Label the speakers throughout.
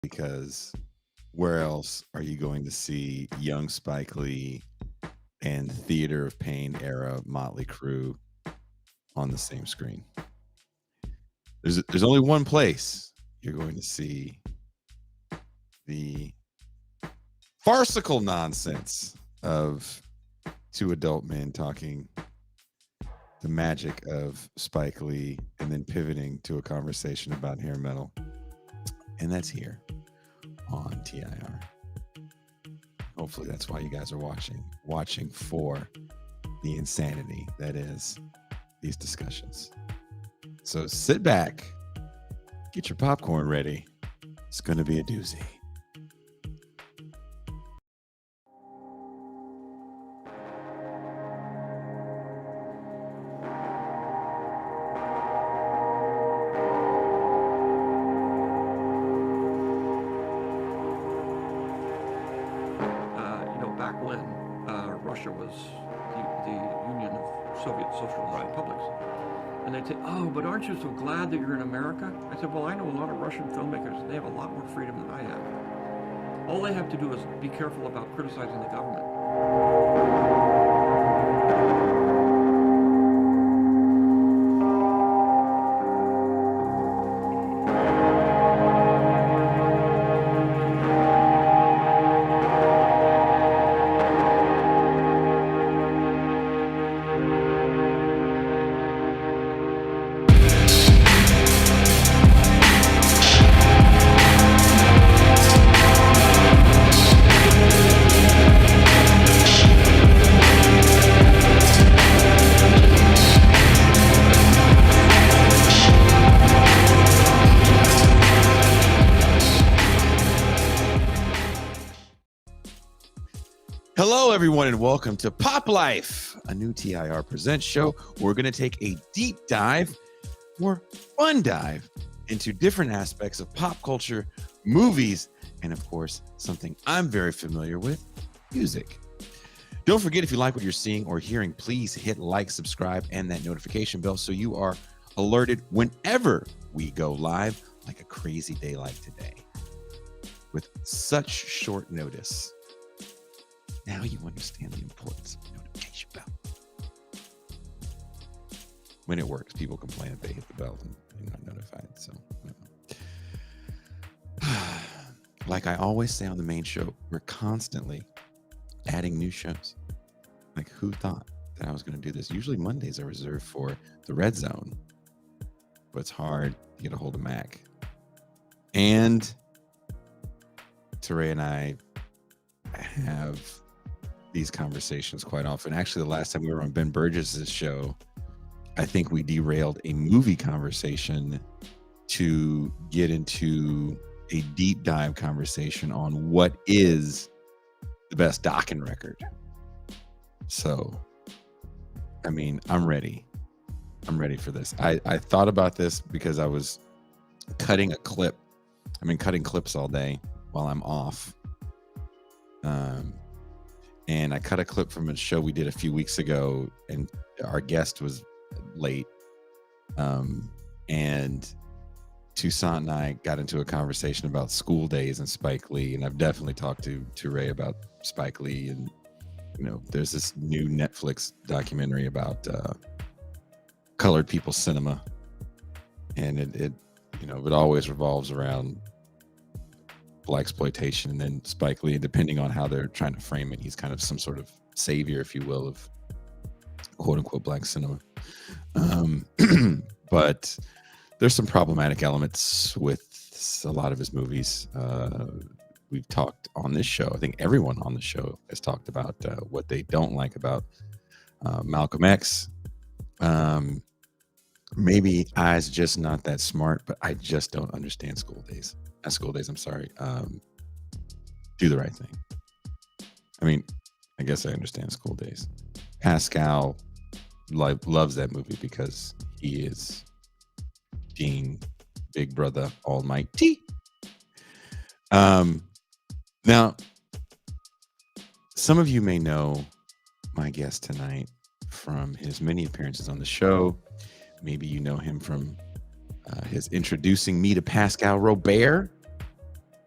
Speaker 1: because where else are you going to see young Spike Lee and Theater of Pain era Motley Crue on the same screen? There's only one place you're going to see the farcical nonsense of two adult men talking the magic of Spike Lee and then pivoting to a conversation about hair metal. And that's here on TIR. Hopefully that's why you guys are watching for the insanity that is these discussions. So sit back, get your popcorn ready. It's going to be a doozy.
Speaker 2: Back when Russia was the Union of Soviet Socialist Republics. And they'd say, oh, but aren't you so glad that you're in America? I said, well, I know a lot of Russian filmmakers. They have a lot more freedom than I have. All they have to do is be careful about criticizing the government.
Speaker 1: Hello, everyone, and welcome to PopLife, a new TIR Presents show. We're going to take a deep dive, or fun dive, into different aspects of pop culture, movies, and of course, something I'm very familiar with, music. Don't forget, if you like what you're seeing or hearing, please hit like, subscribe, and that notification bell so you are alerted whenever we go live, like a crazy day like today. With such short notice, now you understand the importance of the notification bell. When it works, people complain that they hit the bell and they're not notified. So, like I always say on the main show, we're constantly adding new shows. Like, who thought that I was going to do this? Usually Mondays are reserved for the Red Zone, but it's hard to get a hold of Mac. And Touré and I have these conversations quite often. Actually, the last time we were on Ben Burgess's show, I think we derailed a movie conversation to get into a deep dive conversation on what is the best Dokken record. So, I mean, I'm ready. I'm ready for this. I thought about this because I was cutting a clip. I've been cutting clips all day while I'm off. And I cut a clip from a show we did a few weeks ago, and our guest was late. And Toussaint and I got into a conversation about School Days and Spike Lee, and I've definitely talked to Touré about Spike Lee. And there's this new Netflix documentary about colored people's cinema, and it always revolves around blaxploitation, and then Spike Lee, depending on how they're trying to frame it, he's kind of some sort of savior, if you will, of quote unquote black cinema. But there's some problematic elements with a lot of his movies. We've talked on this show, I think everyone on the show has talked about what they don't like about Malcolm X. Maybe I's just not that smart, but I just don't understand School Days. School Days, I'm sorry. Do the Right Thing. I mean, I guess I understand School Days. Pascal loves that movie because he is Gene, Big Brother Almighty. Now, some of you may know my guest tonight from his many appearances on the show. Maybe you know him from his introducing me to Pascal Robert,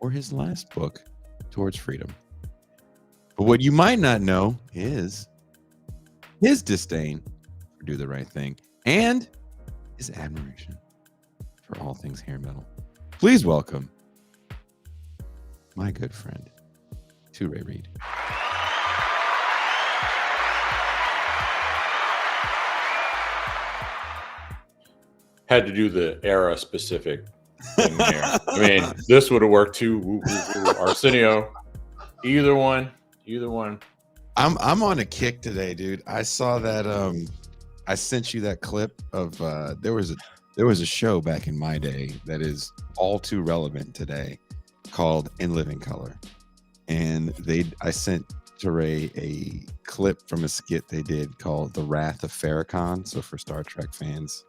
Speaker 1: or his last book, Towards Freedom. But what you might not know is his disdain for Do the Right Thing and his admiration for all things hair metal. Please welcome my good friend, Touré Reed.
Speaker 3: Had to do the era specific thing here. I mean, this would have worked too. Arsenio, either one.
Speaker 1: I'm on a kick today, dude. I saw that. I sent you that clip of there was a show back in my day that is all too relevant today, called In Living Color, and I sent Touré a clip from a skit they did called The Wrath of Farrakhan. So for Star Trek fans,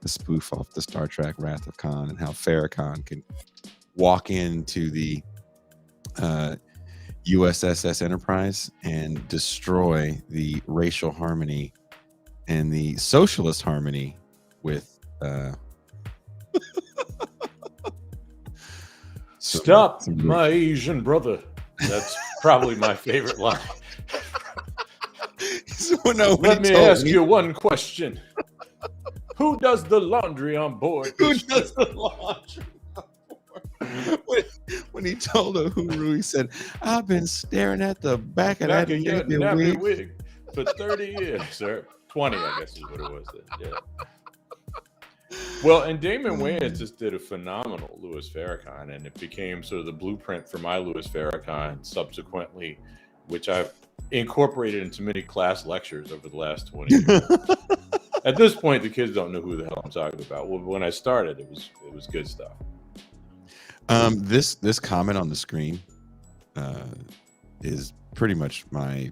Speaker 1: a spoof off the Star Trek Wrath of Khan, and how Farrakhan can walk into the USS Enterprise and destroy the racial harmony and the socialist harmony with
Speaker 3: Stop, my Asian brother. That's probably my favorite line.
Speaker 1: So, no,
Speaker 3: Let me ask you one question. Who does the laundry on board?
Speaker 1: Who does the laundry on board? When he told Uhuru, he said, "I've been staring at the back of that
Speaker 3: nappy wig for 30 years, or 20, I guess is what it was. Yeah. Well, and Damon Wayans just did a phenomenal Louis Farrakhan, and it became sort of the blueprint for my Louis Farrakhan subsequently, which I've incorporated into many class lectures over the last 20 years. At this point, the kids don't know who the hell I'm talking about. Well, when I started, it was good stuff.
Speaker 1: This comment on the screen is pretty much my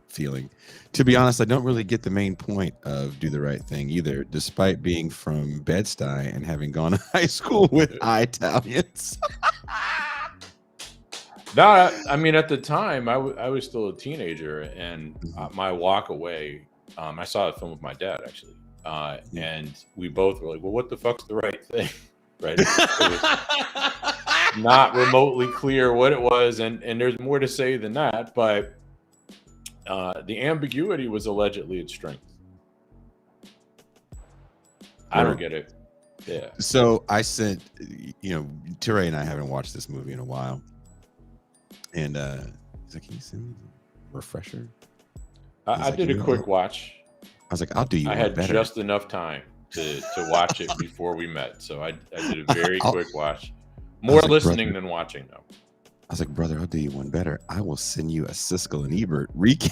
Speaker 1: feeling. To be honest, I don't really get the main point of Do the Right Thing either, despite being from Bed-Stuy and having gone to high school with Italians.
Speaker 3: No, I mean, at the time, I was still a teenager, and my walk away, I saw a film with my dad, actually, and we both were like, well, what the fuck's the right thing? Right? It was not remotely clear what it was, and there's more to say than that, but the ambiguity was allegedly its strength. I don't get it. Yeah.
Speaker 1: So I sent, Touré and I haven't watched this movie in a while. And he's like, "Can you send me a refresher?"
Speaker 3: I did a quick watch.
Speaker 1: I was like, "I'll do you."
Speaker 3: I had
Speaker 1: better.
Speaker 3: just enough time to watch it before we met, so I did a very quick watch. More listening than watching, though.
Speaker 1: I was like, "Brother, I'll do you one better. I will send you a Siskel and Ebert recap."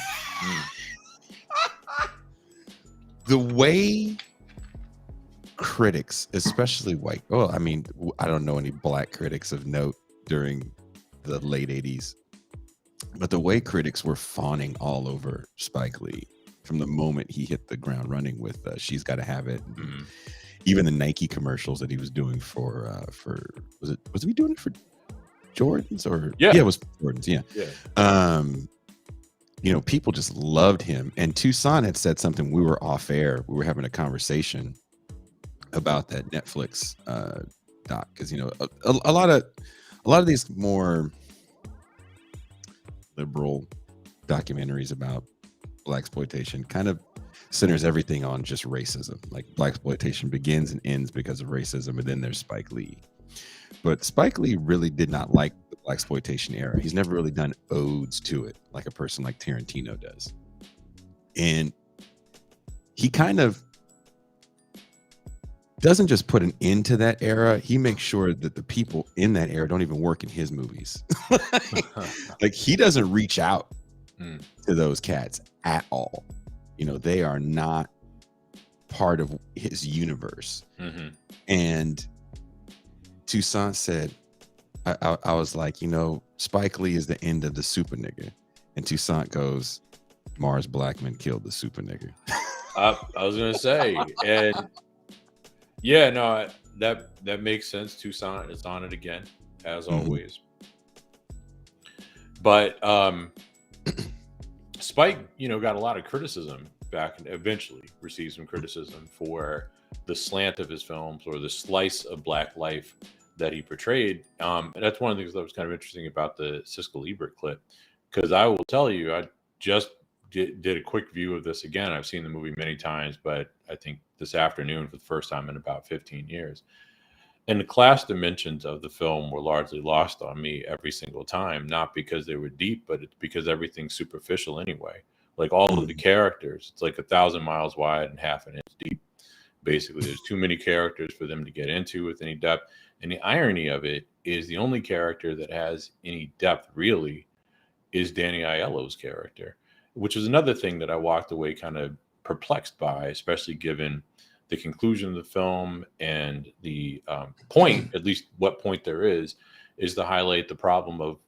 Speaker 1: The way critics, especially white, I mean, I don't know any black critics of note during the late 80s, but the way critics were fawning all over Spike Lee from the moment he hit the ground running with She's Gotta Have It. Mm-hmm. Even the Nike commercials that he was doing for was he doing it for Jordans or it was Jordans, people just loved him. And Tucson had said something. We were off air, we were having a conversation about that Netflix doc, because a lot of these more liberal documentaries about blaxploitation kind of centers everything on just racism. Like blaxploitation begins and ends because of racism, and then there's Spike Lee. But Spike Lee really did not like the blaxploitation era. He's never really done odes to it like a person like Tarantino does. And he kind of doesn't just put an end to that era. He makes sure that the people in that era don't even work in his movies. Like he doesn't reach out to those cats at all. They are not part of his universe. Mm-hmm. And Toussaint said, I was like, Spike Lee is the end of the super nigger. And Toussaint goes, Mars Blackman killed the super nigger.
Speaker 3: I was going to say, and yeah, no, that makes sense. Toussaint is on it again, as always. But Spike, got a lot of criticism back, and eventually received some criticism for the slant of his films or the slice of Black life that he portrayed. And that's one of the things that was kind of interesting about the Siskel Ebert clip, because I will tell you, I just did a quick view of this again. I've seen the movie many times, but I think this afternoon for the first time in about 15 years. And the class dimensions of the film were largely lost on me every single time, not because they were deep, but it's because everything's superficial anyway. Like all of the characters, it's like 1,000 miles wide and half an inch deep. Basically, there's too many characters for them to get into with any depth. And the irony of it is the only character that has any depth really is Danny Aiello's character, which is another thing that I walked away kind of perplexed by, especially given the conclusion of the film and the point, at least what point there is to highlight the problem of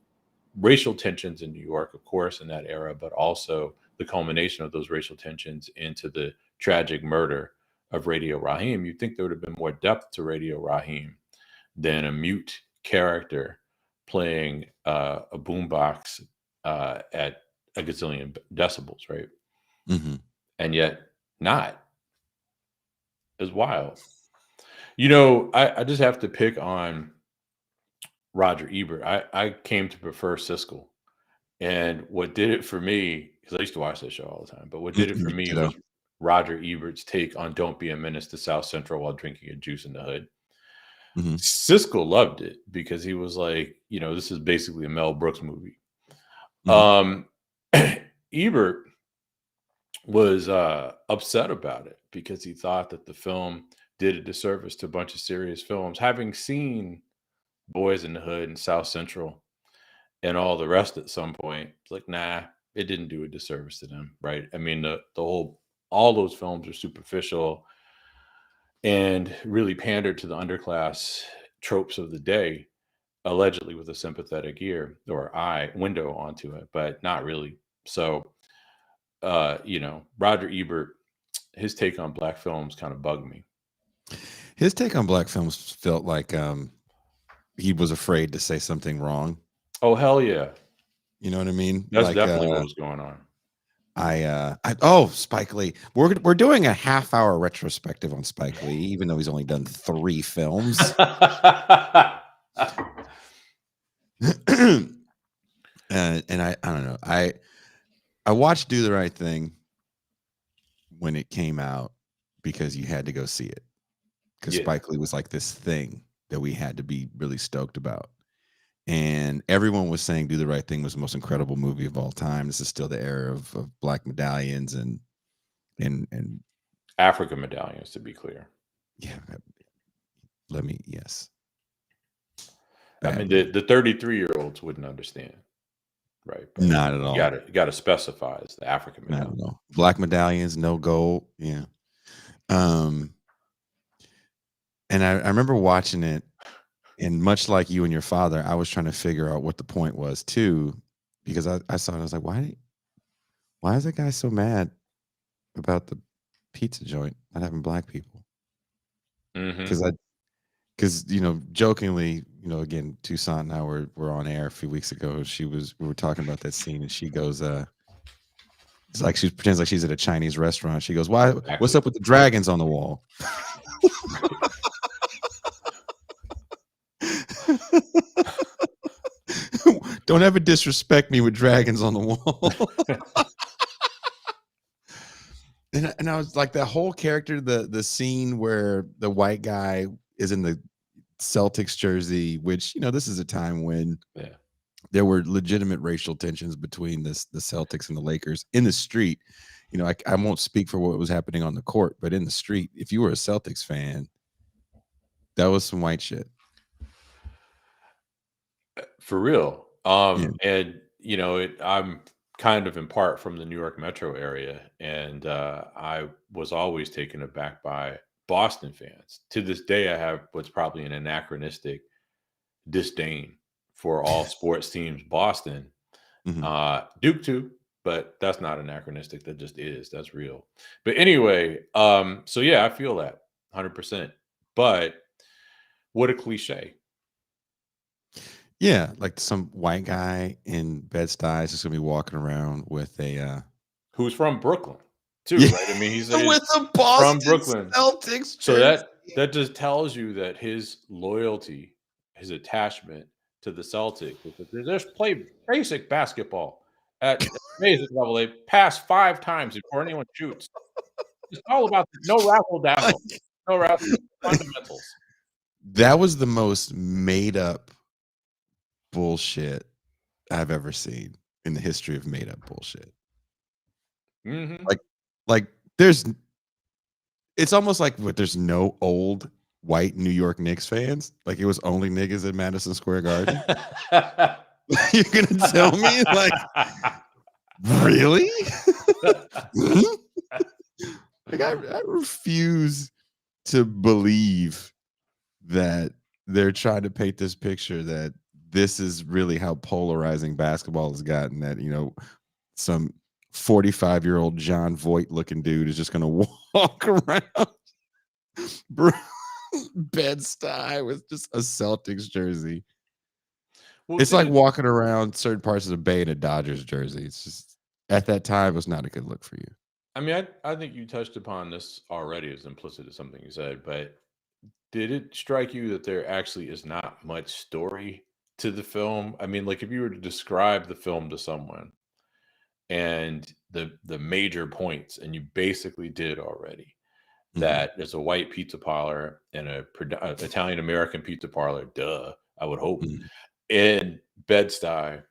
Speaker 3: racial tensions in New York, of course, in that era, but also the culmination of those racial tensions into the tragic murder of Radio Raheem. You'd think there would have been more depth to Radio Raheem than a mute character playing a boombox at a gazillion decibels, right?
Speaker 1: Mm-hmm.
Speaker 3: And yet not. Is wild. You know, I just have to pick on Roger Ebert. I came to prefer Siskel. And what did it for me, because I used to watch that show all the time, but what did it for me was Roger Ebert's take on Don't Be a Menace to South Central while drinking a juice in the hood.
Speaker 1: Mm-hmm.
Speaker 3: Siskel loved it because he was like, you know, this is basically a Mel Brooks movie.
Speaker 1: Mm-hmm.
Speaker 3: Ebert was upset about it because he thought that the film did a disservice to a bunch of serious films. Having seen Boys in the Hood and South Central and all the rest at some point, it's like, nah, it didn't do a disservice to them, right? I mean, all those films are superficial and really pandered to the underclass tropes of the day, allegedly with a sympathetic ear or eye window onto it, but not really. So, you know, Roger Ebert, his take on black films kind of bugged me.
Speaker 1: His take on black films felt like he was afraid to say something wrong.
Speaker 3: Oh, hell yeah.
Speaker 1: You know what I mean?
Speaker 3: That's
Speaker 1: like,
Speaker 3: definitely what was going on.
Speaker 1: Spike Lee. We're doing a half-hour retrospective on Spike Lee, even though he's only done 3 films. And I don't know. I watched Do the Right Thing when it came out because you had to go see it. Because Spike Lee was like this thing that we had to be really stoked about. And everyone was saying Do the Right Thing was the most incredible movie of all time. This is still the era of black medallions and
Speaker 3: African medallions, to be clear.
Speaker 1: Yeah. Yes.
Speaker 3: I mean, the 33-year-olds wouldn't understand. Right. But
Speaker 1: not at all.
Speaker 3: You gotta specify as the African medallion.
Speaker 1: No. Black medallions, no gold. Yeah. And I remember watching it, and much like you and your father, I was trying to figure out what the point was too, because I saw it. I was like, why is that guy so mad about the pizza joint not having black people? Because you know, jokingly, you know, again, Toussaint and I were on air a few weeks ago. We were talking about that scene, and she goes, it's like she pretends like she's at a Chinese restaurant. She goes, "Why? Exactly. What's up with the dragons on the wall?" Don't ever disrespect me with dragons on the wall. And I was like, that whole character, the scene where the white guy is in the Celtics jersey, which, you know, this is a time when there were legitimate racial tensions between the Celtics and the Lakers in the street. You know, I won't speak for what was happening on the court, but in the street, if you were a Celtics fan, that was some white shit.
Speaker 3: For real. And, you know, I'm kind of in part from the New York metro area, and I was always taken aback by Boston fans. To this day, I have what's probably an anachronistic disdain for all sports teams. Boston, Duke too, but that's not anachronistic. That just is. That's real. But anyway, so yeah, I feel that 100%. But what a cliche.
Speaker 1: Yeah, like some white guy in Bed-Stuy is just gonna be walking around with a
Speaker 3: who's from Brooklyn too, right? I mean, he's
Speaker 1: with a Boston
Speaker 3: from Brooklyn
Speaker 1: Celtics.
Speaker 3: So that just tells you that his loyalty his attachment to the Celtics. They just play basic basketball at basic level. They pass 5 times before anyone shoots. It's all about no razzle dazzle, no razzle, fundamentals.
Speaker 1: That was the most made up bullshit I've ever seen in the history of made up bullshit.
Speaker 3: Mm-hmm.
Speaker 1: Like it's almost like there's no old white New York Knicks fans. Like it was only niggas at Madison Square Garden. You're gonna tell me, like, really? Like I refuse to believe that they're trying to paint this picture that this is really how polarizing basketball has gotten. That some 45-year-old John Voight looking dude is just gonna walk around Bed-Stuy with just a Celtics jersey.
Speaker 3: Well,
Speaker 1: It's like walking around certain parts of the Bay in a Dodgers jersey. It's just at that time it was not a good look for you.
Speaker 3: I mean, I think you touched upon this already as implicit as something you said, but did it strike you that there actually is not much story to the film? I mean, like if you were to describe the film to someone and the major points, and you basically did already, that there's a white pizza parlor and a Italian American pizza parlor, I would hope, in Bed-Stuy.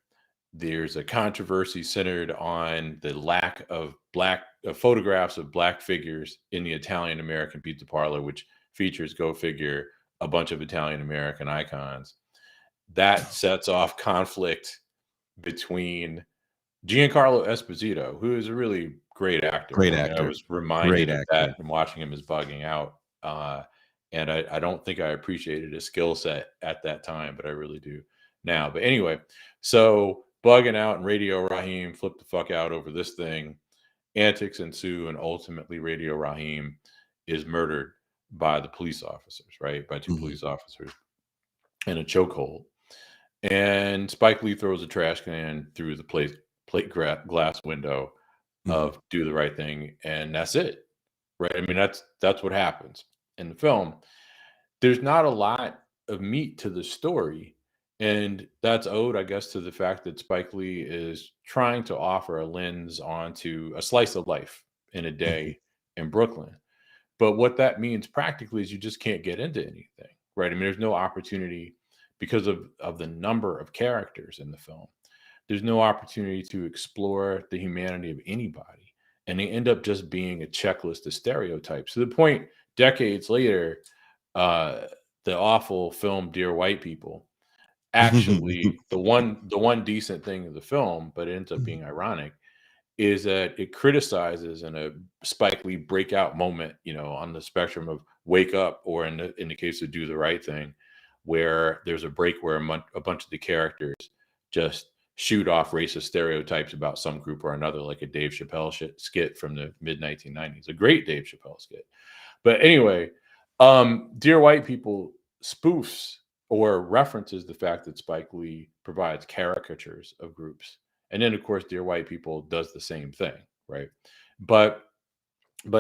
Speaker 3: There's a controversy centered on the lack of photographs of black figures in the Italian American pizza parlor, which features, go figure, a bunch of Italian American icons. That sets off conflict between Giancarlo Esposito, who is a really great actor.
Speaker 1: Great actor.
Speaker 3: I was reminded of that and watching him as Bugging Out. And I don't think I appreciated his skill set at that time, but I really do now. But anyway, so Bugging Out and Radio Raheem flip the fuck out over this thing. Antics ensue, and ultimately Radio Raheem is murdered by the police officers, right? By 2 police officers in a chokehold. And Spike Lee throws a trash can through the plate glass window of Do the Right Thing, and that's it, right? I mean, that's what happens in the film. There's not a lot of meat to the story, and that's owed, I guess, to the fact that Spike Lee is trying to offer a lens onto a slice of life in a day in Brooklyn. But what that means practically is you just can't get into anything, right? I mean, there's no opportunity because of the number of characters in the film. There's no opportunity to explore the humanity of anybody. And they end up just being a checklist of stereotypes, to the point decades later, the awful film Dear White People, actually the one decent thing of the film, but it ends up being ironic, is that it criticizes in a Spike Lee breakout moment, on the spectrum of Wake Up, or in the case of Do the Right Thing, where there's a break where a bunch of the characters just shoot off racist stereotypes about some group or another, like a Dave Chappelle skit from the mid-1990s, a great Dave Chappelle skit. But anyway, Dear White People spoofs or references the fact that Spike Lee provides caricatures of groups. And then, of course, Dear White People does the same thing, right? But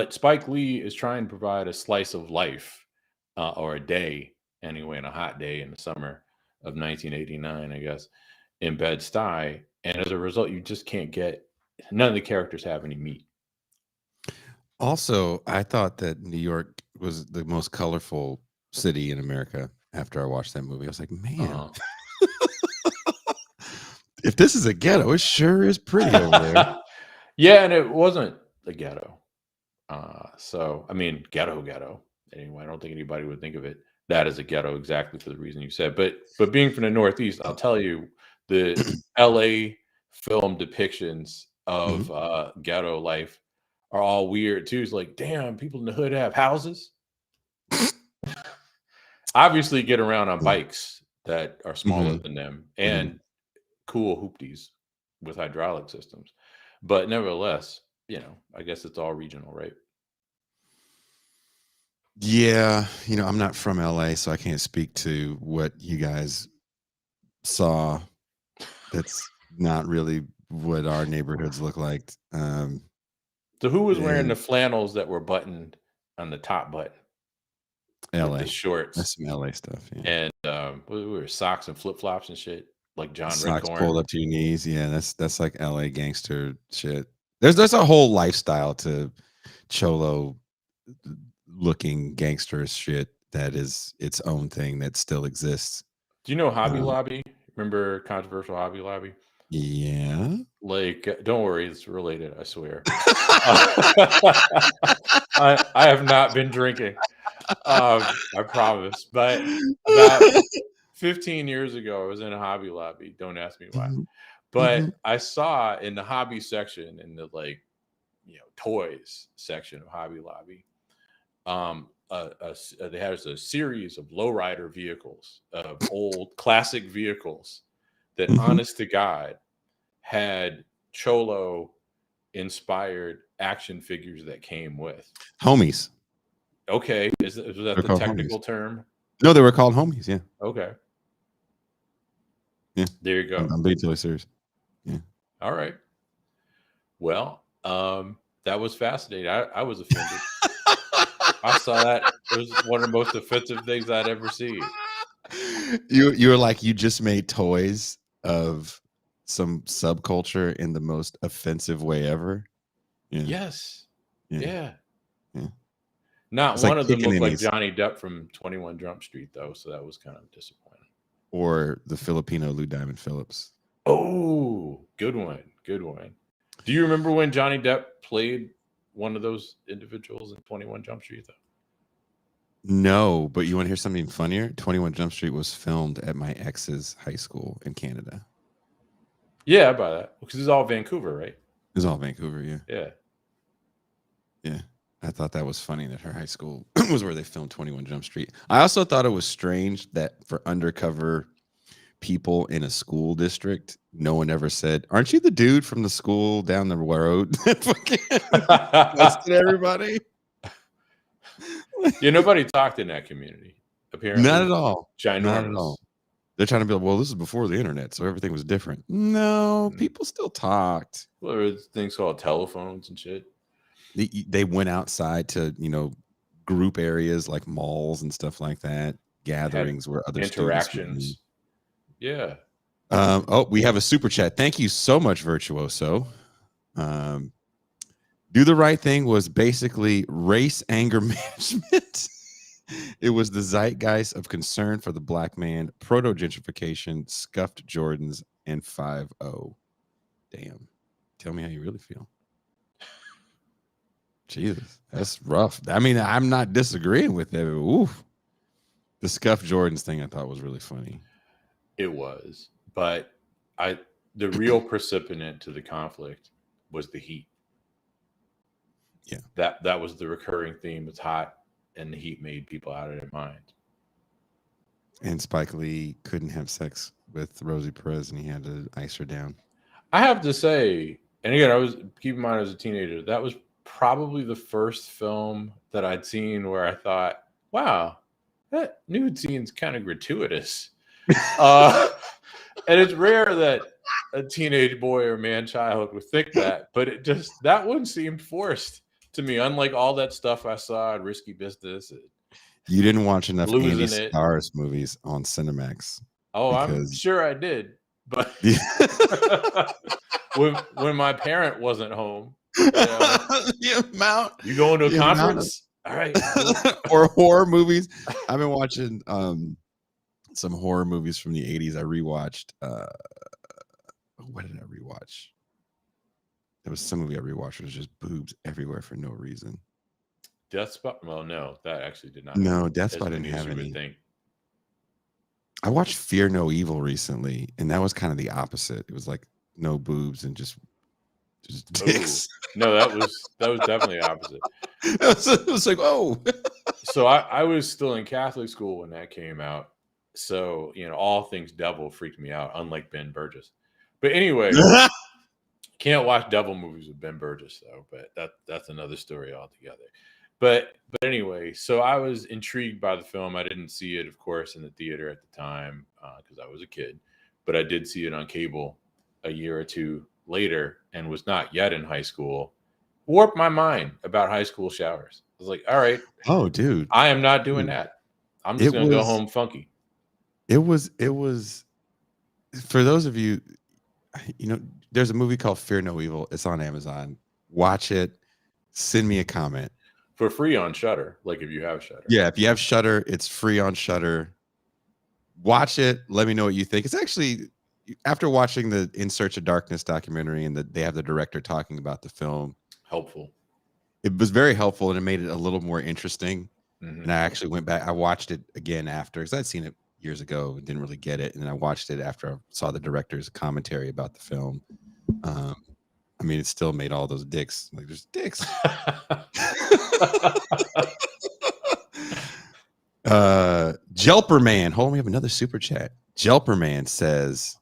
Speaker 3: Spike Lee is trying to provide a slice of life, or a day, anyway, in a hot day in the summer of 1989, I guess, in Bed-Stuy. And as a result, you just can't get, none of the characters have any meat.
Speaker 1: Also, I thought that New York was the most colorful city in America after I watched that movie. I was like, man, if this is a ghetto, it sure is pretty over there.
Speaker 3: Yeah, and it wasn't a ghetto. So, I mean, ghetto. Anyway, I don't think anybody would think of it that as a ghetto exactly for the reason you said. But being from the Northeast, I'll tell you, the LA film depictions of ghetto life are all weird too. It's like, damn, people in the hood have houses. Obviously get around on bikes that are smaller than them, and cool hoopties with hydraulic systems. But nevertheless, I guess it's all regional, right?
Speaker 1: Yeah, I'm not from LA, so I can't speak to what you guys saw. That's not really what our neighborhoods look like.
Speaker 3: So who was wearing the flannels that were buttoned on the top button? with
Speaker 1: LA.
Speaker 3: the
Speaker 1: That's
Speaker 3: shorts
Speaker 1: some LA stuff. Yeah.
Speaker 3: and we were socks and flip flops and shit, like John
Speaker 1: Socks
Speaker 3: Redcorn.
Speaker 1: pulled up to your knees. Yeah, that's like LA gangster shit. There's a whole lifestyle to cholo looking gangster shit that is its own thing that still exists.
Speaker 3: Do you know Hobby
Speaker 1: Um,
Speaker 3: Lobby? Remember controversial Hobby Lobby?
Speaker 1: yeah.
Speaker 3: Like, don't worry, it's related. I swear. I have not been drinking. I promise. But about 15 years ago, I was in a Hobby Lobby. Don't ask me why.
Speaker 1: Mhm,
Speaker 3: But
Speaker 1: mhm,
Speaker 3: I saw in the hobby section, in the toys section of Hobby Lobby, they had a series of lowrider vehicles, of old classic vehicles that,
Speaker 1: mhm.
Speaker 3: honest to God, had cholo inspired action figures that came with.
Speaker 1: Homies.
Speaker 3: Okay, was that
Speaker 1: They're
Speaker 3: the
Speaker 1: called homies.
Speaker 3: technical term?
Speaker 1: No, they were called homies. Yeah.
Speaker 3: Okay,
Speaker 1: Yeah.
Speaker 3: there you go.
Speaker 1: I'm being totally serious. Yeah.
Speaker 3: All right. Well, that was fascinating. I was offended. I saw that. It was one of the most offensive things I'd ever seen.
Speaker 1: You were like, you just made toys of some subculture in the most offensive way ever. Yeah.
Speaker 3: Yes.
Speaker 1: Yeah.
Speaker 3: Yeah.
Speaker 1: Yeah.
Speaker 3: Not
Speaker 1: It's
Speaker 3: one
Speaker 1: like
Speaker 3: of them
Speaker 1: kicking
Speaker 3: looked like
Speaker 1: innies
Speaker 3: Johnny Depp from 21 Jump Street, though, so that was kind of disappointing.
Speaker 1: or the Filipino Lou Diamond Phillips.
Speaker 3: Oh, good one. Good one. Do you remember when Johnny Depp played one of those individuals in 21 Jump Street, though?
Speaker 1: No, but you want to hear something funnier? 21 Jump Street was filmed at my ex's high school in Canada.
Speaker 3: Yeah, I buy that. Because it's all Vancouver, right?
Speaker 1: It was all Vancouver, yeah.
Speaker 3: Yeah.
Speaker 1: Yeah. I thought that was funny that her high school was where they filmed 21 Jump Street. I also thought it was strange that for undercover people in a school district, no one ever said, "Aren't you the dude from the school down the road?" Busted everybody.
Speaker 3: Yeah, nobody talked in that community,
Speaker 1: Not
Speaker 3: apparently.
Speaker 1: at all. Not at all.
Speaker 3: Ginormous.
Speaker 1: They're trying to be like, well, this is before the internet, so everything was different. No, people still talked.
Speaker 3: Well, there were things called telephones and shit.
Speaker 1: They went outside to, group areas like malls and stuff like that,
Speaker 3: Had
Speaker 1: gatherings where other students would meet.
Speaker 3: interactions. Yeah.
Speaker 1: We have a super chat. Thank you so much, Virtuoso. Do the Right Thing was basically race anger management. It was the zeitgeist of concern for the black man, proto gentrification, scuffed Jordans, and 5-0. Damn. Tell me how you really feel. Jesus, that's rough. I mean, I'm not disagreeing with it. Oof. The scuffed Jordans thing I thought was really funny.
Speaker 3: It was. But the real precipitant to the conflict was the heat.
Speaker 1: Yeah.
Speaker 3: That was the recurring theme. It's hot, and the heat made people out of their mind.
Speaker 1: And Spike Lee couldn't have sex with Rosie Perez, and he had to ice her down.
Speaker 3: I have to say, and again, keep in mind, I was a teenager. That was probably the first film that I'd seen where I thought, wow, that nude scene's kind of gratuitous. And it's rare that a teenage boy or man child would think that, but that one seemed forced to me, unlike all that stuff I saw in Risky Business.
Speaker 1: You didn't watch enough Andy
Speaker 3: Losing it.
Speaker 1: Starrs movies on Cinemax.
Speaker 3: Oh, I'm sure I did. But when my parent wasn't home,
Speaker 1: the amount
Speaker 3: you going to a
Speaker 1: the
Speaker 3: conference? All right.
Speaker 1: Or horror movies. I've been watching some horror movies from the 80s. I rewatched what did I rewatch? There was some movie I rewatched. It was just boobs everywhere for no reason.
Speaker 3: Death Spot? Well, no, that actually did not.
Speaker 1: No, Death Spot didn't have any.
Speaker 3: Think.
Speaker 1: I watched Fear No Evil recently, and that was kind of the opposite. It was like no boobs and just dicks.
Speaker 3: No, that was definitely the opposite.
Speaker 1: It was like, oh.
Speaker 3: So I was still in Catholic school when that came out. So, all things devil freaked me out, unlike Ben Burgess. But anyway, can't watch devil movies with Ben Burgess, though. But that's another story altogether. But anyway, so I was intrigued by the film. I didn't see it, of course, in the theater at the time because I was a kid. But I did see it on cable a year or two later and was not yet in high school. Warped my mind about high school showers. was like, all right,
Speaker 1: Oh, dude.
Speaker 3: I am not doing
Speaker 1: Dude.
Speaker 3: that. I'm just
Speaker 1: It
Speaker 3: gonna go
Speaker 1: was
Speaker 3: home funky.
Speaker 1: it was for those of you, there's a movie called Fear No Evil. It's on Amazon. Watch it. Send me a comment.
Speaker 3: For free on Shutter, like if you have Shutter.
Speaker 1: Yeah, if you have Shutter, it's free on Shutter. Watch it. Let me know what you think. It's actually, after watching the In Search of Darkness documentary and they have the director talking about the film,
Speaker 3: Helpful.
Speaker 1: it was very helpful and it made it a little more interesting.
Speaker 3: Mhm.
Speaker 1: And I actually went back. I watched it again after, because I'd seen it years ago and didn't really get it. And then I watched it after I saw the director's commentary about the film. I mean, it still made all those dicks. Like, there's dicks. Jelperman. Hold on, we have another super chat. Jelperman says,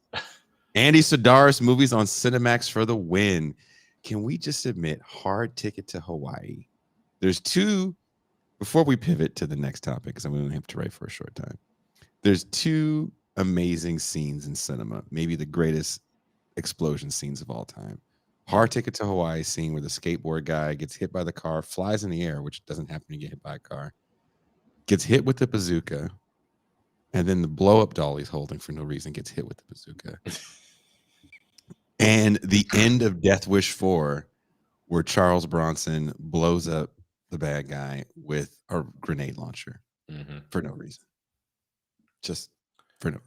Speaker 1: Andy Sedaris movies on Cinemax for the win. Can we just admit Hard Ticket to Hawaii? There's two, before we pivot to the next topic, because I'm going to have to write for a short time. There's two amazing scenes in cinema, maybe the greatest explosion scenes of all time. Hard Ticket to Hawaii scene where the skateboard guy gets hit by the car, flies in the air, which doesn't happen to get hit by a car, gets hit with the bazooka, and then the blow-up doll he's holding for no reason gets hit with the bazooka. And the end of Death Wish 4, where Charles Bronson blows up the bad guy with a grenade launcher for no reason. Just for no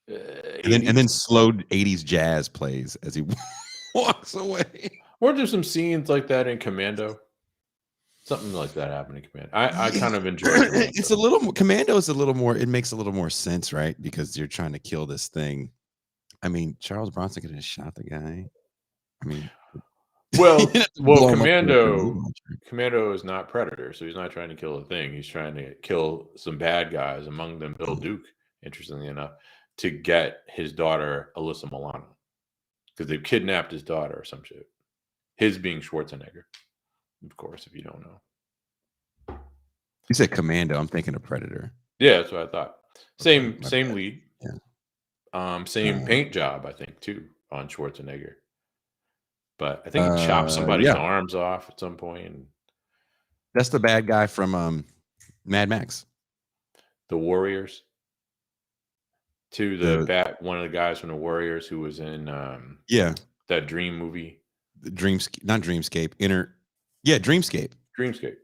Speaker 1: reason. And then slowed 80s jazz plays as he walks away.
Speaker 3: Weren't there some scenes like that in Commando? Something like that happened in Commando. I kind of enjoy it.
Speaker 1: It's a little more, Commando is a little more, it makes a little more sense, right? Because you're trying to kill this thing. I mean, Charles Bronson could have shot the guy. I mean,
Speaker 3: well, Commando is not Predator, so he's not trying to kill a thing. He's trying to kill some bad guys, among them Bill Duke, interestingly enough, to get his daughter, Alyssa Milano, because they've kidnapped his daughter or some shit. His being Schwarzenegger, of course, if you don't know.
Speaker 1: You said Commando. I'm thinking of Predator.
Speaker 3: Yeah, that's what I thought. Same
Speaker 1: bad.
Speaker 3: lead.
Speaker 1: Yeah.
Speaker 3: Same paint job, I think, too, on Schwarzenegger. But I think he chopped somebody's arms off at some point. And
Speaker 1: that's the bad guy from Mad Max.
Speaker 3: The Warriors. One of the guys from the Warriors who was in that Dream movie.
Speaker 1: Not Dreamscape. Dreamscape.
Speaker 3: Dreamscape.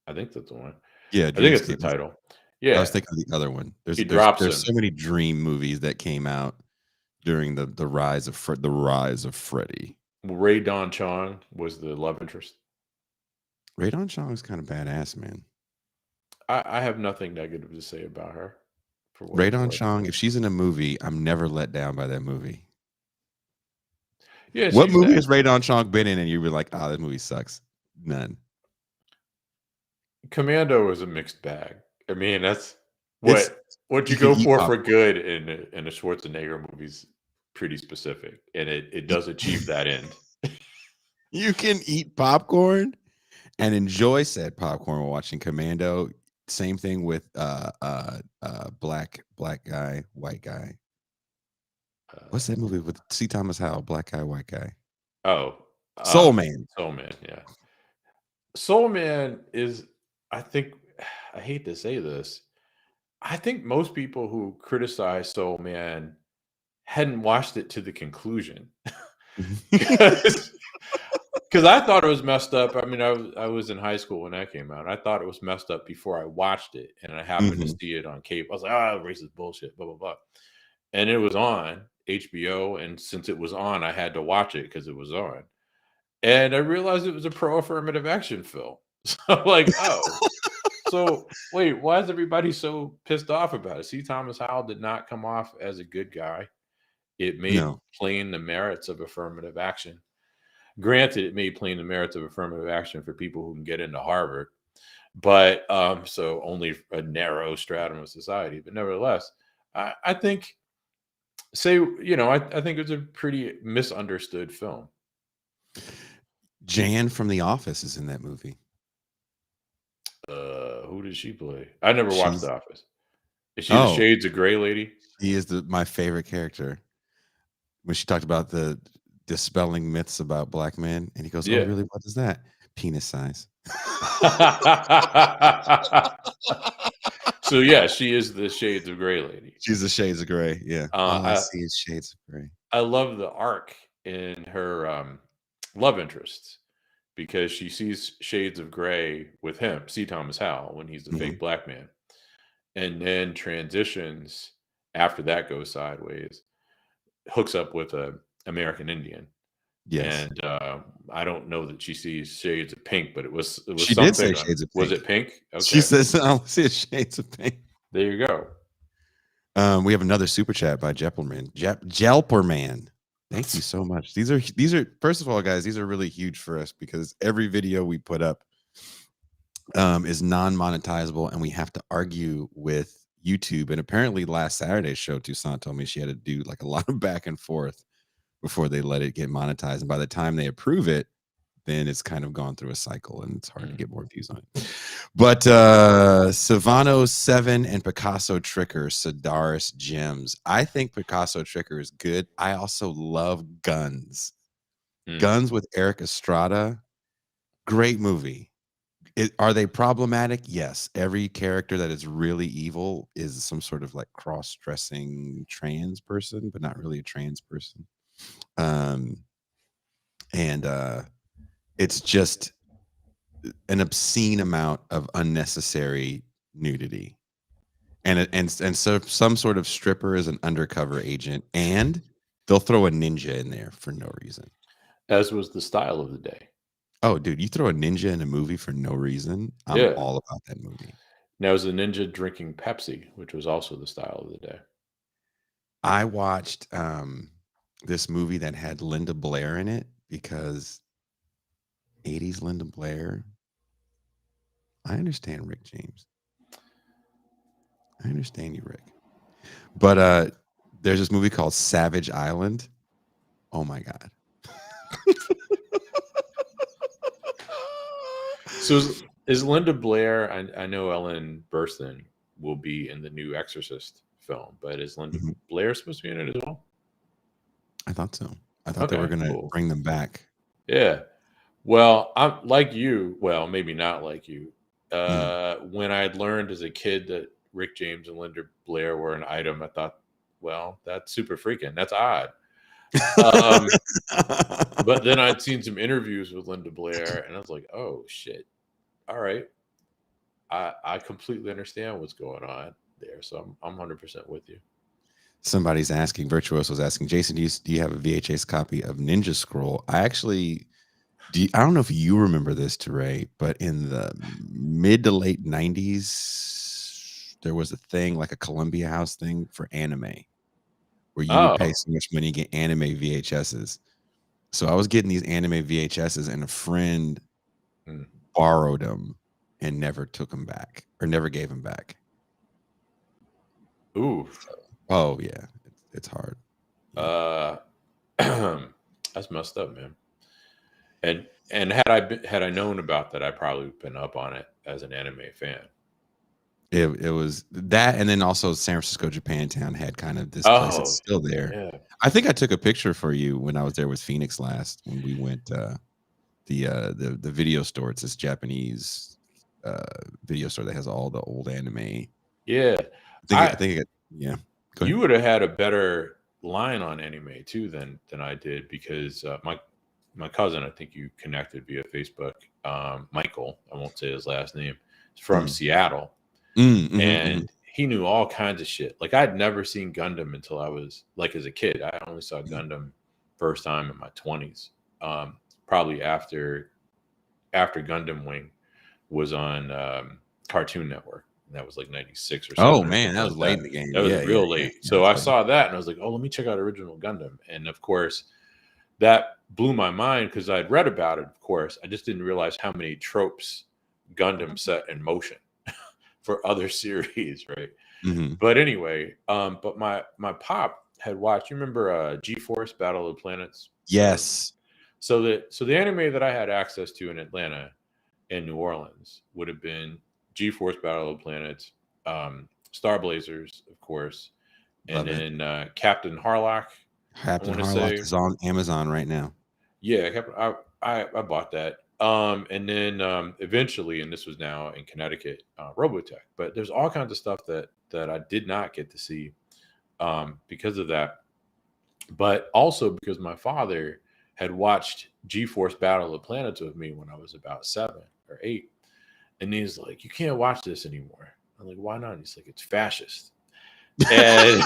Speaker 3: I think that's the one.
Speaker 1: Yeah,
Speaker 3: I think it's the title. Yeah,
Speaker 1: I was thinking of the other one. There's so many Dream movies that came out during the rise of Freddy.
Speaker 3: Ray Don Chong was the love interest.
Speaker 1: Ray Don Chong is kind of badass, man.
Speaker 3: I have nothing negative to say about her.
Speaker 1: Ray Don Chong, if she's in a movie, I'm never let down by that movie.
Speaker 3: Yeah.
Speaker 1: What movie has Ray Don Chong been in and you were like, this movie sucks? None.
Speaker 3: Commando is a mixed bag. I mean, that's what you go for good in a Schwarzenegger movie's pretty specific, and it does achieve that end.
Speaker 1: You can eat popcorn and enjoy said popcorn while watching Commando. Same thing with black guy, white guy. What's that movie with C. Thomas Howell? Black guy, white guy.
Speaker 3: Soul Man. Soul Man, yeah. Soul Man is, I think, I hate to say this, I think most people who criticize Soul Man hadn't watched it to the conclusion. Because I thought it was messed up. I mean, I was in high school when that came out. I thought it was messed up before I watched it, and I happened to see it on cable. I was like, racist bullshit, blah, blah, blah. And it was on HBO, and since it was on, I had to watch it because it was on. And I realized it was a pro-affirmative action film. So I'm like, so wait, why is everybody so pissed off about it? C. Thomas Howell did not come off as a good guy. It made plain the merits of affirmative action. Granted, it made plain the merits of affirmative action for people who can get into Harvard, but so only a narrow stratum of society. But nevertheless, I think, I think it's a pretty misunderstood film.
Speaker 1: Jan from The Office is in that movie.
Speaker 3: Who does she play? I never watched The Office. Is she the Shades of Grey lady?
Speaker 1: She is my favorite character. When she talked about the dispelling myths about black men, and he goes, "Oh, really? What is that? penis size.
Speaker 3: So yeah, she is the Shades of Grey lady.
Speaker 1: She's the Shades of Grey. Yeah. All I
Speaker 3: I
Speaker 1: see is Shades of Grey.
Speaker 3: I love the arc in her love interests because she sees Shades of Grey with him, C. Thomas Howell, when he's the fake black man, and then transitions after that goes sideways, hooks up with a American Indian.
Speaker 1: Yes.
Speaker 3: And I don't know that she sees shades of pink, but it was
Speaker 1: She did say
Speaker 3: something.
Speaker 1: shades of
Speaker 3: Was
Speaker 1: pink.
Speaker 3: it pink? Okay,
Speaker 1: She says, I only see shades of pink.
Speaker 3: there you go.
Speaker 1: We have another super chat by Jelperman. Jelperman. Thank you so much. These are first of all, guys, these are really huge for us because every video we put up is non-monetizable, and we have to argue with YouTube. And apparently last Saturday's show, Toussaint told me she had to do like a lot of back and forth before they let it get monetized. And by the time they approve it, then it's kind of gone through a cycle and it's hard to get more views on it. But Savano 7 and Picasso Tricker, Sidaris Gems. I think Picasso Tricker is good. I also love Guns. Guns with Eric Estrada. Great movie. Are they problematic? Yes. Every character that is really evil is some sort of like cross-dressing trans person, but not really a trans person. It's just an obscene amount of unnecessary nudity, and so some sort of stripper is an undercover agent, and they'll throw a ninja in there for no reason,
Speaker 3: as was the style of the day.
Speaker 1: Oh, dude, you throw a ninja in a movie for no reason, I'm all about that movie.
Speaker 3: Now, was the ninja drinking Pepsi, which was also the style of the day?
Speaker 1: I watched this movie that had Linda Blair in it because 80s Linda Blair. I understand Rick James. I understand you, Rick. But there's this movie called Savage Island. Oh my God.
Speaker 3: So is Linda Blair, I know Ellen Burstyn will be in the new Exorcist film, but is Linda Blair supposed to be in it as well?
Speaker 1: I thought so. I thought they were going to bring them back.
Speaker 3: Yeah. Well, I'm like you. Well, maybe not like you. When I had learned as a kid that Rick James and Linda Blair were an item, I thought, well, that's super freaking. That's odd. But then I'd seen some interviews with Linda Blair, and I was like, oh, shit. All right. I completely understand what's going on there. So I'm 100% with you.
Speaker 1: Somebody's asking, Virtuoso's asking, Jason, do you have a VHS copy of Ninja Scroll? I actually... I don't know if you remember this, Touré, but in the mid to late 90s, there was a thing like a Columbia House thing for anime where you would pay so much money to get anime VHSs. So I was getting these anime VHSs and a friend borrowed them and never took them back or never gave them back.
Speaker 3: Ooh.
Speaker 1: Oh, yeah. It's hard.
Speaker 3: That's messed up, man. And had I known about that, I probably would have been up on it as an anime fan.
Speaker 1: It was that, and then also San Francisco Japantown had kind of this place that's still there. Yeah. I think I took a picture for you when I was there with Phoenix last when we went the video store. It's this Japanese video store that has all the old anime.
Speaker 3: Yeah,
Speaker 1: I think yeah.
Speaker 3: You would have had a better line on anime too than I did because my cousin, I think you connected via Facebook, Michael, I won't say his last name, is from Seattle. And he knew all kinds of shit. Like I'd never seen Gundam until I was like as a kid. I only saw Gundam first time in my 20s. Probably after Gundam Wing was on Cartoon Network. And that was like 96 or something.
Speaker 1: Oh man, that was late in the game.
Speaker 3: That was real late. Yeah, so I saw that and I was like, oh, let me check out original Gundam. And of course, that blew my mind because I'd read about it, of course. I just didn't realize how many tropes Gundam set in motion for other series, right? But anyway, but my pop had watched, you remember G-Force Battle of the Planets?
Speaker 1: Yes.
Speaker 3: So the anime that I had access to in Atlanta and New Orleans would have been G-Force Battle of the Planets, Star Blazers, of course, and then Captain Harlock.
Speaker 1: Captain Harlock is on Amazon right now.
Speaker 3: Yeah, I bought that. And then eventually, and this was now in Connecticut, Robotech. But there's all kinds of stuff that I did not get to see because of that. But also because my father had watched G-Force Battle of the Planets with me when I was about 7 or 8. And he's like, you can't watch this anymore. I'm like, why not? He's like, it's fascist. And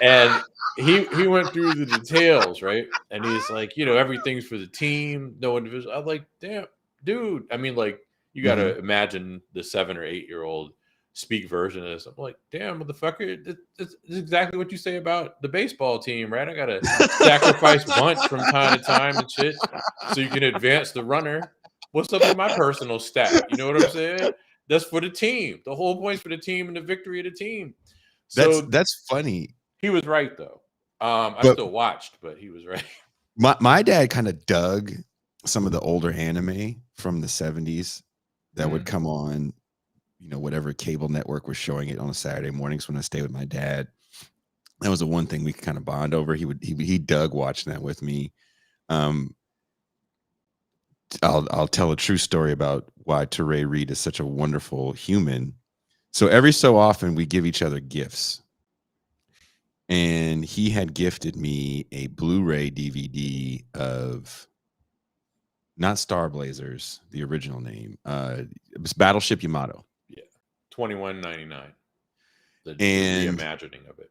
Speaker 3: and he went through the details, right? And he's like, everything's for the team, no individual. I'm like, damn, dude. I mean, like, you got to imagine the 7 or 8-year-old speak version of this. I'm like, damn, motherfucker, this is exactly what you say about the baseball team, right? I got to sacrifice bunts from time to time and shit so you can advance the runner. What's up with my personal stat? You know what I'm saying? That's for the team. The whole point's for the team and the victory of the team. So
Speaker 1: That's funny.
Speaker 3: he was right, though. I
Speaker 1: But
Speaker 3: still watched, but he was right.
Speaker 1: my dad kind of dug some of the older anime from the 70s that would come on, whatever cable network was showing it on a Saturday mornings when I stayed with my dad. That was the one thing we could kind of bond over. He dug watching that with me. I'll tell a true story about why Touré Reed is such a wonderful human. So every so often we give each other gifts. And he had gifted me a Blu-ray DVD of not Star Blazers, the original name. It was Battleship Yamato.
Speaker 3: Yeah, $21.99. The
Speaker 1: And
Speaker 3: reimagining of it.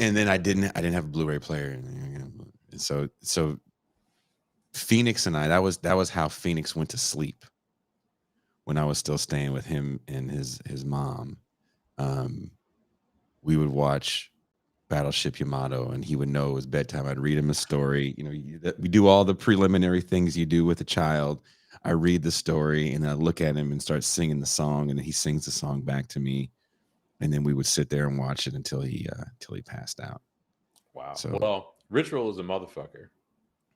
Speaker 1: And then I didn't have a Blu-ray player, and so Phoenix and I, that was how Phoenix went to sleep when I was still staying with him and his mom. We would watch Battleship Yamato, and he would know it was bedtime. I'd read him a story. We do all the preliminary things you do with a child. I read the story, and I look at him and start singing the song, and then he sings the song back to me, and then we would sit there and watch it until he passed out.
Speaker 3: Wow.
Speaker 1: So,
Speaker 3: well, Ritual is a motherfucker.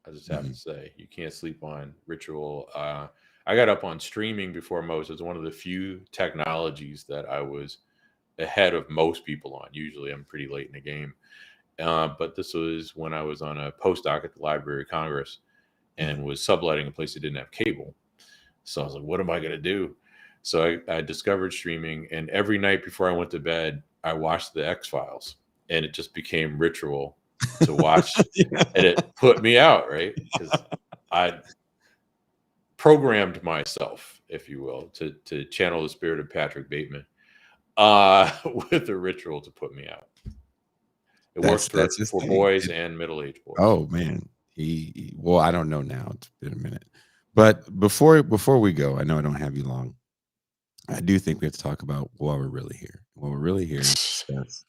Speaker 3: I just have to say, you can't sleep on Ritual. I got up on streaming before most. It's one of the few technologies that I was ahead of most people on. Usually I'm pretty late in the game. But this was when I was on a postdoc at the Library of Congress and was subletting a place that didn't have cable. So I was like, what am I going to do? So I discovered streaming, and every night before I went to bed, I watched the X-Files, and it just became ritual to watch. And it put me out, right? Because I programmed myself, if you will, to channel the spirit of Patrick Bateman with a ritual to put me out. It works for boys and middle-aged boys.
Speaker 1: Oh man, well, I don't know now. It's been a minute, but before we go, I know I don't have you long. I do think we have to talk about why we're really here. What we're really here is discuss.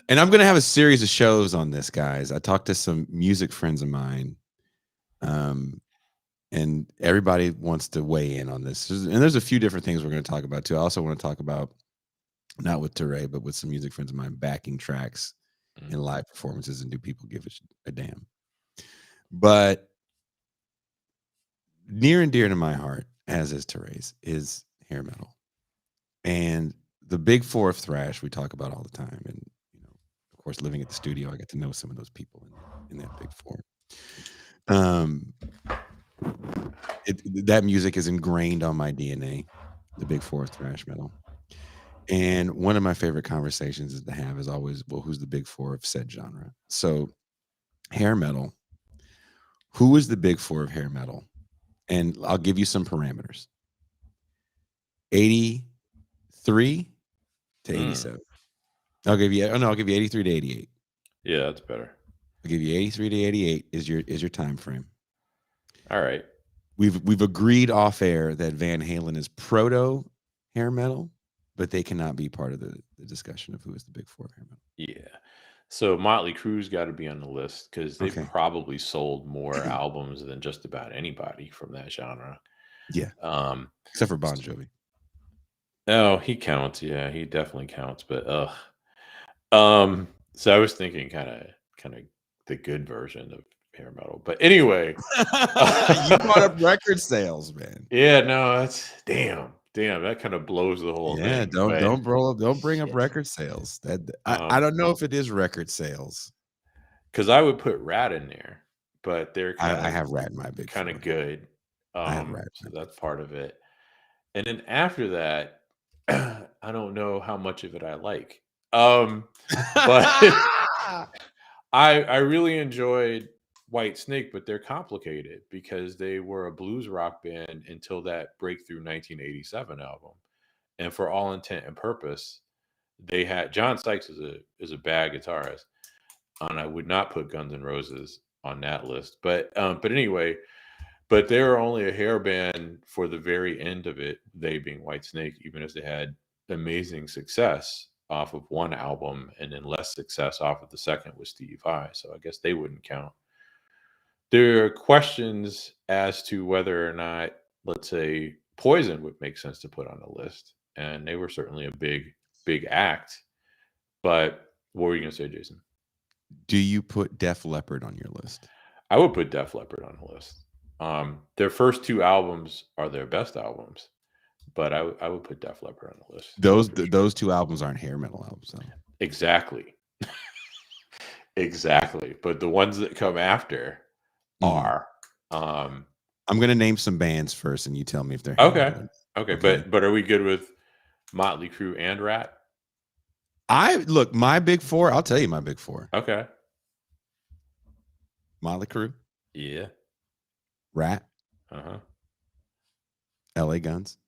Speaker 1: And I'm going to have a series of shows on this, guys. I talked to some music friends of mine, and everybody wants to weigh in on this. And there's a few different things we're going to talk about too. I also want to talk about, not with Touré, but with some music friends of mine, backing tracks in live performances, and do people give a damn? But near and dear to my heart, as is Touré's, is hair metal. And the big four of thrash we talk about all the time. And, of course, living at the studio, I get to know some of those people in that big four. That music is ingrained on my DNA, the big four of thrash metal. And one of my favorite conversations to have is always, well, who's the big four of said genre? So hair metal, who is the big four of hair metal? And I'll give you some parameters. 83 to 87. I'll give you 83 to 88.
Speaker 3: Yeah, that's better.
Speaker 1: I'll give you 83 to 88 is your time frame.
Speaker 3: All right.
Speaker 1: We've agreed off air that Van Halen is proto hair metal, but they cannot be part of the discussion of who is the big four of hair metal.
Speaker 3: Yeah. So Motley Crue's got to be on the list because they've probably sold more albums than just about anybody from that genre.
Speaker 1: Yeah. Except for Bon Jovi.
Speaker 3: Oh, he counts. Yeah, he definitely counts. But so I was thinking kind of the good version of hair metal. But anyway,
Speaker 1: you brought up record sales, man.
Speaker 3: Yeah, no, that's damn. That kind of blows the whole thing.
Speaker 1: Yeah, don't bring up record sales. That I don't know if it is record sales.
Speaker 3: Because I would put Rat in there, but they're
Speaker 1: I have Rat in my big
Speaker 3: kind
Speaker 1: four.
Speaker 3: of good.
Speaker 1: I have Rat.
Speaker 3: So that's part of it. And then after that, I don't know how much of it I like. But I really enjoyed White Snake, but they're complicated because they were a blues rock band until that breakthrough 1987 album. And for all intent and purpose, they had John Sykes is a bad guitarist, and I would not put Guns N' Roses on that list. But anyway, but they were only a hair band for the very end of it, they being White Snake, even as they had amazing success off of one album and then less success off of the second with Steve Vai. So I guess they wouldn't count. There are questions as to whether or not, let's say, Poison would make sense to put on the list. And they were certainly a big act. But what were you going to say, Jason?
Speaker 1: Do you put Def Leppard on your list?
Speaker 3: I would put Def Leppard on the list. Their first two albums are their best albums, but I would put Def Leppard on the list.
Speaker 1: Those two albums aren't hair metal albums, though.
Speaker 3: Exactly. Exactly. But the ones that come after are.
Speaker 1: I'm going to name some bands first, and you tell me if they're
Speaker 3: okay. But are we good with Motley Crue and Rat?
Speaker 1: Look, my big four. I'll tell you my big four.
Speaker 3: Okay.
Speaker 1: Motley Crue.
Speaker 3: Yeah.
Speaker 1: Rat.
Speaker 3: Uh-huh.
Speaker 1: LA Guns.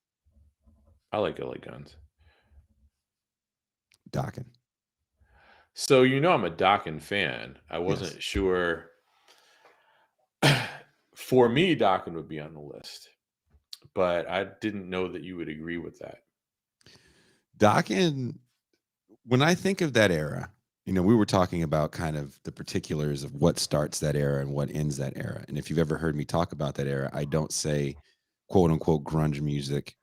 Speaker 3: I like LA Guns.
Speaker 1: Dokken.
Speaker 3: So I'm a Dokken fan. I wasn't sure. For me, Dokken would be on the list, but I didn't know that you would agree with that.
Speaker 1: Dokken, when I think of that era, we were talking about kind of the particulars of what starts that era and what ends that era. And if you've ever heard me talk about that era, I don't say quote unquote grunge music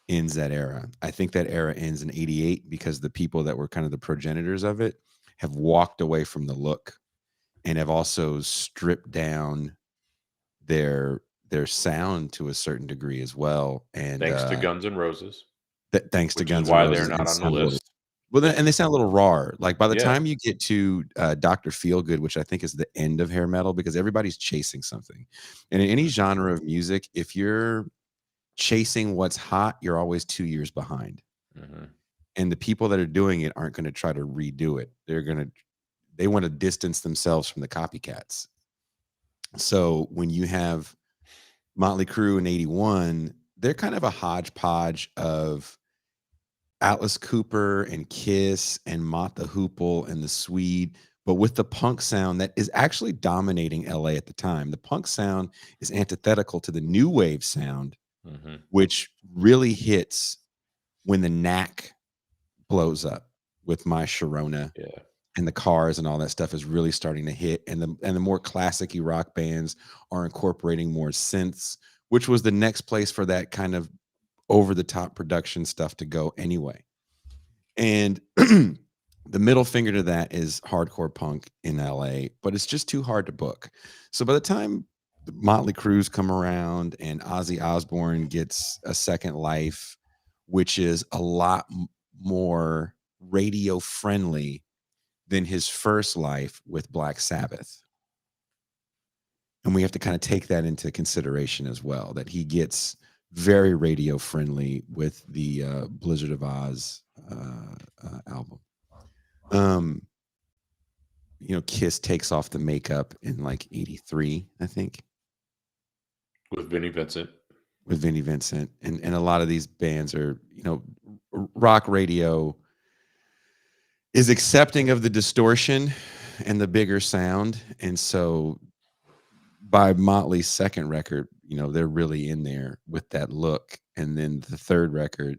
Speaker 1: ends that era. I think that era ends in 88 because the people that were kind of the progenitors of it have walked away from the look and have also stripped down their sound to a certain degree as well. And
Speaker 3: thanks to Guns N' Roses.
Speaker 1: Thanks to Guns
Speaker 3: N' Roses. Why
Speaker 1: they're
Speaker 3: not on the list.
Speaker 1: And they sound a little raw. Like by the time you get to Dr. Feelgood, which I think is the end of hair metal, because everybody's chasing something. And in any genre of music, if you're chasing what's hot, you're always 2 years behind. Mm-hmm. And the people that are doing it aren't going to try to redo it. They want to distance themselves from the copycats. So when you have Motley Crue in 81, they're kind of a hodgepodge of Atlas Cooper and Kiss and Mott the Hoople and the Swede, but with the punk sound that is actually dominating LA at the time. The punk sound is antithetical to the new wave sound, which really hits when the Knack blows up with My Sharona.
Speaker 3: Yeah.
Speaker 1: And the Cars and all that stuff is really starting to hit. And the more classic-y rock bands are incorporating more synths, which was the next place for that kind of over-the-top production stuff to go anyway. And the middle finger to that is hardcore punk in LA, but it's just too hard to book. So by the time Motley Crue's come around and Ozzy Osbourne gets a second life, which is a lot more radio-friendly than his first life with Black Sabbath. And we have to kind of take that into consideration as well, that he gets very radio friendly with the Blizzard of Oz album. Kiss takes off the makeup in like 83, I think.
Speaker 3: With Vinnie Vincent.
Speaker 1: And a lot of these bands are, rock radio is accepting of the distortion and the bigger sound. And so by Motley's second record, they're really in there with that look. And then the third record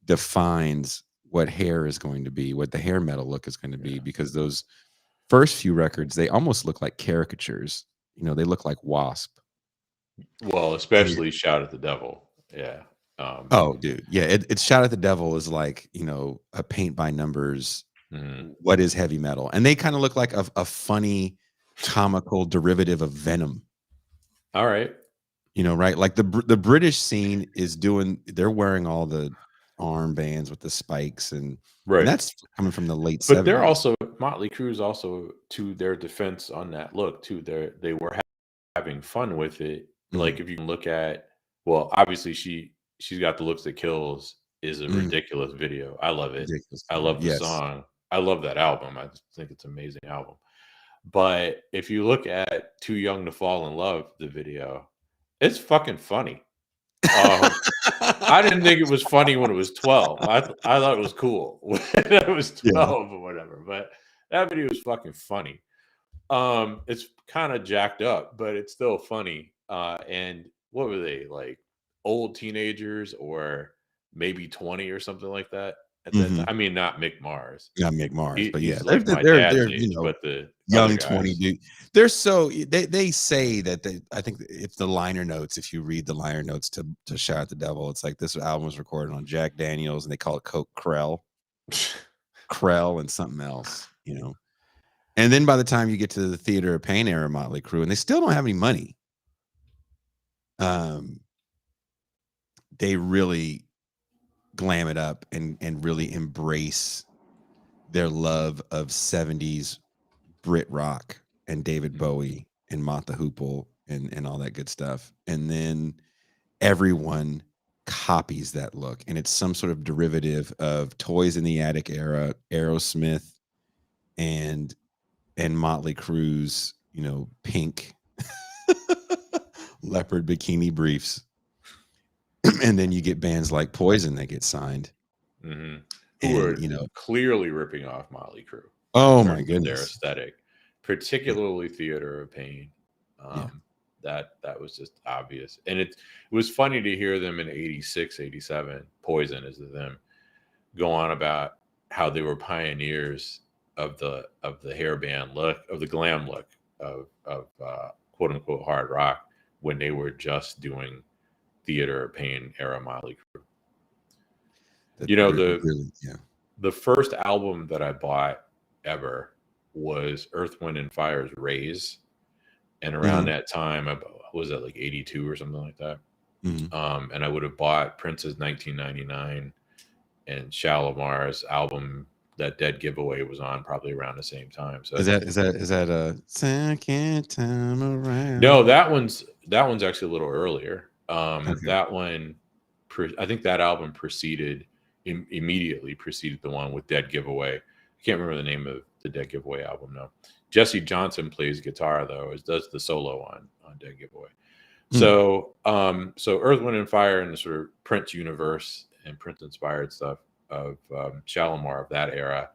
Speaker 1: defines what hair is going to be, what the hair metal look is going to be, because those first few records, they almost look like caricatures. They look like Wasp.
Speaker 3: Well, especially Shout at the Devil. Yeah.
Speaker 1: Oh, dude. Yeah. It's Shout at the Devil is like, a paint by numbers. What is heavy metal? And they kind of look like a funny, comical derivative of Venom.
Speaker 3: All right.
Speaker 1: Right? Like the British scene is they're wearing all the armbands with the spikes and that's coming from the late 70s.
Speaker 3: But they're also, Motley Crue's also, to their defense on that look too, they were having fun with it.
Speaker 1: Mhm.
Speaker 3: Like if you can look at, well, obviously she's got the looks that kills is a ridiculous video. I love it.
Speaker 1: Ridiculous.
Speaker 3: I love the
Speaker 1: Yes.
Speaker 3: song. I love that album. I just think it's an amazing album. But if you look at Too Young to Fall in Love, the video, it's fucking funny. I didn't think it was funny when it was 12. I thought it was cool when it was 12 or whatever. But that video is fucking funny. It's kind of jacked up, but it's still funny. And what were they, like old teenagers or maybe 20 or something like that at that time? I mean, not Mick Mars.
Speaker 1: Not Mick Mars, but yeah,
Speaker 3: He's like my
Speaker 1: they're
Speaker 3: dad's
Speaker 1: you
Speaker 3: age,
Speaker 1: know,
Speaker 3: but the
Speaker 1: young
Speaker 3: other
Speaker 1: 20
Speaker 3: guys,
Speaker 1: dude. They're so they say that I think if the liner notes, if you read the liner notes to Shout at the Devil, it's like this album was recorded on Jack Daniels and they call it Coke Krell and something else, you know. And then by the time you get to the Theater of Pain era Motley Crue, and they still don't have any money, they really glam it up and really embrace their love of 70s Brit rock and David Bowie and Mott the Hoople and all that good stuff. And then everyone copies that look, and it's some sort of derivative of Toys in the Attic era, Aerosmith, and Motley Crue's, you know, pink leopard bikini briefs. And then you get bands like Poison that get signed.
Speaker 3: who
Speaker 1: And,
Speaker 3: are,
Speaker 1: you know,
Speaker 3: clearly ripping off Motley Crue.
Speaker 1: oh
Speaker 3: in
Speaker 1: my
Speaker 3: terms of their
Speaker 1: goodness.
Speaker 3: aesthetic, particularly Theater of Pain.
Speaker 1: Yeah.
Speaker 3: That was just obvious. And it was funny to hear them in 86, 87, Poison is them, go on about how they were pioneers of the hairband look, of the glam look of quote unquote hard rock when they were just doing Theater of Pain era Motley Crue. You know, the first album that I bought ever was Earth, Wind, and Fire's Raise. And around that time, was that like 82 or something like that? And I would have bought Prince's 1999 and Shalomar's album that Dead Giveaway was on probably around the same time. So
Speaker 1: is that a second time around?
Speaker 3: No, that one's actually a little earlier. That one, I think that album immediately preceded the one with Dead Giveaway. I can't remember the name of the Dead Giveaway album now. Jesse Johnson plays guitar though, does the solo on Dead Giveaway. So Earth, Wind, and Fire in the sort of Prince universe and Prince inspired stuff of Shalamar of that era.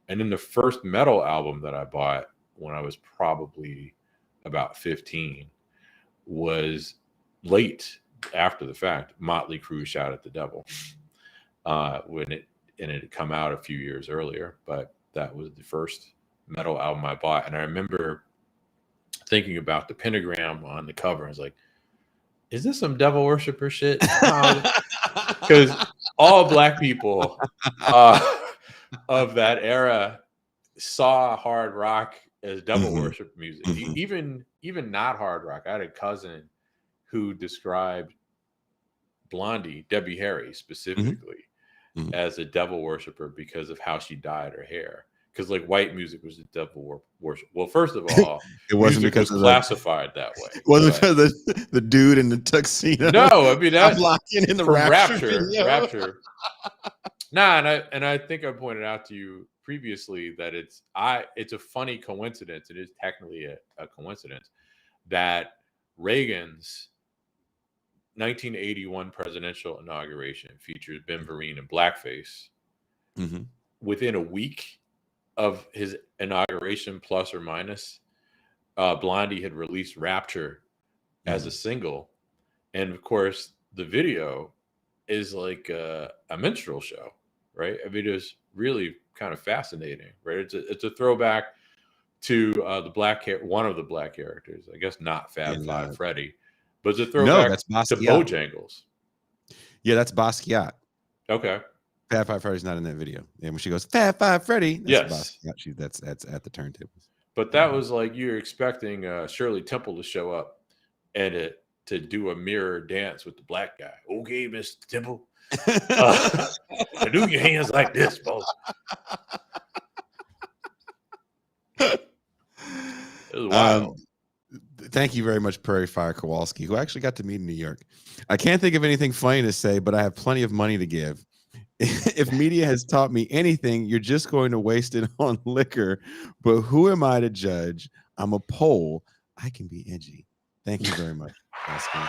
Speaker 3: And then the first metal album that I bought when I was probably about 15 was late after the fact, Motley Crue Shout at the Devil. When it had come out a few years earlier, but that was the first metal album I bought. And I remember thinking about the pentagram on the cover. I was like, is this some devil worshiper shit? Because all black people of that era saw hard rock as devil worship music. Even not hard rock. I had a cousin who described Blondie, Debbie Harry specifically, as a devil worshiper because of how she dyed her hair. Because like white music was a devil worship. Well, first of all,
Speaker 1: it wasn't because
Speaker 3: was
Speaker 1: of
Speaker 3: classified that way.
Speaker 1: It wasn't because of the dude in the tuxedo.
Speaker 3: No, I mean that's
Speaker 1: blocking in the
Speaker 3: Rapture.
Speaker 1: Rapture.
Speaker 3: Nah, and I think I pointed out to you previously that it's a funny coincidence. It is technically a coincidence that Reagan's 1981 presidential inauguration features Ben Vereen in blackface. Within a week of his inauguration, plus or minus, Blondie had released Rapture as a single. And of course, the video is like a minstrel show, right? I mean, it was really kind of fascinating, right? It's a throwback to one of the black characters, I guess not Fab Five Freddy, but it's a throwback to Bojangles.
Speaker 1: Yeah, that's Basquiat.
Speaker 3: Okay.
Speaker 1: Fab Five Freddy's not in that video. And when she goes, Fab Five Freddy,
Speaker 3: yes,
Speaker 1: that's at the turntables.
Speaker 3: But that was like you're expecting Shirley Temple to show up and to do a mirror dance with the black guy. Okay, Mr. Temple, do your hands like this, boss. It was wild.
Speaker 1: Thank you very much, Prairie Fire Kowalski, who I actually got to meet in New York. I can't think of anything funny to say, but I have plenty of money to give. If media has taught me anything, you're just going to waste it on liquor. But who am I to judge? I'm a Pole. I can be edgy. Thank you very much, Kowalski.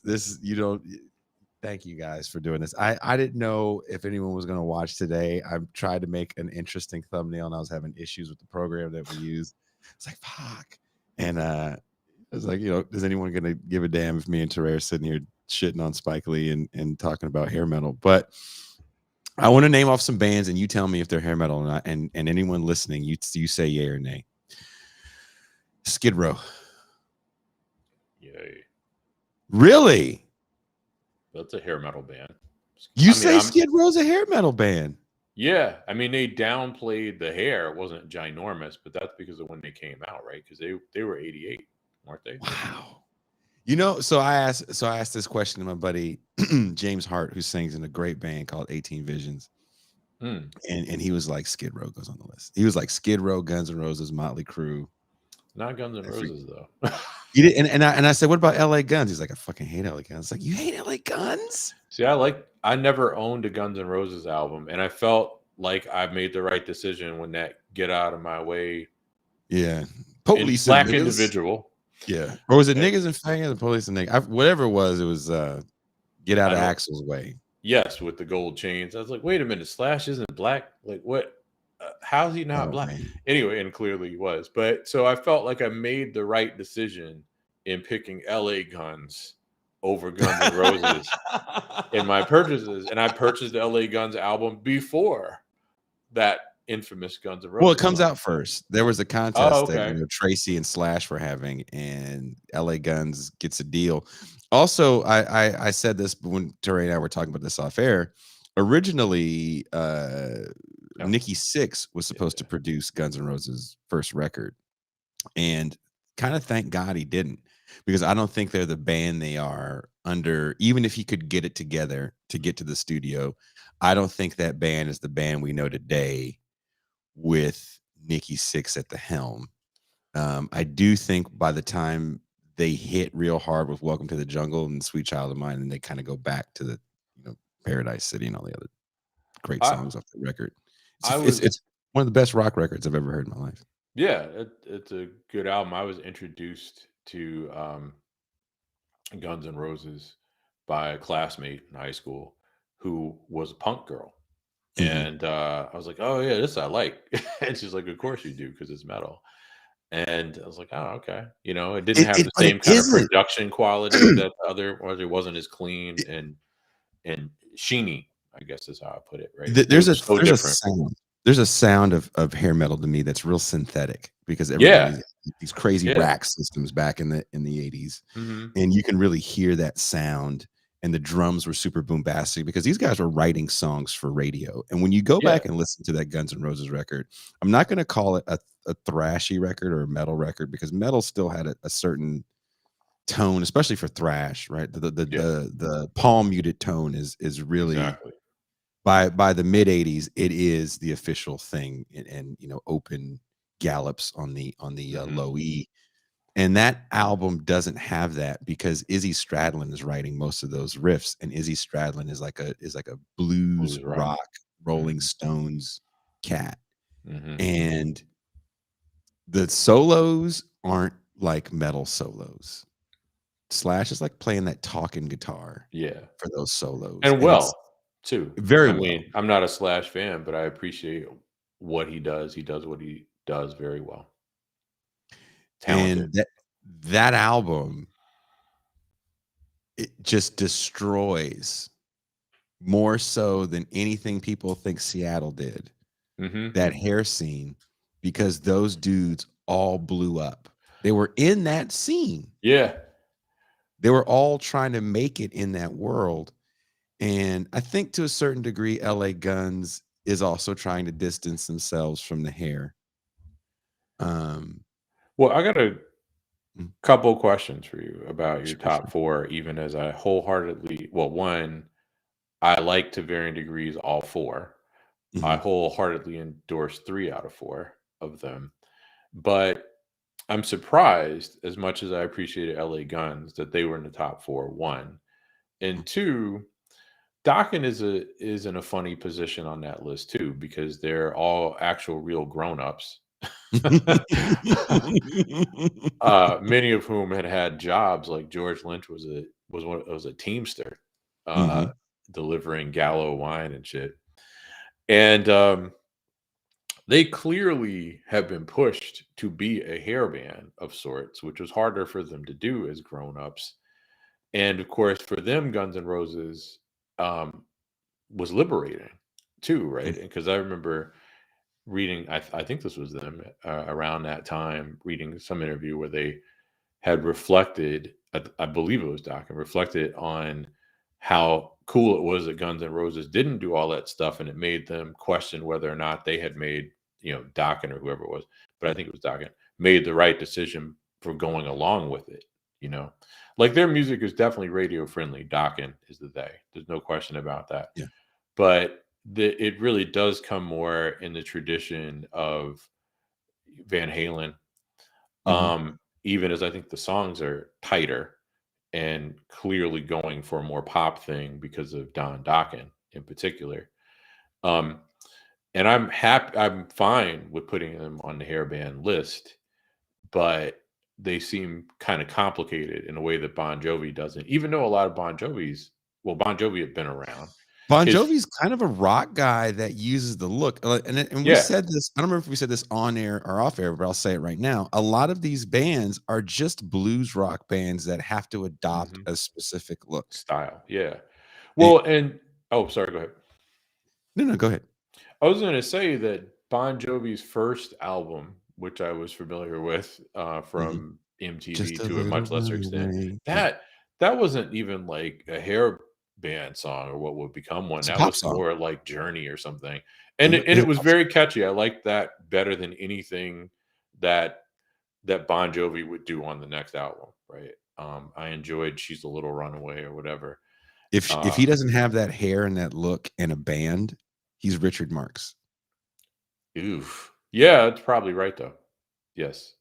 Speaker 1: This you don't. Thank you guys for doing this. I didn't know if anyone was going to watch today. I tried to make an interesting thumbnail, and I was having issues with the program that we use. It's like fuck, and I was like, is anyone going to give a damn if me and Touré are sitting here shitting on Spike Lee and talking about hair metal? But I want to name off some bands, and you tell me if they're hair metal or not. And anyone listening, you say yay or nay. Skid Row.
Speaker 3: Yay.
Speaker 1: Really?
Speaker 3: That's a hair metal band.
Speaker 1: You say Skid Row's a hair metal band?
Speaker 3: Yeah. I mean, they downplayed the hair. It wasn't ginormous, but that's because of when they came out, right? Because they were 88, weren't they?
Speaker 1: Wow. So I asked this question to my buddy James Hart, who sings in a great band called 18 Visions. And he was like, Skid Row goes on the list. He was like Skid Row, Guns N' Roses, Motley Crue.
Speaker 3: Not Guns N' Roses though.
Speaker 1: He did, and I said, what about LA Guns? He's like, I fucking hate LA Guns. It's like, you hate LA Guns?
Speaker 3: See, I never owned a Guns N' Roses album, and I felt like I made the right decision when that Get Out of My Way.
Speaker 1: Yeah. Police
Speaker 3: Black individual.
Speaker 1: Yeah. Or was it Niggas and Fangers? The Police and Niggas. Whatever it was Get Out of Axl's Way.
Speaker 3: Yes, with the gold chains. I was like, wait a minute, Slash isn't black? Like, what? How's he not black? Man. Anyway, and clearly he was. But so I felt like I made the right decision in picking LA Guns over Guns N' Roses in my purchases. And I purchased the LA Guns album before that infamous Guns N' Roses.
Speaker 1: Well, it comes out first. There was a contest that Tracy and Slash were having, and LA Guns gets a deal. Also, I said this when Touré and I were talking about this off air. Originally, Nikki Sixx was supposed to produce Guns N' Roses' first record, and kind of thank God he didn't, because I don't think they're the band they are under. Even if he could get it together to get to the studio, I don't think that band is the band we know today with Nikki Sixx at the helm. I do think by the time they hit real hard with Welcome to the Jungle and Sweet Child of Mine, and they kind of go back to the Paradise City and all the other great songs off the record. It's one of the best rock records I've ever heard in my life.
Speaker 3: Yeah, it's a good album. I was introduced to Guns N' Roses by a classmate in high school who was a punk girl. And I was like, oh, yeah, this I like. And she's like, of course you do, because it's metal. And I was like, oh, okay. It didn't have the same kind of production quality that the other, or it wasn't as clean and sheeny, I guess is how I put it, right?
Speaker 1: There's a sound. There's a sound of hair metal to me that's real synthetic, because everybody these crazy rack systems back in the 80s. And you can really hear that sound. And the drums were super bombastic because these guys were writing songs for radio. And when you go back and listen to that Guns N' Roses record, I'm not going to call it a thrashy record or a metal record, because metal still had a certain tone, especially for thrash, right? The palm muted tone is really by the mid 80s, it is the official thing, and open gallops on the low E. And that album doesn't have that, because Izzy Stradlin is writing most of those riffs, and Izzy Stradlin is like a blues rock Rolling Stones cat. And the solos aren't like metal solos. Slash is like playing that talking guitar for those solos.
Speaker 3: And too.
Speaker 1: Very
Speaker 3: I
Speaker 1: well.
Speaker 3: mean, I'm not a Slash fan, but I appreciate what he does. He does what he does very well. Talented.
Speaker 1: And that album, it just destroys, more so than anything people think Seattle did, that hair scene, because those dudes all blew up. They were in that scene.
Speaker 3: Yeah.
Speaker 1: They were all trying to make it in that world. And I think to a certain degree, LA Guns is also trying to distance themselves from the hair.
Speaker 3: Well, I got a couple questions for you about your top four, even as I wholeheartedly, one, I like to varying degrees all four. I wholeheartedly endorse 3 out of 4 of them. But I'm surprised, as much as I appreciated LA Guns, that they were in the top 4, 1. And 2, Dokken is in a funny position on that list too, because they're all actual real grown-ups. Many of whom had jobs, like George Lynch was a teamster, uh,
Speaker 1: Mhm.
Speaker 3: delivering Gallo wine and shit. And they clearly have been pushed to be a hair band of sorts, which was harder for them to do as grown-ups. And of course, for them, Guns N' Roses um, was liberating too, right?
Speaker 1: Mm.
Speaker 3: Because I remember reading, I think this was them around that time, reading some interview where they had reflected, I believe it was Doc, and reflected on how cool it was that Guns N' Roses didn't do all that stuff, and it made them question whether or not they had made, Dokken or whoever it was, but I think it was Dokken, made the right decision for going along with it. You know, like their music is definitely radio friendly. Dokken is the they. There's no question about that.
Speaker 1: Yeah.
Speaker 3: But it really does come more in the tradition of Van Halen,
Speaker 1: Mhm.
Speaker 3: even as I think the songs are tighter and clearly going for a more pop thing because of Don Dokken in particular. Um, and I'm fine with putting them on the hairband list, but they seem kind of complicated in a way that Bon Jovi doesn't. Even though a lot of Bon Jovi had been around.
Speaker 1: Bon
Speaker 3: His
Speaker 1: Jovi's kind of a rock guy that uses the look, and we
Speaker 3: Yeah.
Speaker 1: said this. I don't remember if we said this on air or off air, but I'll say it right now. A lot of these bands are just blues rock bands that have to adopt
Speaker 3: Mhm.
Speaker 1: a specific look.
Speaker 3: Style, yeah.
Speaker 1: And
Speaker 3: Well, and oh, sorry, go ahead.
Speaker 1: no, no, go ahead.
Speaker 3: I was gonna say that Bon Jovi's first album, which I was familiar with,
Speaker 1: Mhm.
Speaker 3: from MTV
Speaker 1: Just a
Speaker 3: to a
Speaker 1: little
Speaker 3: much lesser extent,
Speaker 1: runaway. Yeah.
Speaker 3: that wasn't even like a hair band song or what would become one.
Speaker 1: It's a
Speaker 3: That
Speaker 1: pop
Speaker 3: was
Speaker 1: song.
Speaker 3: more like Journey or something.
Speaker 1: It
Speaker 3: And
Speaker 1: wa
Speaker 3: it
Speaker 1: it's a
Speaker 3: was
Speaker 1: pop song.
Speaker 3: very catchy. I liked that better than anything that Bon Jovi would do on the next album, right? I enjoyed She's a Little Runaway or whatever.
Speaker 1: If
Speaker 3: Uh,
Speaker 1: he doesn't have that hair and that look in a band, he's Richard Marx.
Speaker 3: oof. Yeah, that's probably right though. Yes.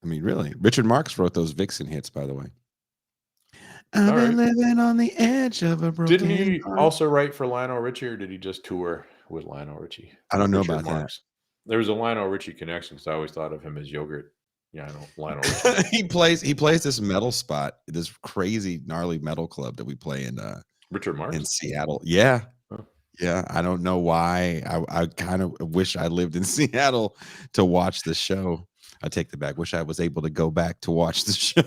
Speaker 1: I mean, really. Richard Marx wrote those Vixen hits, by the way. I've
Speaker 3: All
Speaker 1: been
Speaker 3: right.
Speaker 1: living on the edge of a
Speaker 3: Didn't
Speaker 1: broken
Speaker 3: he
Speaker 1: heart.
Speaker 3: also write for Lionel Richie, or did he just tour with Lionel Richie?
Speaker 1: I don't know
Speaker 3: Richard
Speaker 1: about that.
Speaker 3: Marx. There was a Lionel Richie connection because I always thought of him as Yogurt. Yeah, I know Lionel Richie.
Speaker 1: He plays this metal spot, this crazy gnarly metal club that we play
Speaker 3: Richard
Speaker 1: in
Speaker 3: Marx?
Speaker 1: Seattle. Yeah.
Speaker 3: Huh.
Speaker 1: Yeah, I don't know why. I kind of wish I lived in Seattle to watch the show. I take the back. Wish I was able to go back to watch the show.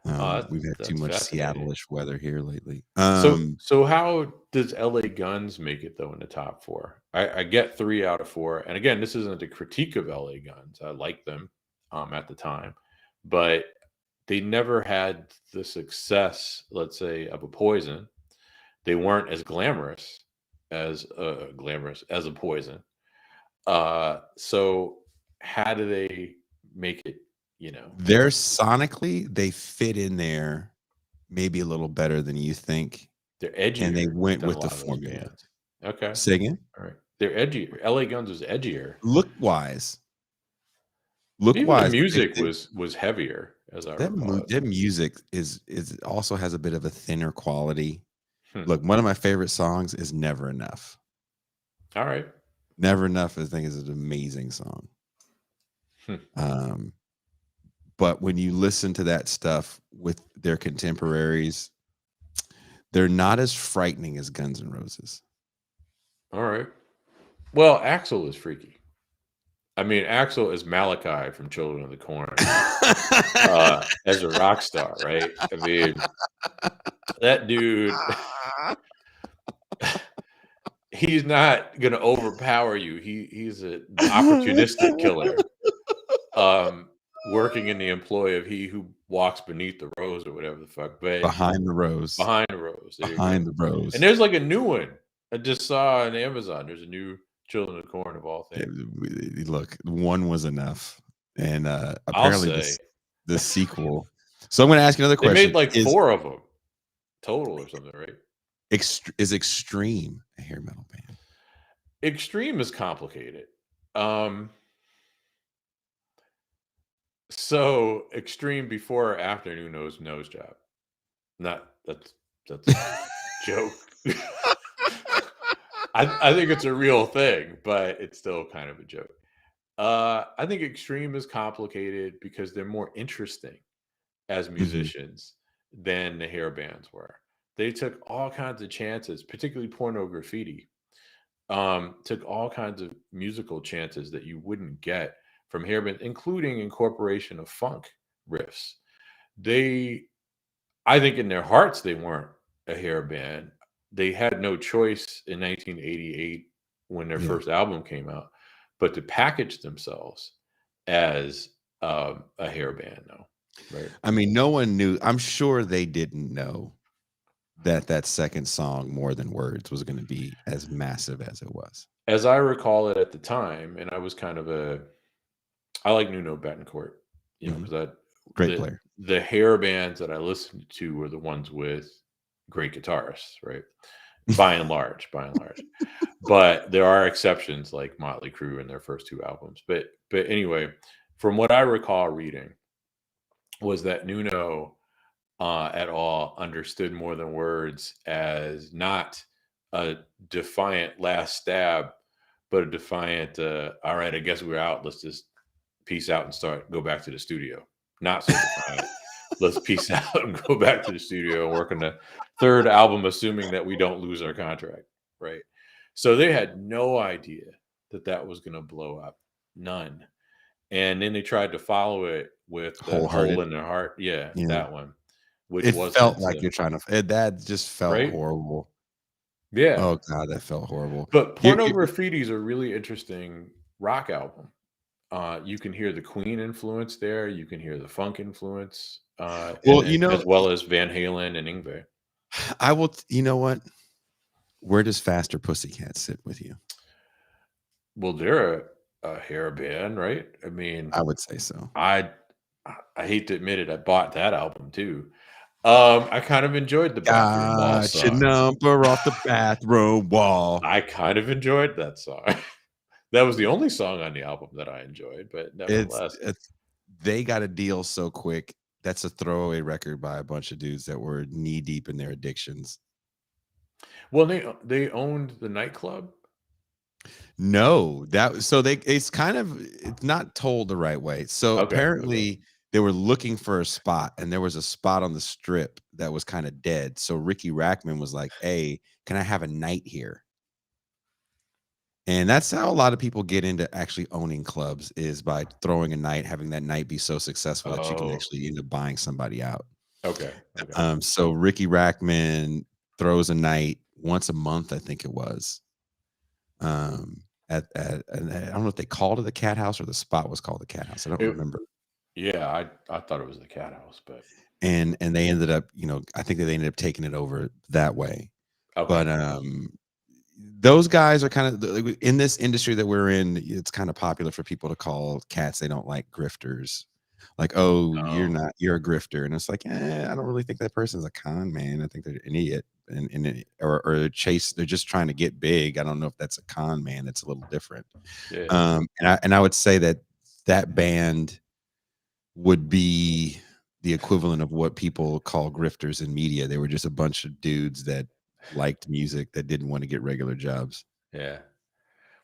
Speaker 3: Oh,
Speaker 1: We've had too
Speaker 3: that's
Speaker 1: much
Speaker 3: fascinating.
Speaker 1: Seattle-ish weather here lately.
Speaker 3: So how does LA Guns make it though in the top 4? I get 3 out of 4. And again, this isn't a critique of LA Guns. I like them at the time, but they never had the success, let's say, of a Poison. They weren't as glamorous as a Poison. So how do they make it, you know?
Speaker 1: They're sonically, they fit in there maybe a little better than you think,
Speaker 3: They're
Speaker 1: and they
Speaker 3: edgier
Speaker 1: went
Speaker 3: than a
Speaker 1: with the
Speaker 3: lot of those
Speaker 1: formula.
Speaker 3: bands. Okay.
Speaker 1: Say again?
Speaker 3: All right. They're edgier. LA Guns was edgier.
Speaker 1: Look-wise
Speaker 3: Even the
Speaker 1: look-wise,
Speaker 3: music
Speaker 1: they
Speaker 3: was heavier, as I
Speaker 1: that
Speaker 3: recall
Speaker 1: mu
Speaker 3: it.
Speaker 1: that music is also has a bit of a thinner quality.
Speaker 3: Hmm.
Speaker 1: Look, one of my favorite songs is "Never Enough."
Speaker 3: All right.
Speaker 1: "Never Enough" I think is an amazing song.
Speaker 3: Hmm.
Speaker 1: Um, but when you listen to that stuff with their contemporaries, they're not as frightening as Guns N' Roses.
Speaker 3: All right. Well, Axel is freaky. I mean, Axel is Malachi from Children of the Corn, as a rock star, right? I mean, that dude, he's not gonna overpower you. He's an opportunistic killer, working in the employ of he who walks beneath the rose or whatever the fuck. But
Speaker 1: Behind the Rose.
Speaker 3: behind the rose, there you
Speaker 1: Behind
Speaker 3: go.
Speaker 1: the
Speaker 3: And
Speaker 1: Rose.
Speaker 3: there's like a new one I just saw on Amazon. There's a new Children of the Corn of all
Speaker 1: Yeah,
Speaker 3: things.
Speaker 1: look, one was enough, and,
Speaker 3: I'll
Speaker 1: apparently
Speaker 3: say
Speaker 1: the sequel so I'm gonna ask you another
Speaker 3: they made
Speaker 1: question.
Speaker 3: like
Speaker 1: Is
Speaker 3: 4 of them total or something, right?
Speaker 1: is Extreme a hair metal band?
Speaker 3: Extreme is complicated. Um, So Extreme before or after Nuno's nose job? Not that's a joke. I think it's a real thing, but it's still kind of a joke. I think Extreme is complicated because they're more interesting as
Speaker 1: Mhm.
Speaker 3: musicians than the hair bands were. They took all kinds of chances, particularly Porno Graffiti. Took all kinds of musical chances that you wouldn't get from hair bands, including incorporation of funk riffs. They, I think, in their hearts, they weren't a hair band. They had no choice in 1988 when their
Speaker 1: Yeah.
Speaker 3: first album came out, but to package themselves as a hair band, though, right?
Speaker 1: I mean, no one knew. I'm sure they didn't know that that second song, More Than Words, was gonna be as massive as it was.
Speaker 3: As I recall it at the time, and I was kind of I like Nuno Betancourt,
Speaker 1: Mhm.
Speaker 3: because
Speaker 1: Great
Speaker 3: the
Speaker 1: player.
Speaker 3: the hair bands that I listened to were the ones with great guitarists, right? By and large. But there are exceptions like Motley Crue in their first two albums. But anyway, from what I recall reading was that Nuno at all understood More Than Words as not a defiant last stab, but a defiant, all right, I guess we're out. Let's just peace out and go back to the studio. Not so defiant. Let's peace out and go back to the studio and work on the third album, assuming that we don't lose our contract. Right. So they had no idea that that was going to blow up. None. And then they tried to follow it with that Hole
Speaker 1: Wholehearted.
Speaker 3: in Their Heart. Yeah,
Speaker 1: Yeah.
Speaker 3: that one, which
Speaker 1: It felt
Speaker 3: wasn't,
Speaker 1: like you're trying to that just felt
Speaker 3: right.
Speaker 1: horrible.
Speaker 3: Yeah.
Speaker 1: Oh god, that felt horrible.
Speaker 3: But Porno
Speaker 1: You
Speaker 3: Graffiti is a really interesting rock album. You can hear the Queen influence there. You can hear the funk influence in
Speaker 1: well,
Speaker 3: it, as well as Van Halen and Yngwie.
Speaker 1: I will you know what? Where does Faster Pussycat sit with you?
Speaker 3: Well, they're a hair band, right? I mean,
Speaker 1: I would say so.
Speaker 3: I I hate to admit it, I bought that album too. I kind of enjoyed the Bathroom Wall
Speaker 1: Got your
Speaker 3: song.
Speaker 1: number off the bathroom wall.
Speaker 3: I kind of enjoyed that song. That was the only song on the album that I enjoyed, but
Speaker 1: It's
Speaker 3: nevertheless.
Speaker 1: it's they got a deal so quick. That's a throwaway record by a bunch of dudes that were knee deep in their addictions.
Speaker 3: Well, they owned the nightclub.
Speaker 1: No, that so they it's kind of it's not told the right way. So
Speaker 3: Okay, okay.
Speaker 1: apparently they were looking for a spot and there was a spot on the strip that was kind of dead. So Ricky Rackman was like, "Hey, can I have a night here?" And that's how a lot of people get into actually owning clubs is by throwing a night, having that night be so successful that you can
Speaker 3: Oh,
Speaker 1: actually end up buying somebody out.
Speaker 3: okay, okay.
Speaker 1: So Ricky Rackman throws a night once a month, I think it was. Um, and I don't know if they called it the Cat House or the spot was called the Cat House. I don't
Speaker 3: It,
Speaker 1: remember.
Speaker 3: yeah, I thought it was the Cat House, but
Speaker 1: And they ended up, I think that they ended up taking it over that way.
Speaker 3: okay.
Speaker 1: But those guys are kind of like, in this industry that we're in. It's kind of popular for people to call cats they don't like grifters. Like, oh,
Speaker 3: Oh,
Speaker 1: you're a grifter, and it's like, I don't really think that person's a con man. I think they're an idiot, or they're just trying to get big. I don't know if that's a con man. It's a little different.
Speaker 3: yeah,
Speaker 1: And I would say that that band would be the equivalent of what people call grifters in media. They were just a bunch of dudes that liked music that didn't want to get regular jobs.
Speaker 3: yeah.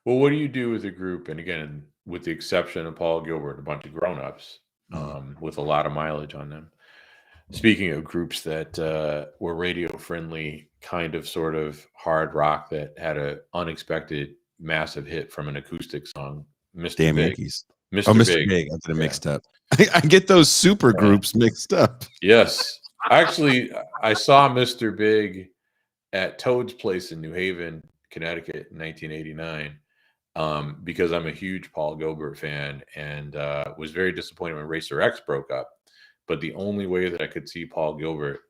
Speaker 3: Well, what do you do with a group? And again, with the exception of Paul Gilbert, a bunch of grown-ups
Speaker 1: Mhm.
Speaker 3: with a lot of mileage on them. Speaking of groups that were radio friendly, kind of sort of hard rock that had a unexpected massive hit from an acoustic song, Mr.
Speaker 1: Damn
Speaker 3: Big.
Speaker 1: Yankees. Oh,
Speaker 3: Mr.
Speaker 1: Mr.
Speaker 3: Big.
Speaker 1: Big. I get it
Speaker 3: Yeah.
Speaker 1: mixed up. I get those super
Speaker 3: Yeah.
Speaker 1: groups mixed up.
Speaker 3: Yes. Actually, I saw Mr. Big at Toad's Place in New Haven, Connecticut in 1989, because I'm a huge Paul Gilbert fan and was very disappointed when Racer X broke up. But the only way that I could see Paul Gilbert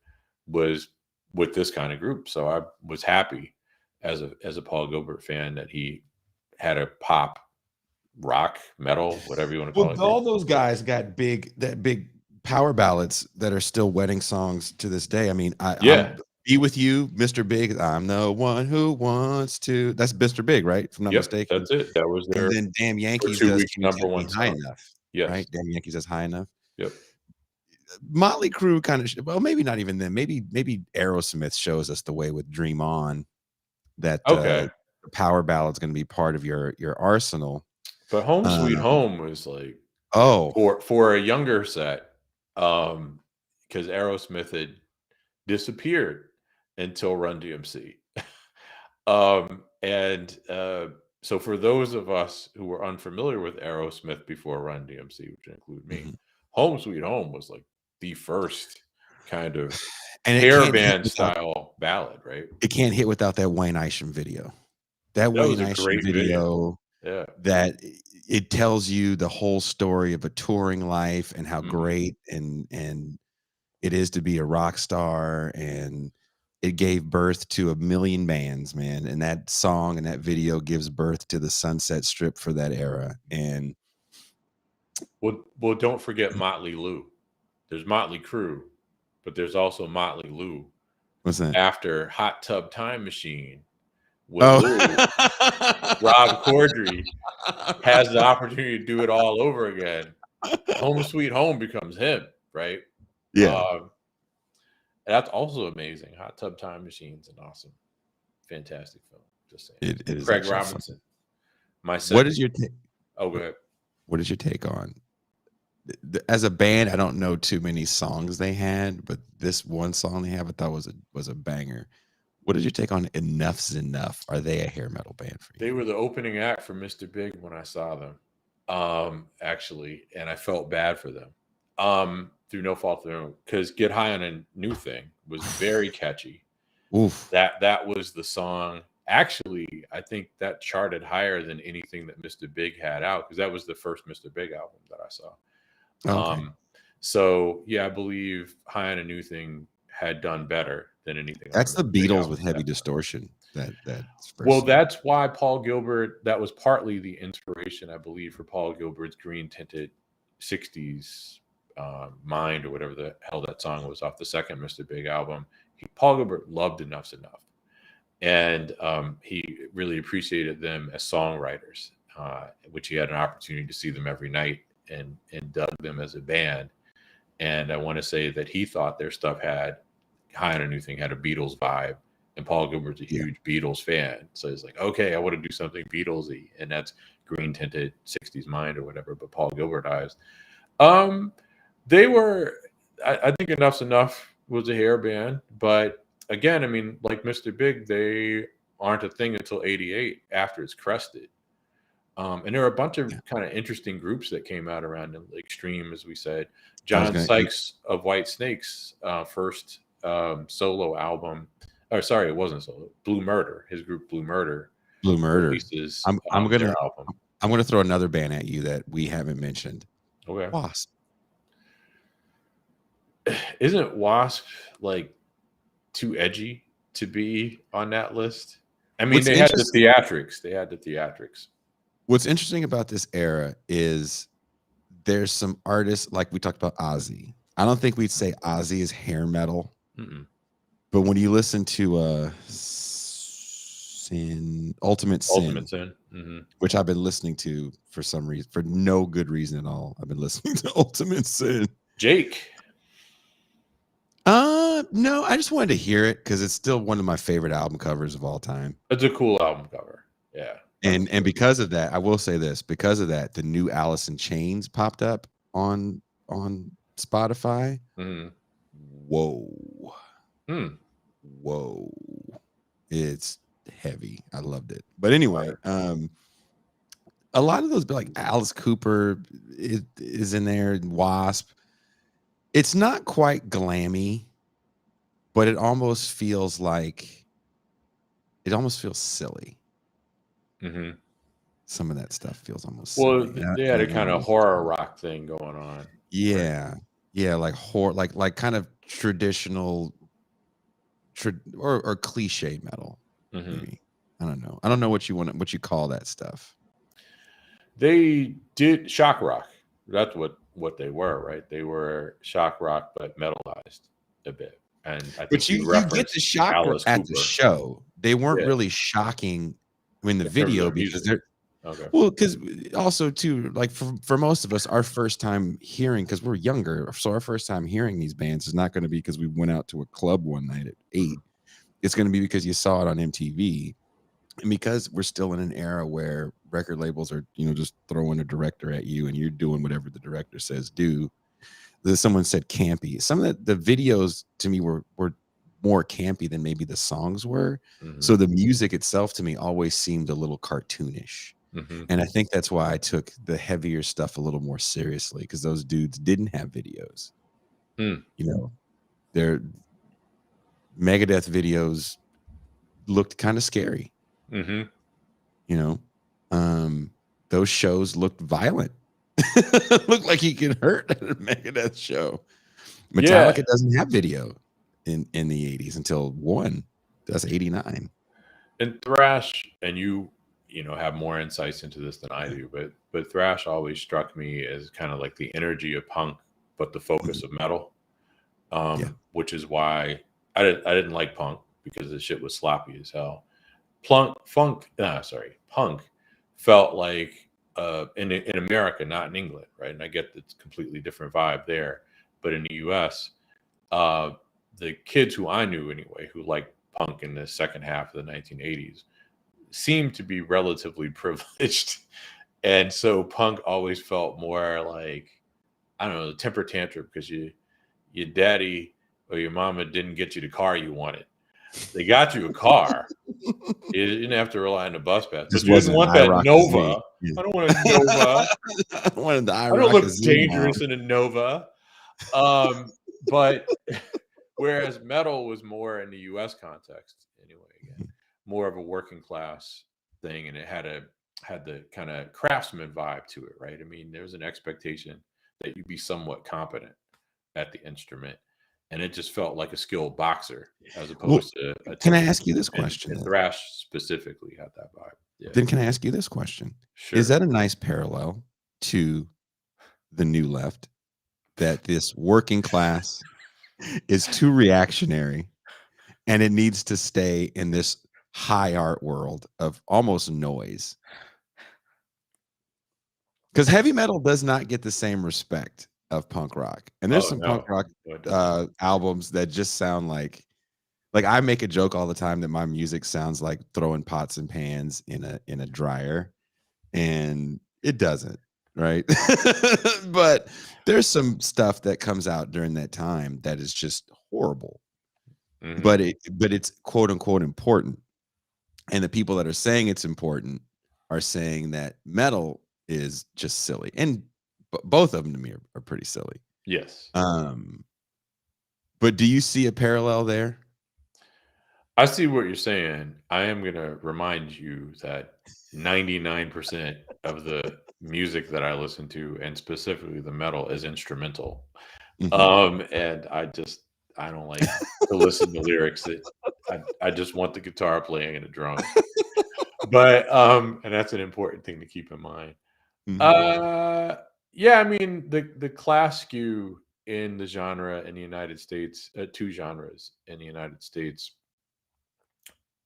Speaker 3: was with this kind of group. So I was happy as a Paul Gilbert fan that he had a pop, rock, metal, whatever you want to call
Speaker 1: Well,
Speaker 3: it,
Speaker 1: all
Speaker 3: group.
Speaker 1: those guys got big power ballads that are still wedding songs to this day. I mean,
Speaker 3: Yeah.
Speaker 1: I'm Be With You, Mr. Big. I'm the one who wants to. That's Mr. Big, right? If I'm not
Speaker 3: Yep.
Speaker 1: mistaken.
Speaker 3: That's it. That was
Speaker 1: And
Speaker 3: their
Speaker 1: then Damn
Speaker 3: for
Speaker 1: Yankees
Speaker 3: 2
Speaker 1: does
Speaker 3: weeks
Speaker 1: Can You
Speaker 3: number
Speaker 1: Take Me
Speaker 3: one
Speaker 1: High
Speaker 3: song.
Speaker 1: Enough,
Speaker 3: Yes.
Speaker 1: right? Damn Yankees does High Enough.
Speaker 3: Yep.
Speaker 1: Motley Crue kind of, well, maybe not even then. Maybe Aerosmith shows us the way with Dream On, that
Speaker 3: Okay.
Speaker 1: the power ballad's going to be part of your arsenal.
Speaker 3: But Home Sweet
Speaker 1: Um,
Speaker 3: Home was like
Speaker 1: oh,
Speaker 3: for a younger set, because Aerosmith had disappeared until Run DMC. And so for those of us who were unfamiliar with Aerosmith before Run DMC, which include me,
Speaker 1: mhm.
Speaker 3: Home Sweet Home was like the first kind of
Speaker 1: And it
Speaker 3: hair
Speaker 1: can't hit
Speaker 3: band
Speaker 1: without
Speaker 3: style ballad, right?
Speaker 1: that Wayne Isham video. That
Speaker 3: That
Speaker 1: Wayne
Speaker 3: was a
Speaker 1: Isham
Speaker 3: great video.
Speaker 1: video,
Speaker 3: Yeah.
Speaker 1: that it tells you the whole story of a touring life and how
Speaker 3: Mhm.
Speaker 1: great and it is to be a rock star, and it gave birth to a million bands, man. And that song and that video gives birth to the Sunset Strip for that era. And
Speaker 3: Well, don't forget Motley Lue. There's Motley Crue, but there's also Motley Lue
Speaker 1: what's that?
Speaker 3: after Hot Tub Time Machine with
Speaker 1: Oh,
Speaker 3: Lou. Rob Corddry has the opportunity to do it all over again. Home Sweet Home becomes him, right?
Speaker 1: yeah,
Speaker 3: That's also amazing. Hot Tub Time Machine's an awesome, fantastic film. Just saying.
Speaker 1: it is
Speaker 3: Craig
Speaker 1: actually fun.
Speaker 3: Robinson. My
Speaker 1: What
Speaker 3: second.
Speaker 1: is your take?
Speaker 3: Oh, go ahead.
Speaker 1: What is your take on as a band? I don't know too many songs they had, but this one song they have I thought was a banger. What is your take on Enough's Enough? Are they a hair metal band for you?
Speaker 3: They were the opening act for Mr. Big when I saw them, actually, and I felt bad for them, through no fault of their own, because "Get High on a New Thing" was very catchy.
Speaker 1: Oof.
Speaker 3: That was the song. Actually, I think that charted higher than anything that Mr. Big had out, because that was the first Mr. Big album that I saw.
Speaker 1: Okay.
Speaker 3: So yeah, I believe "High on a New Thing" had done better than anything.
Speaker 1: That's the
Speaker 3: Mr. Big
Speaker 1: Beatles
Speaker 3: album
Speaker 1: with
Speaker 3: at
Speaker 1: heavy
Speaker 3: that time.
Speaker 1: distortion. That's
Speaker 3: Well, that's why Paul Gilbert, that was partly the inspiration, I believe, for Paul Gilbert's green tinted 60s Mind, or whatever the hell that song was off the second Mr. Big album. Paul Gilbert loved Enough's Enough. And he really appreciated them as songwriters, which he had an opportunity to see them every night and dug them as a band. And I want to say that he thought their stuff had, High on a New Thing had a Beatles vibe. And Paul Gilbert's a huge Beatles fan. So he's like, okay, I want to do something Beatlesy. And that's green tinted 60s Mind or whatever, but Paul Gilbert eyes. They were, I think Enough's Enough was a hair band. But again, I mean, like Mr. Big, they aren't a thing until 88 after it's crested. And there are a bunch of kind of interesting groups that came out around in Extreme, as we said. John Sykes of White Snake's first solo album. Or sorry, it wasn't solo. Blue Murder, his group Blue Murder. Releases,
Speaker 1: I'm
Speaker 3: their album.
Speaker 1: I'm gonna throw another band at you that we haven't mentioned.
Speaker 3: Okay.
Speaker 1: Wasp.
Speaker 3: Isn't Wasp like too edgy to be on that list? I mean, they had the theatrics.
Speaker 1: What's interesting about this era is there's some artists, like we talked about Ozzy. I don't think we'd say Ozzy is hair metal.
Speaker 3: Mm-mm.
Speaker 1: But when you listen to Ultimate Sin,
Speaker 3: Mm-hmm.
Speaker 1: which I've been listening to for some reason, for no good reason at all, I've been listening to Ultimate Sin.
Speaker 3: Jake.
Speaker 1: No, I just wanted to hear it because it's still one of my favorite album covers of all time.
Speaker 3: It's a cool album cover. Yeah.
Speaker 1: And because of that, I will say this, because of that, the new Alice in Chains popped up on Spotify.
Speaker 3: Mm-hmm.
Speaker 1: Whoa.
Speaker 3: Hmm.
Speaker 1: Whoa. It's heavy. I loved it. But anyway, a lot of those, like Alice Cooper is in there, and Wasp. It's not quite glammy, but it almost feels silly.
Speaker 3: Mm-hmm.
Speaker 1: Some of that stuff feels almost
Speaker 3: silly.
Speaker 1: Silly.
Speaker 3: They had a kind of horror rock thing going on.
Speaker 1: Yeah. Right? Yeah, like horror, like kind of traditional or cliche metal.
Speaker 3: Mm-hmm.
Speaker 1: Maybe. I don't know what you call that stuff.
Speaker 3: They did shock rock. That's what they were, right? They were shock rock but metalized a bit. And I think
Speaker 1: but you get the shock at the show. They weren't really shocking in the video because
Speaker 3: Okay.
Speaker 1: Well, because also too, like for most of us, our first time hearing, because we're younger, so our first time hearing these bands is not going to be because we went out to a club one night at 8. It's going to be because you saw it on MTV, and because we're still in an era where record labels are, just throwing a director at you and you're doing whatever the director says do. Someone said campy. Some of the videos to me were more campy than maybe the songs were.
Speaker 3: Mm-hmm.
Speaker 1: So the music itself to me always seemed a little cartoonish.
Speaker 3: Mm-hmm.
Speaker 1: And I think that's why I took the heavier stuff a little more seriously, because those dudes didn't have videos.
Speaker 3: Mm.
Speaker 1: Their Megadeth videos looked kind of scary.
Speaker 3: Mm-hmm.
Speaker 1: Those shows looked violent. Looked like you could hurt at a Megadeth show. Metallica doesn't have video in the 80s until that's 89.
Speaker 3: And thrash, and you have more insights into this than I do, but thrash always struck me as kind of like the energy of punk, but the focus of metal. Which is why I didn't like punk, because the shit was sloppy as hell. Punk felt like in America, not in England, right? And I get it's completely different vibe there, but in the U.S., the kids who I knew anyway, who liked punk in the second half of the 1980s, seemed to be relatively privileged, and so punk always felt more like, I don't know, the temper tantrum because your daddy or your mama didn't get you the car you wanted. They got you a car. You didn't have to rely on the bus pass. But you didn't want that Nova. I don't want a Nova.
Speaker 1: I wanted the
Speaker 3: I don't look dangerous in a Nova. But whereas metal was more in the U.S. context, anyway, again, more of a working class thing, and it had the kind of craftsman vibe to it, right? I mean, there's an expectation that you be somewhat competent at the instrument, and it just felt like a skilled boxer as opposed to a.
Speaker 1: Can I ask you this question?
Speaker 3: And thrash specifically had that vibe. Yeah.
Speaker 1: Then can I ask you this question?
Speaker 3: Sure.
Speaker 1: Is that a nice parallel to the New Left, that this working class is too reactionary and it needs to stay in this high art world of almost noise? Because heavy metal does not get the same respect of punk rock, and there's some punk rock albums that just sound like I make a joke all the time that my music sounds like throwing pots and pans in a dryer, and it doesn't, right? But there's some stuff that comes out during that time that is just horrible.
Speaker 3: Mm-hmm.
Speaker 1: But it's quote unquote important, and the people that are saying it's important are saying that metal is just silly, and both of them to me are pretty silly.
Speaker 3: Yes.
Speaker 1: But do you see a parallel there?
Speaker 3: I see what you're saying. I am going to remind you that 99% of the music that I listen to, and specifically the metal, is instrumental. Mm-hmm. And I don't like to listen to lyrics. I just want the guitar playing and the drums. But and that's an important thing to keep in mind. Mm-hmm. Yeah, I mean the class skew in the genre in the United States, two genres in the United States,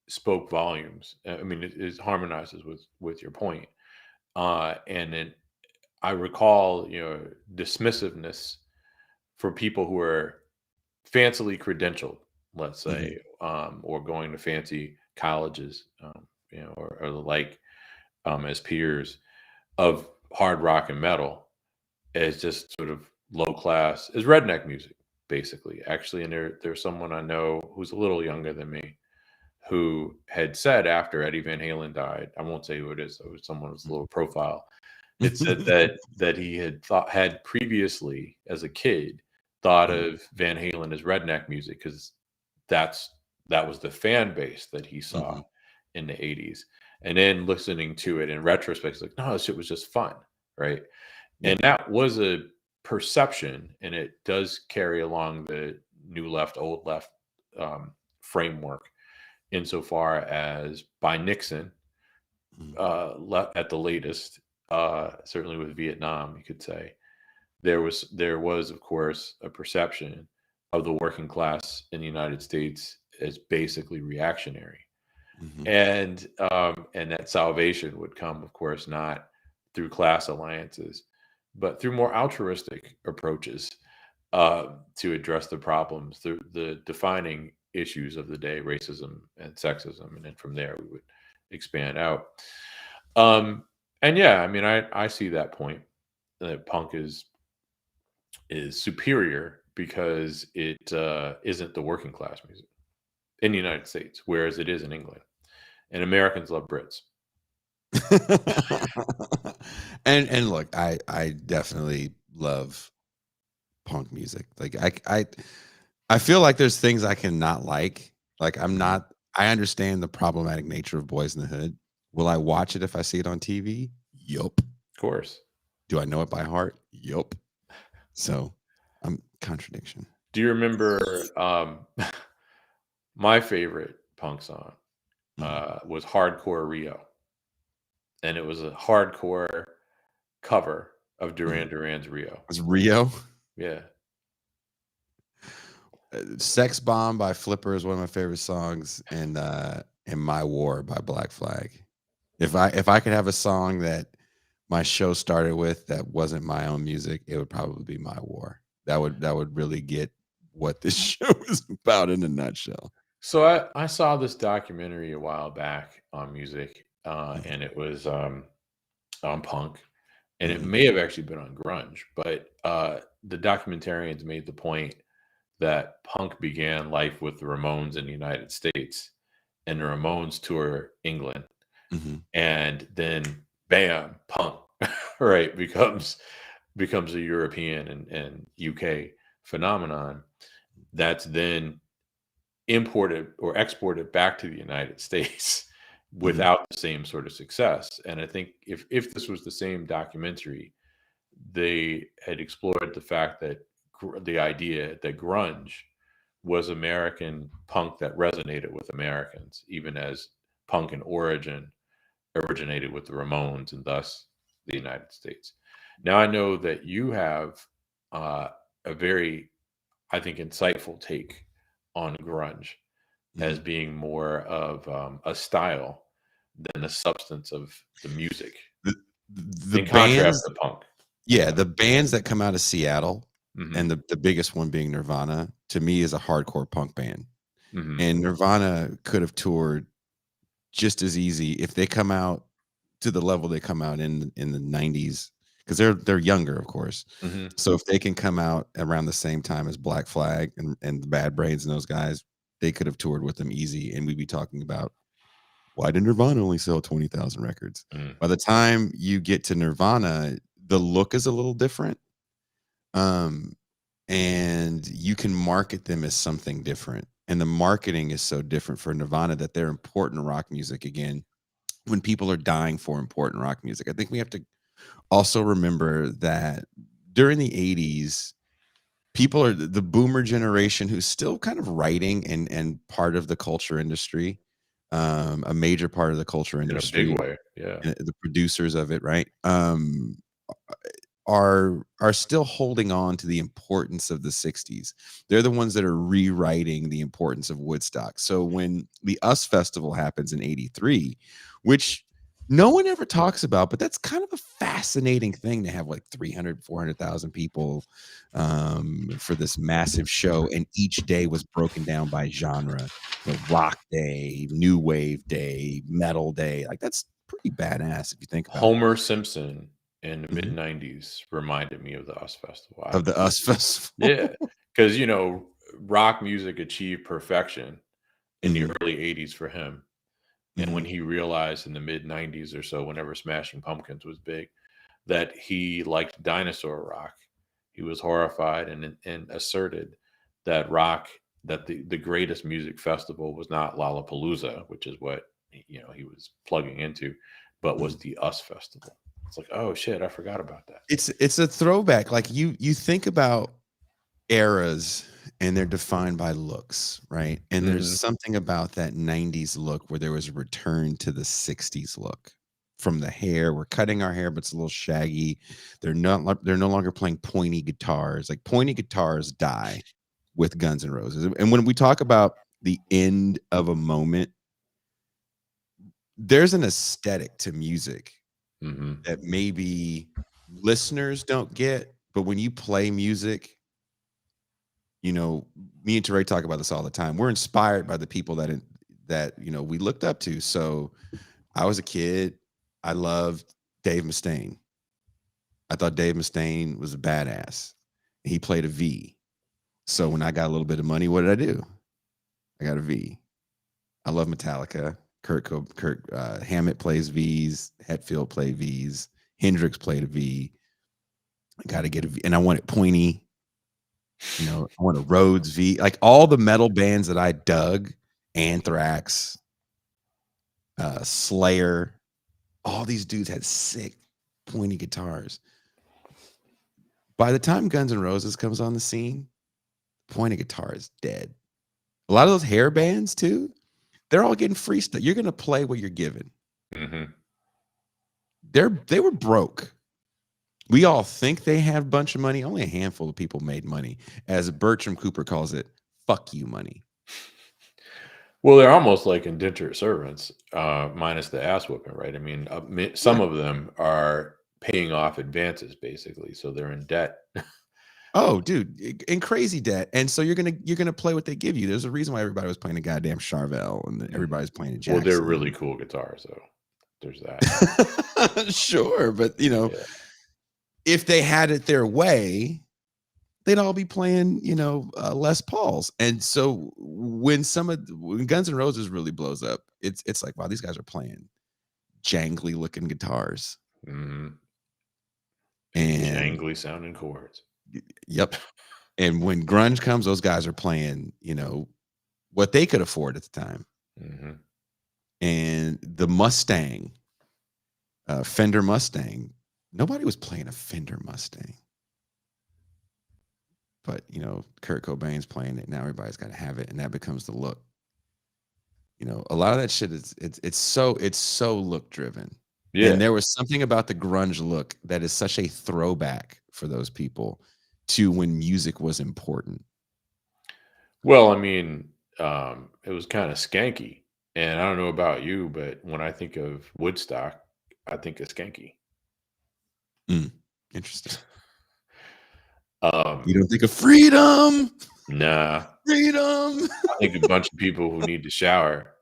Speaker 3: spoke volumes. I mean, it harmonizes with your point. And then I recall, dismissiveness for people who are fancily credentialed, let's say, or going to fancy colleges, or the like, as peers of hard rock and metal, as just sort of low class, as redneck music, basically. Actually, and there's someone I know who's a little younger than me, who had said after Eddie Van Halen died, I won't say who it is, it was someone with a little profile. It said that he had previously, as a kid, thought of Van Halen as redneck music because that was the fan base that he saw in the 80s. And then listening to it in retrospect, it's like, no, this shit was just fun, right? And that was a perception, and it does carry along the new left, old left framework, insofar as by Nixon, at the latest, certainly with Vietnam, you could say, there was, of course, a perception of the working class in the United States as basically reactionary.
Speaker 1: Mhm.
Speaker 3: And that salvation would come, of course, not through class alliances, but through more altruistic approaches to address the problems, the defining issues of the day, racism and sexism, and then from there we would expand out. Um, and yeah, I mean, I see that point that punk is superior because it isn't the working class music in the United States, whereas it is in England. And Americans love Brits.
Speaker 1: And look, I definitely love punk music. Like I feel like there's things I cannot like. Like I'm
Speaker 3: Mhm.
Speaker 1: not I understand the problematic nature of Boys in the Hood. Will I watch it if I see it on TV? Yup.
Speaker 3: Of course.
Speaker 1: Do I know it by heart? Yup. So I'm contradiction.
Speaker 3: Do you remember my favorite punk song
Speaker 1: Mhm.
Speaker 3: was Hardcore Rio, and it was a hardcore cover of
Speaker 1: Mhm.
Speaker 3: Duran Duran's Rio.
Speaker 1: Was Rio?
Speaker 3: Yeah.
Speaker 1: Sex Bomb by Flipper is one of my favorite songs, and My War by Black Flag. If I could have a song that my show started with that wasn't my own music, it would probably be My War. That would really get what this show is about in a nutshell.
Speaker 3: So I saw this documentary a while back on music,
Speaker 1: Mhm,
Speaker 3: and it was on punk, and it
Speaker 1: mhm,
Speaker 3: may have actually been on grunge, but the documentarians made the point that punk began life with the Ramones in the United States, and the Ramones tour England,
Speaker 1: mhm,
Speaker 3: and then bam, punk, right, becomes a European and UK phenomenon that's then imported or exported back to the United States
Speaker 1: mhm,
Speaker 3: without the same sort of success. And I think if this was the same documentary, they had explored the fact that the idea that grunge was American punk that resonated with Americans, even as punk in origin originated with the Ramones and thus the United States. Now I know that you have uh, a very, I think, insightful take on grunge as
Speaker 1: mhm.
Speaker 3: being more of a style than the substance of the music,
Speaker 1: The the
Speaker 3: in contrast
Speaker 1: bands
Speaker 3: to punk.
Speaker 1: yeah, the bands that come out of Seattle,
Speaker 3: Hmm.
Speaker 1: and the biggest one being Nirvana, to me is a hardcore punk band,
Speaker 3: Hmm.
Speaker 1: and Nirvana could have toured just as easy if they come out to the level they come out in the 90s, because they're younger, of course.
Speaker 3: Hmm.
Speaker 1: So if they can come out around the same time as Black Flag and the Bad Brains and those guys, they could have toured with them easy, and we'd be talking about why did Nirvana only sell 20,000 records?
Speaker 3: Mm.
Speaker 1: By the time you get to Nirvana, the look is a little different. Um, and you can market them as something different. And the marketing is so different for Nirvana that they're important rock music again when people are dying for important rock music. I think we have to also remember that during the 80s, people are the boomer generation who's still kind of writing and part of the culture industry, a major part of the culture
Speaker 3: In a big
Speaker 1: industry,
Speaker 3: way, yeah.
Speaker 1: the producers of it, right? Are still holding on to the importance of the 60s. They're the ones that are rewriting the importance of Woodstock. So when the US Festival happens in 83, which no one ever talks about, but that's kind of a fascinating thing to have like 300, 400,000 people for this massive show. And each day was broken down by genre, rock day, new wave day, metal day. Like that's pretty badass if you think about it.
Speaker 3: Homer Simpson in the mid
Speaker 1: Mhm.
Speaker 3: '90s reminded me of the US Festival.
Speaker 1: Of the US Festival.
Speaker 3: Yeah, because rock music achieved perfection in the
Speaker 1: Mhm,
Speaker 3: early '80s for him, and when
Speaker 1: mhm,
Speaker 3: he realized in the mid '90s or so, whenever Smashing Pumpkins was big, that he liked dinosaur rock, he was horrified and asserted that the greatest music festival was not Lollapalooza, which is what he was plugging into, but was
Speaker 1: mhm.
Speaker 3: the US Festival. It's like, oh shit, I forgot about that.
Speaker 1: It's a throwback. Like you think about eras and they're defined by looks, right? And there's
Speaker 3: Hmm.
Speaker 1: something about that 90s look where there was a return to the 60s look. From the hair, we're cutting our hair, but it's a little shaggy. They're no longer playing pointy guitars. Like pointy guitars die with Guns N' Roses. And when we talk about the end of a moment, there's an aesthetic to music
Speaker 3: Mm-hmm.
Speaker 1: that maybe listeners don't get, but when you play music, you know, me and Touré talk about this all the time. We're inspired by the people that you know we looked up to. So I was a kid, I loved Dave Mustaine. I thought Dave Mustaine was a badass. He played a V. So when I got a little bit of money, what did I do? I got a V. I love Metallica. Kurt Hammett plays V's. Hetfield played V's. Hendrix played a V. I got to get a V, and I want it pointy. You know, I want a Rhodes V. Like all the metal bands that I dug, Anthrax, Slayer, all these dudes had sick pointy guitars. By the time Guns N' Roses comes on the scene, pointy guitar is dead. A lot of those hair bands too, they're all getting free stuff. You're gonna play what you're given.
Speaker 3: Mm-hmm.
Speaker 1: They were broke. We all think they have a bunch of money. Only a handful of people made money. As Bertram Cooper calls it, fuck you money.
Speaker 3: Well, they're almost like indentured servants, minus the ass whooping, right? I mean, some of them are paying off advances, basically, so they're in debt.
Speaker 1: Oh, dude, in crazy debt. And so you're gonna play what they give you. There's a reason why everybody was playing a goddamn Charvel and everybody's playing a Jackson.
Speaker 3: Well, they're really cool guitars, so there's that.
Speaker 1: Sure, but you know,
Speaker 3: Yeah.
Speaker 1: if they had it their way, they'd all be playing, you know, Les Pauls. And so when Guns N' Roses really blows up, it's like, wow, these guys are playing jangly looking guitars.
Speaker 3: Mm-hmm.
Speaker 1: And
Speaker 3: jangly sounding chords.
Speaker 1: Yep. And when grunge comes, those guys are playing, you know, what they could afford at the time.
Speaker 3: Mm-hmm.
Speaker 1: And the Mustang, Fender Mustang, nobody was playing a Fender Mustang. But, you know, Kurt Cobain's playing it. Now everybody's got to have it. And that becomes the look. You know, a lot of that shit it's so look driven. Yeah. And there was something about the grunge look that is such a throwback for those people to when music was important.
Speaker 3: Well, I mean, it was kind of skanky. And I don't know about you, but when I think of Woodstock, I think of skanky.
Speaker 1: Interesting.
Speaker 3: You
Speaker 1: don't think of freedom?
Speaker 3: Nah.
Speaker 1: Freedom.
Speaker 3: I think a bunch of people who need to shower.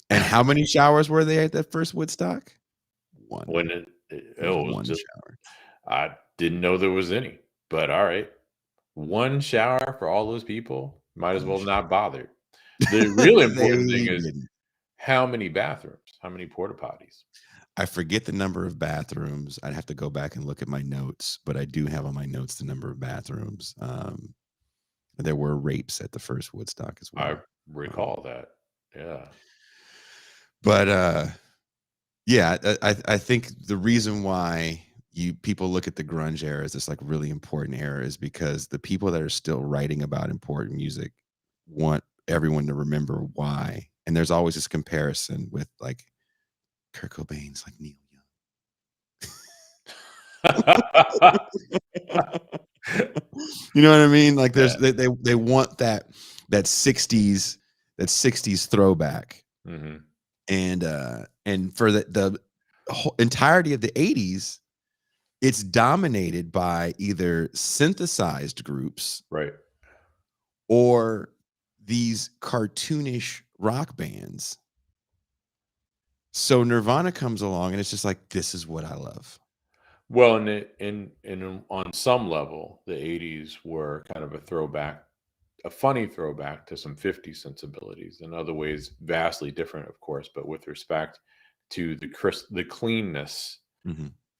Speaker 1: And how many showers were there at that first Woodstock? One.
Speaker 3: When it was
Speaker 1: one
Speaker 3: just,
Speaker 1: shower.
Speaker 3: I didn't know there was any, but all right. One shower for all those people. Might as well not bother. The really important thing is how many bathrooms, how many porta potties.
Speaker 1: I forget the number of bathrooms. I'd have to go back and look at my notes, but I do have on my notes the number of bathrooms. There were rapes at the first Woodstock as well.
Speaker 3: I recall that. Yeah.
Speaker 1: But yeah, I think the reason why people look at the grunge era as this like really important era is because the people that are still writing about important music want everyone to remember why. And there's always this comparison with like Kurt Cobain's like Neil Young. You know what I mean? Like there's they want that 60s throwback.
Speaker 3: Mm-hmm.
Speaker 1: And for the whole entirety of the 80s, it's dominated by either synthesized groups,
Speaker 3: right,
Speaker 1: or these cartoonish rock bands. So Nirvana comes along and it's just like, this is what I love.
Speaker 3: Well, and on some level, the 80s were kind of a throwback, a funny throwback to some 50s sensibilities. In other ways, vastly different, of course, but with respect to the cleanness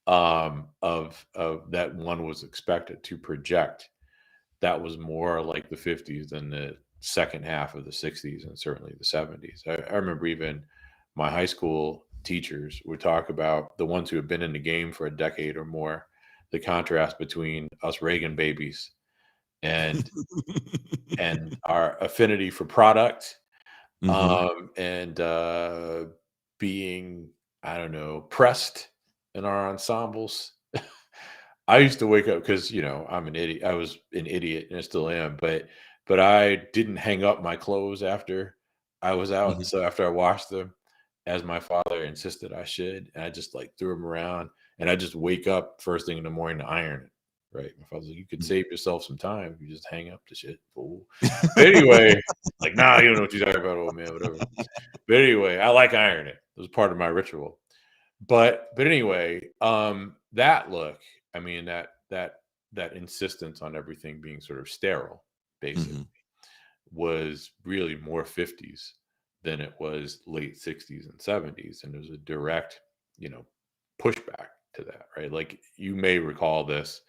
Speaker 3: of that one was expected to project. That was more like the 50s than the second half of the 60s and certainly the 70s. I remember even my high school teachers would talk about the ones who have been in the game for a decade or more, the contrast between us Reagan babies and our affinity for product, and being, I don't know, pressed in our ensembles. I used to wake up because, you know, I'm an idiot. I was an idiot and I still am, but I didn't hang up my clothes after I was out. So after I washed them, as my father insisted I should, and I just like threw them around, and I just wake up first thing in the morning to iron it. Right, my father's like, "You could save yourself some time if you just hang up the shit, fool." But anyway, like, nah, you don't know what you're talking about, old man, whatever. But anyway, I like ironing. It was part of my ritual. But anyway, that look, I mean, that insistence on everything being sort of sterile, basically, was really more 50s than it was late 60s and 70s. And there's a direct, pushback to that, right? Like, you may recall this,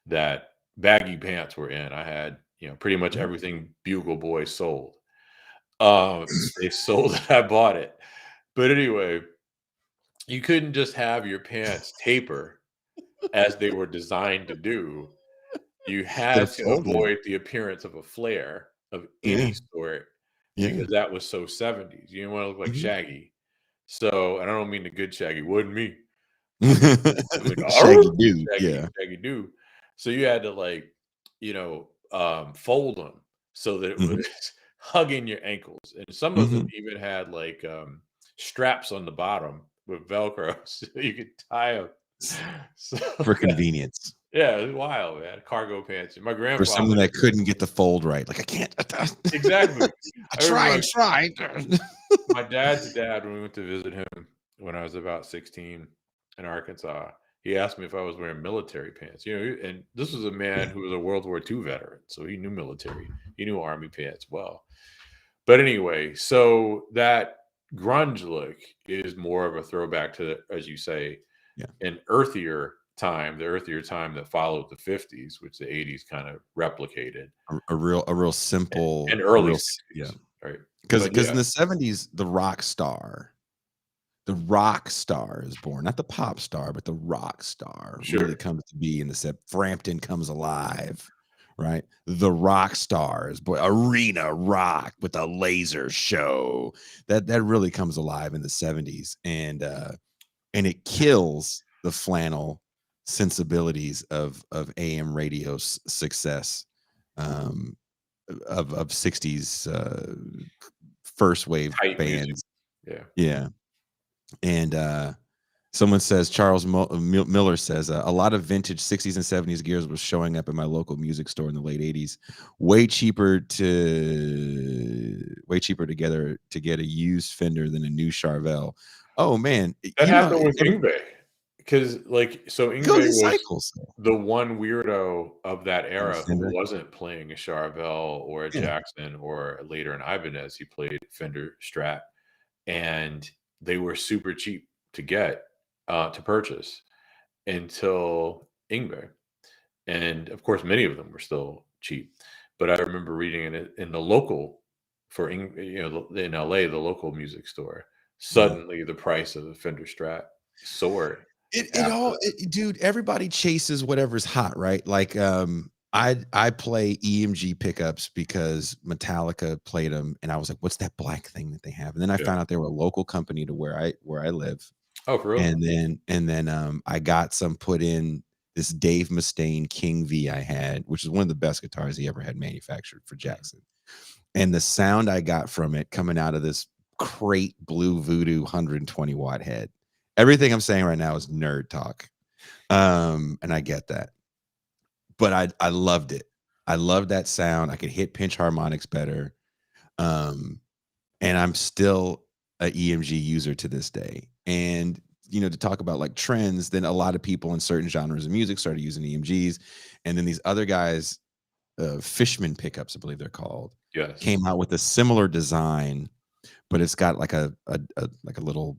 Speaker 3: that baggy pants were in. I had, pretty much everything Bugle Boys sold. They sold it, I bought it. But anyway, you couldn't just have your pants taper as they were designed to do. You
Speaker 1: They're
Speaker 3: had to
Speaker 1: folded.
Speaker 3: avoid the appearance of a flare of any sort, because that was so 70s. You didn't want to look like Shaggy. So, and I don't mean the good Shaggy, wasn't me. I mean,
Speaker 1: Shaggy dude,
Speaker 3: Shaggy dude. So you had to fold them so that it was hugging your ankles, and some of them even had like straps on the bottom with Velcro, so you could tie them. So
Speaker 1: for convenience.
Speaker 3: yeah, it was wild, man. Cargo pants. My
Speaker 1: For
Speaker 3: grandfather,
Speaker 1: someone that couldn't get the fold right. Like, I can't.
Speaker 3: exactly.
Speaker 1: I tried.
Speaker 3: My dad's dad, when we went to visit him when I was about 16 in Arkansas, he asked me if I was wearing military pants. And this was a man who was a World War II veteran, so he knew military. He knew army pants well. But anyway, so that grunge look is more of a throwback to, as you say, an earthier time, the earthier time that followed the 50s, which the 80s kind of replicated.
Speaker 1: A real simple
Speaker 3: and early
Speaker 1: real,
Speaker 3: 60s, right?
Speaker 1: Because in the 70s, the rock star is born, not the pop star, but the rock star really comes to be in the set. Frampton comes alive, right? The rock stars, boy, arena rock with a laser show that really comes alive in the 70s, and it kills the flannel sensibilities of AM radio success, of 60s first wave
Speaker 3: Tight
Speaker 1: bands.
Speaker 3: music.
Speaker 1: Yeah. And someone says, Charles Miller says, a lot of vintage 60s and 70s gears was showing up in my local music store in the late 80s. Way cheaper together to get a used Fender than a new Charvel. Oh man,
Speaker 3: that happened with Yngwie, because Yngwie was the one weirdo of that era who wasn't playing a Charvel or a Jackson, or later in Ibanez he played Fender Strat, and they were super cheap to get, to purchase, until Yngwie. And of course, many of them were still cheap. But I remember reading it in the local, in LA, the local music store, suddenly the price of the Fender Strat soared.
Speaker 1: Dude, everybody chases whatever's hot, right? Like, I play EMG pickups because Metallica played them, and I was like, "What's that black thing that they have?" And then I found out they were a local company to where I live.
Speaker 3: Oh, for real?
Speaker 1: And then I got some put in this Dave Mustaine King V I had, which is one of the best guitars he ever had manufactured for Jackson. And the sound I got from it coming out of this crate Blue Voodoo 120 watt head. Everything I'm saying right now is nerd talk, and I get that. But I loved it. I loved that sound. I could hit pinch harmonics better. And I'm still a EMG user to this day. And, to talk about like trends, then a lot of people in certain genres of music started using EMGs. And then these other guys, Fishman pickups, I believe they're called, came out with a similar design, but it's got like a little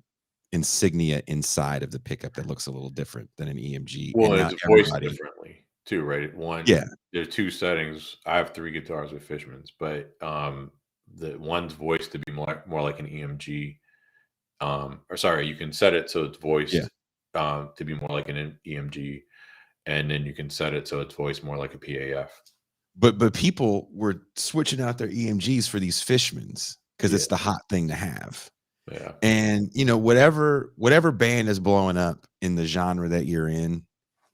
Speaker 1: insignia inside of the pickup that looks a little different than an EMG.
Speaker 3: Well, and it's voiced differently too, right? There are two settings. I have 3 guitars with Fishmans, but the one's voiced to be more like an EMG. You can set it so it's voiced to be more like an EMG, and then you can set it so it's voiced more like a PAF.
Speaker 1: But people were switching out their EMGs for these Fishmans because it's the hot thing to have.
Speaker 3: Yeah.
Speaker 1: And whatever band is blowing up in the genre that you're in,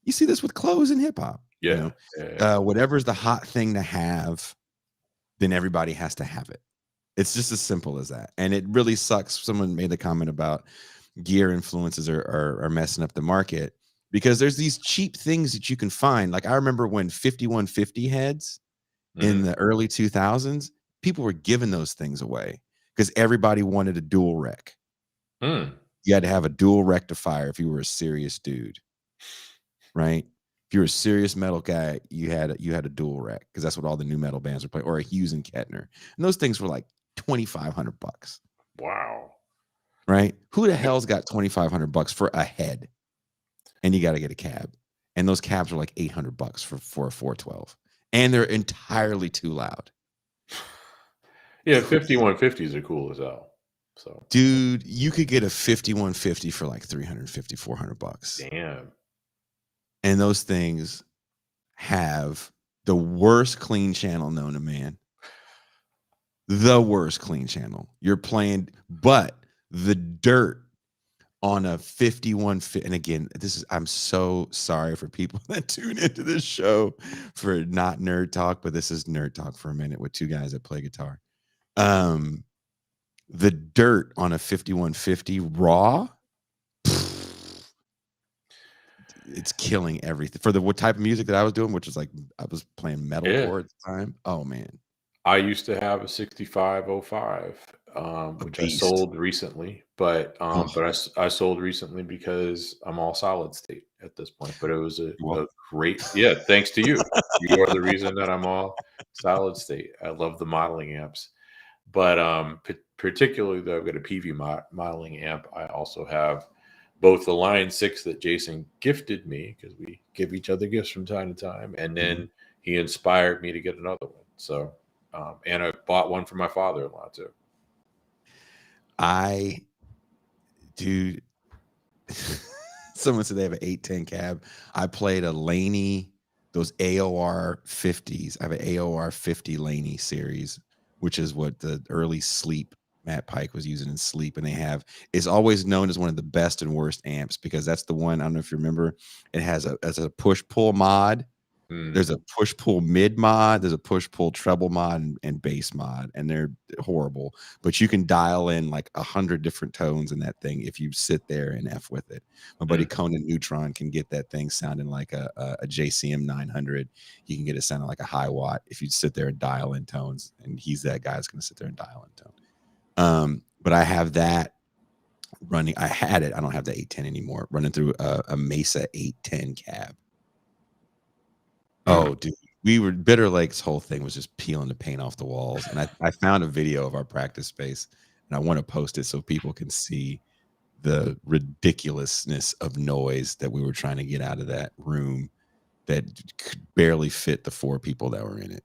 Speaker 1: you see this with clothes and hip hop. Whatever's the hot thing to have, then everybody has to have it. It's just as simple as that. And it really sucks. Someone made the comment about gear influences are messing up the market because there's these cheap things that you can find. Like I remember when 5150 heads in the early 2000s, people were giving those things away because everybody wanted a dual rec. You had to have a dual rectifier if you were a serious dude, right? If you were a serious metal guy, you had a dual rec because that's what all the new metal bands were playing, or a Hughes and Kettner, and those things were like $2,500.
Speaker 3: Wow.
Speaker 1: Right? Who the hell's got $2,500 for a head? And you got to get a cab, and those cabs are like $800 for a 412, and they're entirely too loud.
Speaker 3: Yeah, 5150s are cool as hell. So,
Speaker 1: dude, you could get a 5150 for like $350, $400.
Speaker 3: Damn.
Speaker 1: And those things have the worst clean channel known to man. The worst clean channel. You're playing, but the dirt on a 5150, and again, I'm so sorry for people that tune into this show for not nerd talk, but this is nerd talk for a minute with two guys that play guitar. The dirt on a 5150 raw, it's killing everything for the what type of music that I was doing, which was like I was playing metalcore at the time. Oh man,
Speaker 3: I used to have a 6505, which I sold recently, but I sold recently because I'm all solid state at this point. But it was a great, thanks to you. You are the reason that I'm all solid state. I love the modeling amps, but particularly though I've got a PV modeling amp. I also have both the Line 6 that Jason gifted me because we give each other gifts from time to time, and then he inspired me to get another one. So. And I bought one for my father-in-law too.
Speaker 1: Dude, someone said they have an 810 cab. I played a Laney, those AOR 50s. I have an AOR 50 Laney series, which is what the early Sleep Matt Pike was using in Sleep. And it's always known as one of the best and worst amps because that's the one, I don't know if you remember, it has a push-pull mod. There's a push-pull mid mod, there's a push-pull treble mod and bass mod, and they're horrible. But you can dial in like 100 different tones in that thing if you sit there and F with it. My buddy Conan Neutron can get that thing sounding like a JCM 900. He can get it sounding like a high watt if you sit there and dial in tones. And he's that guy that's going to sit there and dial in tone. But I have that running. I had it. I don't have the 810 anymore. Running through a Mesa 810 cab. Oh, dude, Bitter Lake's whole thing was just peeling the paint off the walls. And I found a video of our practice space, and I want to post it so people can see the ridiculousness of noise that we were trying to get out of that room that could barely fit the 4 people that were in it.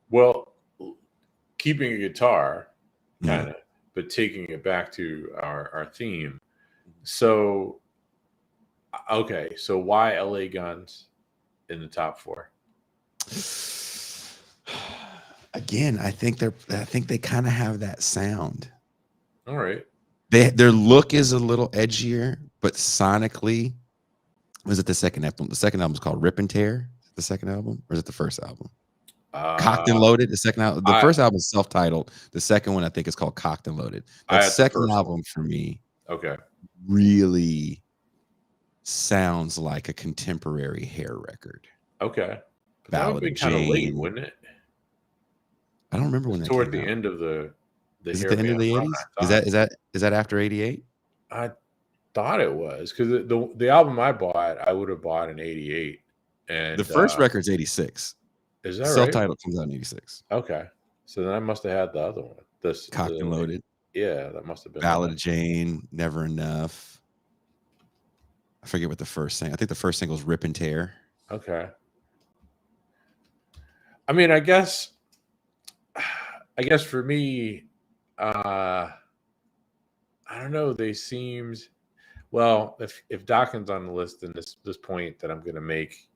Speaker 3: Well, keeping a guitar, kind of, but taking it back to our theme. So, okay, so why LA Guns in the top 4?
Speaker 1: Again, I think they kind of have that sound.
Speaker 3: All right.
Speaker 1: Their look is a little edgier, but sonically, was it the second album? The second album is called Rip and Tear. The second album, or is it the first album? Cocked and Loaded. The second album. The first album is self-titled. The second one I think is called Cocked and Loaded. That second album for me, really sounds like a contemporary hair record.
Speaker 3: Okay.
Speaker 1: That would be kind of late,
Speaker 3: wouldn't it?
Speaker 1: I don't remember when that
Speaker 3: toward
Speaker 1: came
Speaker 3: the
Speaker 1: out.
Speaker 3: end of the
Speaker 1: is it the end of the 80s? Is that after 88?
Speaker 3: I thought it was because the album I bought, I would have bought in 88. And
Speaker 1: the first record's 86.
Speaker 3: Is that
Speaker 1: self-titled comes out in 86.
Speaker 3: Okay. So then I must have had the other one.
Speaker 1: Cocked and Loaded.
Speaker 3: Yeah, that must have been
Speaker 1: Ballad of Jane, Never Enough. I forget what the first thing. I think the first single is Rip and Tear.
Speaker 3: Okay. I mean, I guess for me, I don't know. They seemed, well, if Dawkins on the list, then this point that I'm going to make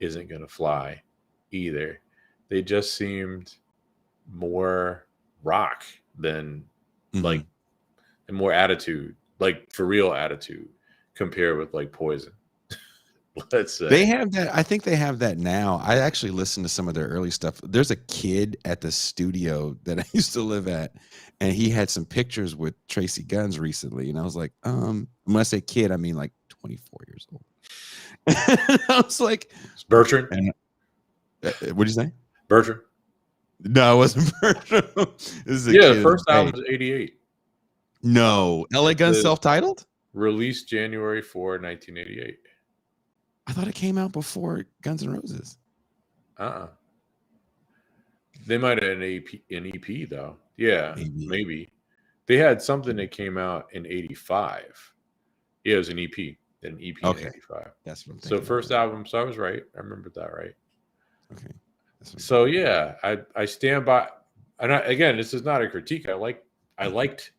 Speaker 3: isn't going to fly either. They just seemed more rock than like, and more attitude, like for real attitude, compared with like Poison. Let's say.
Speaker 1: They have that. I think they have that now. I actually listened to some of their early stuff. There's a kid at the studio that I used to live at, and he had some pictures with Tracy Guns recently. And I was like, when I say kid, I mean like 24 years old. I was like,
Speaker 3: It's Bertrand.
Speaker 1: What'd you say?
Speaker 3: Bertrand.
Speaker 1: No, it wasn't Bertrand. This is a
Speaker 3: Yeah,
Speaker 1: kid
Speaker 3: the first
Speaker 1: in
Speaker 3: album was 88.
Speaker 1: No, LA Gun
Speaker 3: The-
Speaker 1: self-titled?
Speaker 3: Released January 4, 1988.
Speaker 1: I thought it came out before Guns N' Roses.
Speaker 3: They might have an EP though. Yeah,
Speaker 1: Maybe.
Speaker 3: They had something that came out in 85. Yeah, it was an EP. An EP
Speaker 1: Okay.
Speaker 3: in 85.
Speaker 1: That's what I'm
Speaker 3: So
Speaker 1: thinking.
Speaker 3: first album, so I was right. I remembered that right.
Speaker 1: Okay.
Speaker 3: So yeah, I stand by, and again, this is not a critique. I liked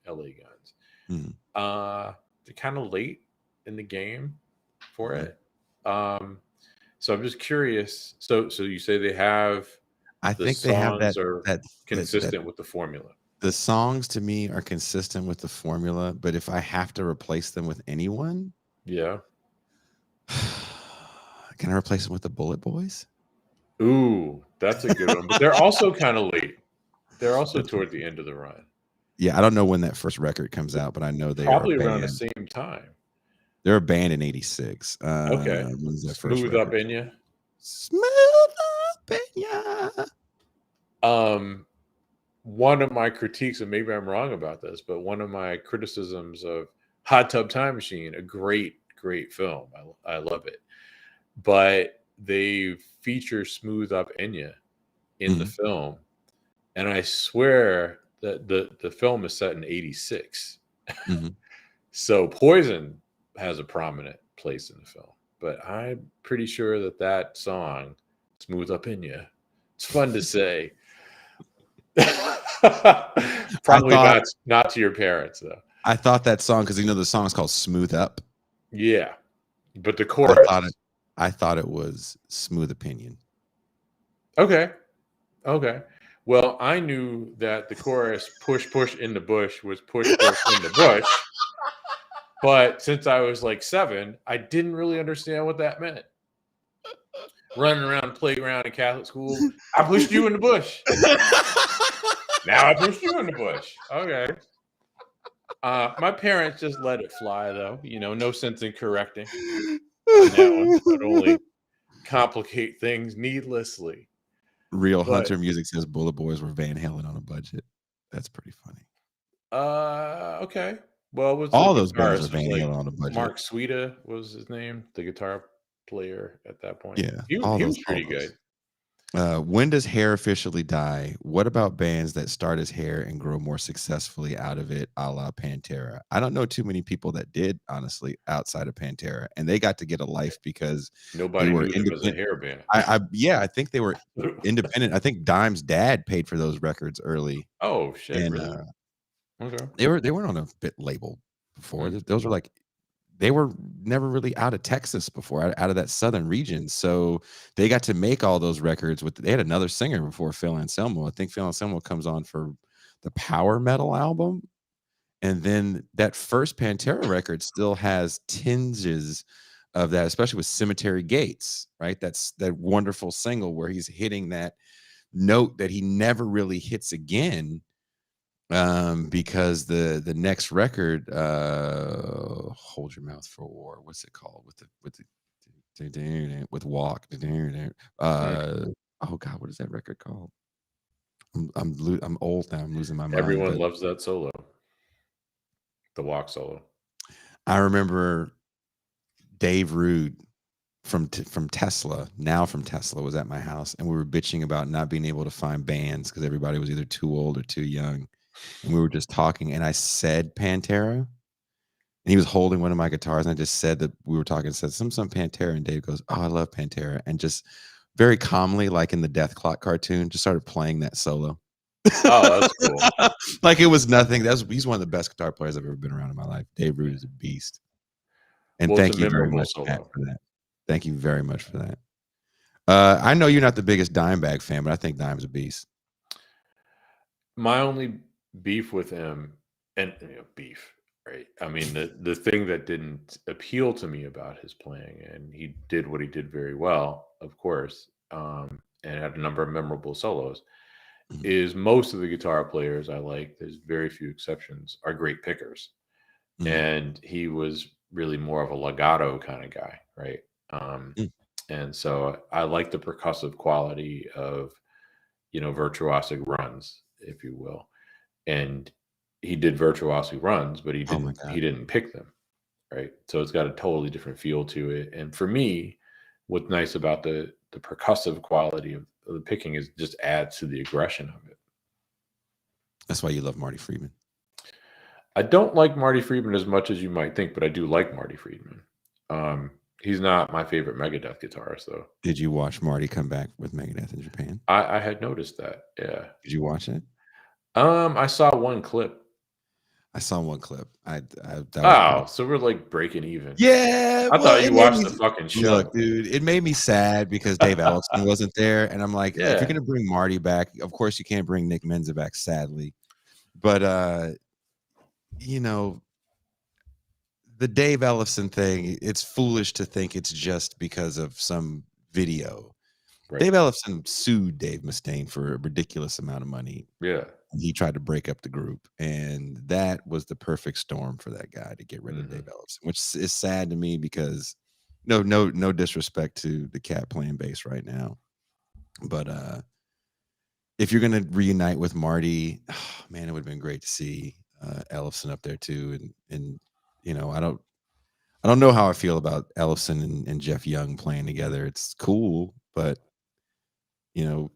Speaker 3: LA Guns. They're kind of late in the game for it. So I'm just curious. So you say they have?
Speaker 1: I think they have that.
Speaker 3: Are consistent with the formula.
Speaker 1: The songs to me are consistent with the formula, but if I have to replace them with anyone,
Speaker 3: yeah,
Speaker 1: can I replace them with the Bullet Boys?
Speaker 3: Ooh, that's a good one. But they're also kind of late. They're also toward the end of the run.
Speaker 1: Yeah, I don't know when that first record comes out, but I know they
Speaker 3: probably
Speaker 1: are
Speaker 3: around the same time.
Speaker 1: They're a band in '86.
Speaker 3: Okay, Smooth Up in Ya.
Speaker 1: Smooth Up in Ya.
Speaker 3: One of my critiques, and maybe I'm wrong about this, but one of my criticisms of Hot Tub Time Machine, a great film. I love it, but they feature Smooth Up in Ya in the film, and I swear that the film is set in '86. So Poison has a prominent place in the film, but I'm pretty sure that song, Smooth Up in Ya, it's fun to say. Probably not to your parents though.
Speaker 1: I thought that song, because the song is called Smooth Up.
Speaker 3: Yeah, but the chorus.
Speaker 1: I thought it was Smooth Opinion.
Speaker 3: Okay. Well, I knew that the chorus "Push Push in the Bush" was "Push Push in the Bush," but since I was like 7, I didn't really understand what that meant. Running around the playground in Catholic school, I pushed you in the bush. Now I pushed you in the bush. Okay. My parents just let it fly, though. No sense in correcting. That one would only complicate things needlessly.
Speaker 1: Real Hunter Music says Bullet Boys were Van Halen on a budget. That's pretty funny.
Speaker 3: Okay. Well,
Speaker 1: all those bands were Van Halen on a budget.
Speaker 3: Mark Suida was his name, the guitar player at that point.
Speaker 1: Yeah,
Speaker 3: he was pretty good.
Speaker 1: When does hair officially die? What about bands that start as hair and grow more successfully out of it, a la Pantera? I don't know too many people that did, honestly, outside of Pantera, and they got to get a life because
Speaker 3: nobody knew them as a hair band.
Speaker 1: I think they were independent. I think Dime's dad paid for those records early.
Speaker 3: Oh shit!
Speaker 1: And
Speaker 3: really? Okay.
Speaker 1: They weren't on a bit label before. Those were like, they were never really out of Texas before, out of that southern region. So they got to make all those records they had another singer before Phil Anselmo. I think Phil Anselmo comes on for the Power Metal album. And then that first Pantera record still has tinges of that, especially with Cemetery Gates, right? That's that wonderful single where he's hitting that note that he never really hits again. Because the next record, Hold Your Mouth for War, what's it called? With Walk. Oh God, what is that record called? I'm old now. I'm losing my mind.
Speaker 3: Everyone loves that solo, the Walk solo.
Speaker 1: I remember Dave Rude from Tesla was at my house, and we were bitching about not being able to find bands because everybody was either too old or too young. And we were just talking, and I said Pantera, and he was holding one of my guitars, and I just said that we were talking, said some Pantera, and Dave goes, "Oh, I love Pantera," and just very calmly, like in the Death Clock cartoon, just started playing that solo.
Speaker 3: Oh, that's cool.
Speaker 1: Like it was nothing. He's one of the best guitar players I've ever been around in my life. Dave Rude is a beast. And thank you very much for that. Thank you very much for that. I know you're not the biggest Dimebag fan, but I think Dime's a beast.
Speaker 3: My only beef with him, and Right. I mean, the thing that didn't appeal to me about his playing, and he did what he did very well, of course, and had a number of memorable solos,
Speaker 1: Mhm.
Speaker 3: is most of the guitar players I like, there's very few exceptions, are great pickers.
Speaker 1: Mhm.
Speaker 3: And he was really more of a legato kind of guy, right? Um,
Speaker 1: Mm.
Speaker 3: and so I like the percussive quality of, virtuosic runs, if you will. And he did virtuosic runs, but he
Speaker 1: Oh my
Speaker 3: didn't
Speaker 1: god.
Speaker 3: he didn't pick them, right? So it's got a totally different feel to it. And for me, what's nice about the percussive quality of the picking is just adds to the aggression of it.
Speaker 1: That's why you love Marty Friedman.
Speaker 3: I don't like Marty Friedman as much as you might think, but I do like Marty Friedman. He's not my favorite Megadeth guitarist, though.
Speaker 1: Did you watch Marty come back with Megadeth in Japan?
Speaker 3: I had noticed that. Yeah.
Speaker 1: Did you watch it?
Speaker 3: I saw one clip.
Speaker 1: I saw one clip. I that was pretty.
Speaker 3: Oh, so we're like breaking even.
Speaker 1: Yeah,
Speaker 3: I
Speaker 1: well,
Speaker 3: thought
Speaker 1: it
Speaker 3: you
Speaker 1: made
Speaker 3: watched
Speaker 1: me
Speaker 3: the fucking
Speaker 1: look,
Speaker 3: show.
Speaker 1: dude, it made me sad because Dave Ellefson wasn't there, and I'm like, if you're
Speaker 3: Yeah.
Speaker 1: gonna bring Marty back, of course you can't bring Nick Menza back, sadly. But you know, the Dave Ellefson thing, it's foolish to think it's just because of some video.
Speaker 3: Right.
Speaker 1: Dave Ellefson sued Dave Mustaine for a ridiculous amount of money.
Speaker 3: Yeah.
Speaker 1: He tried to break up the group, and that was the perfect storm for that guy to get rid of
Speaker 3: Hmm.
Speaker 1: Dave Ellefson, which is sad to me because no disrespect to the cat playing bass right now, but if you're gonna reunite with Marty, man, it would have been great to see Ellefson up there too, and I don't know how I feel about Ellefson and Jeff Young playing together. It's cool, but you know,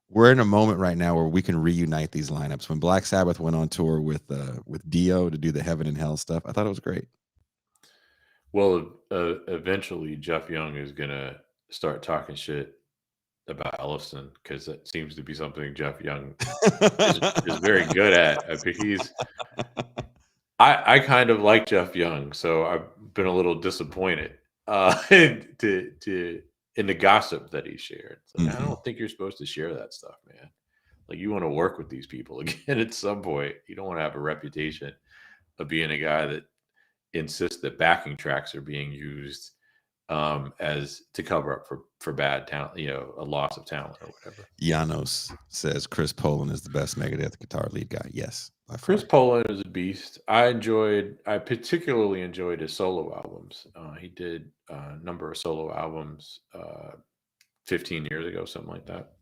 Speaker 1: we're in a moment right now where we can reunite these lineups. When Black Sabbath went on tour with Dio to do the Heaven and Hell stuff, I thought it was great.
Speaker 3: Well, eventually Jeff Young is gonna start talking shit about Ellison because that seems to be something Jeff Young is very good at. I think I kind of like Jeff Young, so I've been a little disappointed to in the gossip that he shared. It's like, I
Speaker 1: Mhm.
Speaker 3: don't think you're supposed to share that stuff, man. Like you want to work with these people again at some point. You don't want to have a reputation of being a guy that insists that backing tracks are being used as to cover up for bad talent, a loss of talent or whatever.
Speaker 1: Janos says Chris Poland is the best Megadeth guitar lead guy. Yes, by
Speaker 3: Chris
Speaker 1: far.
Speaker 3: Poland is a beast. I particularly enjoyed his solo albums. He did a number of solo albums 15 years ago, something like that.